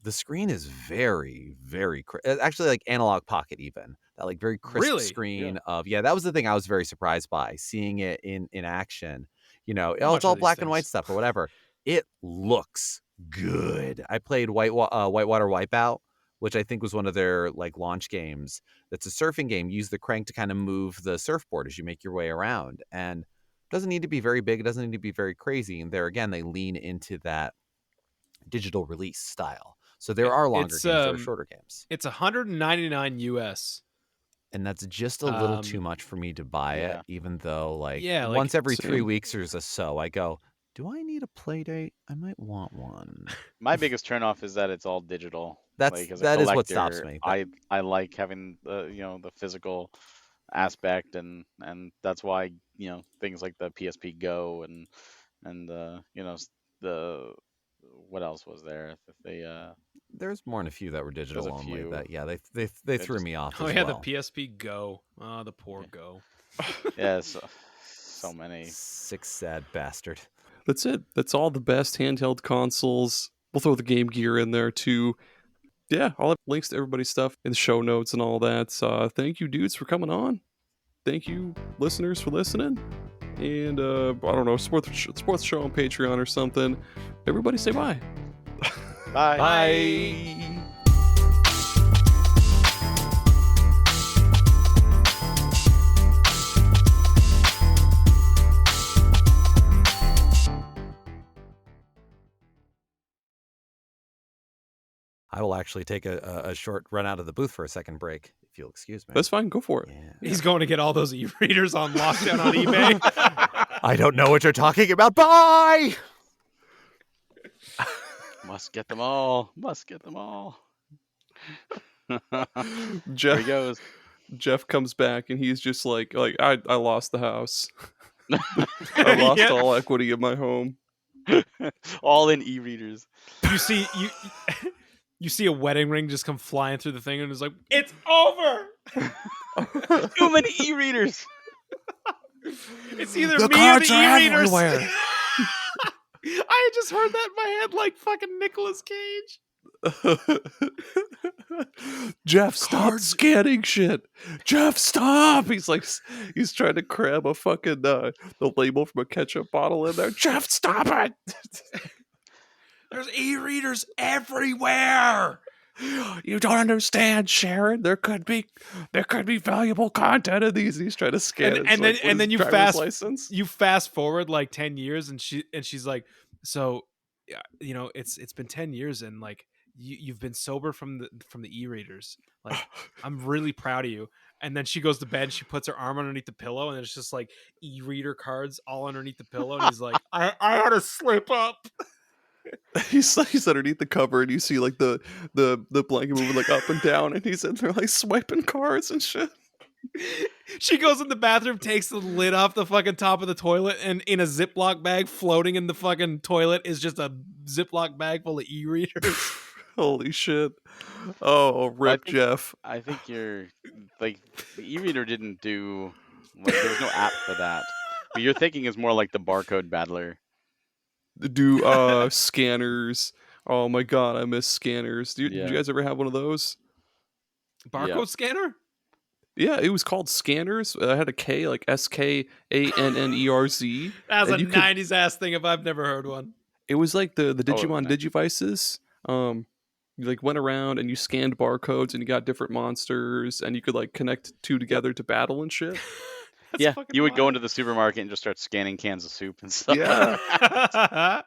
The screen is very, very actually like Analog Pocket, even that like very crisp Really? screen Yeah. of that was the thing I was very surprised by, seeing it in action. Much It's of all these black and white things. stuff or whatever. It looks good. I played Whitewater Wipeout, which I think was one of their like launch games. That's a surfing game. Use the crank to kind of move the surfboard as you make your way around, and it doesn't need to be very big. It doesn't need to be very crazy. And there again, they lean into that digital release style. So there are longer It's games, there are shorter games. it's $199 US. And that's just a little too much for me to buy Yeah. it, even though Yeah, like, once every 3 same. weeks or so, I go, do I need a PlayDate? I might want one. My biggest turnoff is that it's all digital. That's Like, as a that is what stops collector, me. I like having the physical aspect, and that's why things like the PSP Go and the what else was there? They There's more than a few that were there's digital a only. few. That they They threw just me off Oh as yeah, well. the PSP Go. Oh, the poor Yeah. Go. Yeah, so many. Sick, sad bastard. That's it. That's all the best handheld consoles. We'll throw the Game Gear in there too. Yeah, I'll have links to everybody's stuff in the show notes and all that. Thank you, dudes, for coming on. Thank you, listeners, for listening. And I don't know, support the show on Patreon or something. Everybody say bye. Bye. Bye. I will actually take a short run out of the booth for a second break, if you'll excuse me. That's fine. Go for it. Yeah. He's going to get all those e-readers on lockdown on eBay. I don't know what you're talking about. Bye! Must get them all. Must get them all. There he Geoff goes. Geoff comes back and he's just like I lost the house. I lost Yeah. all equity in my home. All in e-readers. You see a wedding ring just come flying through the thing, and it's like, it's over. Too many e-readers. It's either The me or cards the are e-readers. everywhere. I just heard that in my head like fucking Nicolas Cage. Geoff, stop scanning shit. Geoff, stop. He's trying to cram a fucking the label from a ketchup bottle in there. Geoff, stop it. There's e-readers everywhere. You don't understand, Sharon. There could be valuable content in these. He's trying to scan it. And then you license. You fast forward like 10 years, and she's like, so it's been 10 years, and like you've been sober from the e-readers. Like, I'm really proud of you. And then she goes to bed, she puts her arm underneath the pillow, and it's just like e-reader cards all underneath the pillow, and he's like, I had to slip up. He's underneath the cover, and you see like the blanket moving like up and down, and he's in there like swiping cards and shit. She goes in the bathroom, takes the lid off the fucking top of the toilet, and in a Ziploc bag floating in the fucking toilet is just a Ziploc bag full of e-readers. Holy shit. Oh, rip Geoff. I think you're like, the e-reader didn't do, like, there was no app for that. But your thinking is more like the barcode battler. Do scanners. Oh my god, I miss scanners. Did Yeah. you guys ever have one of those? Barcode scanner? Yeah, it was called Scanners. I had a K, like SKANNERZ. That's a And you could- 90s ass thing if I've never heard one. It was like the Digimon nice. Digivices. You like went around and you scanned barcodes and you got different monsters and you could like connect two together to battle and shit. That's Yeah, fucking you would go wild. into the supermarket and just start scanning cans of soup and stuff. Yeah.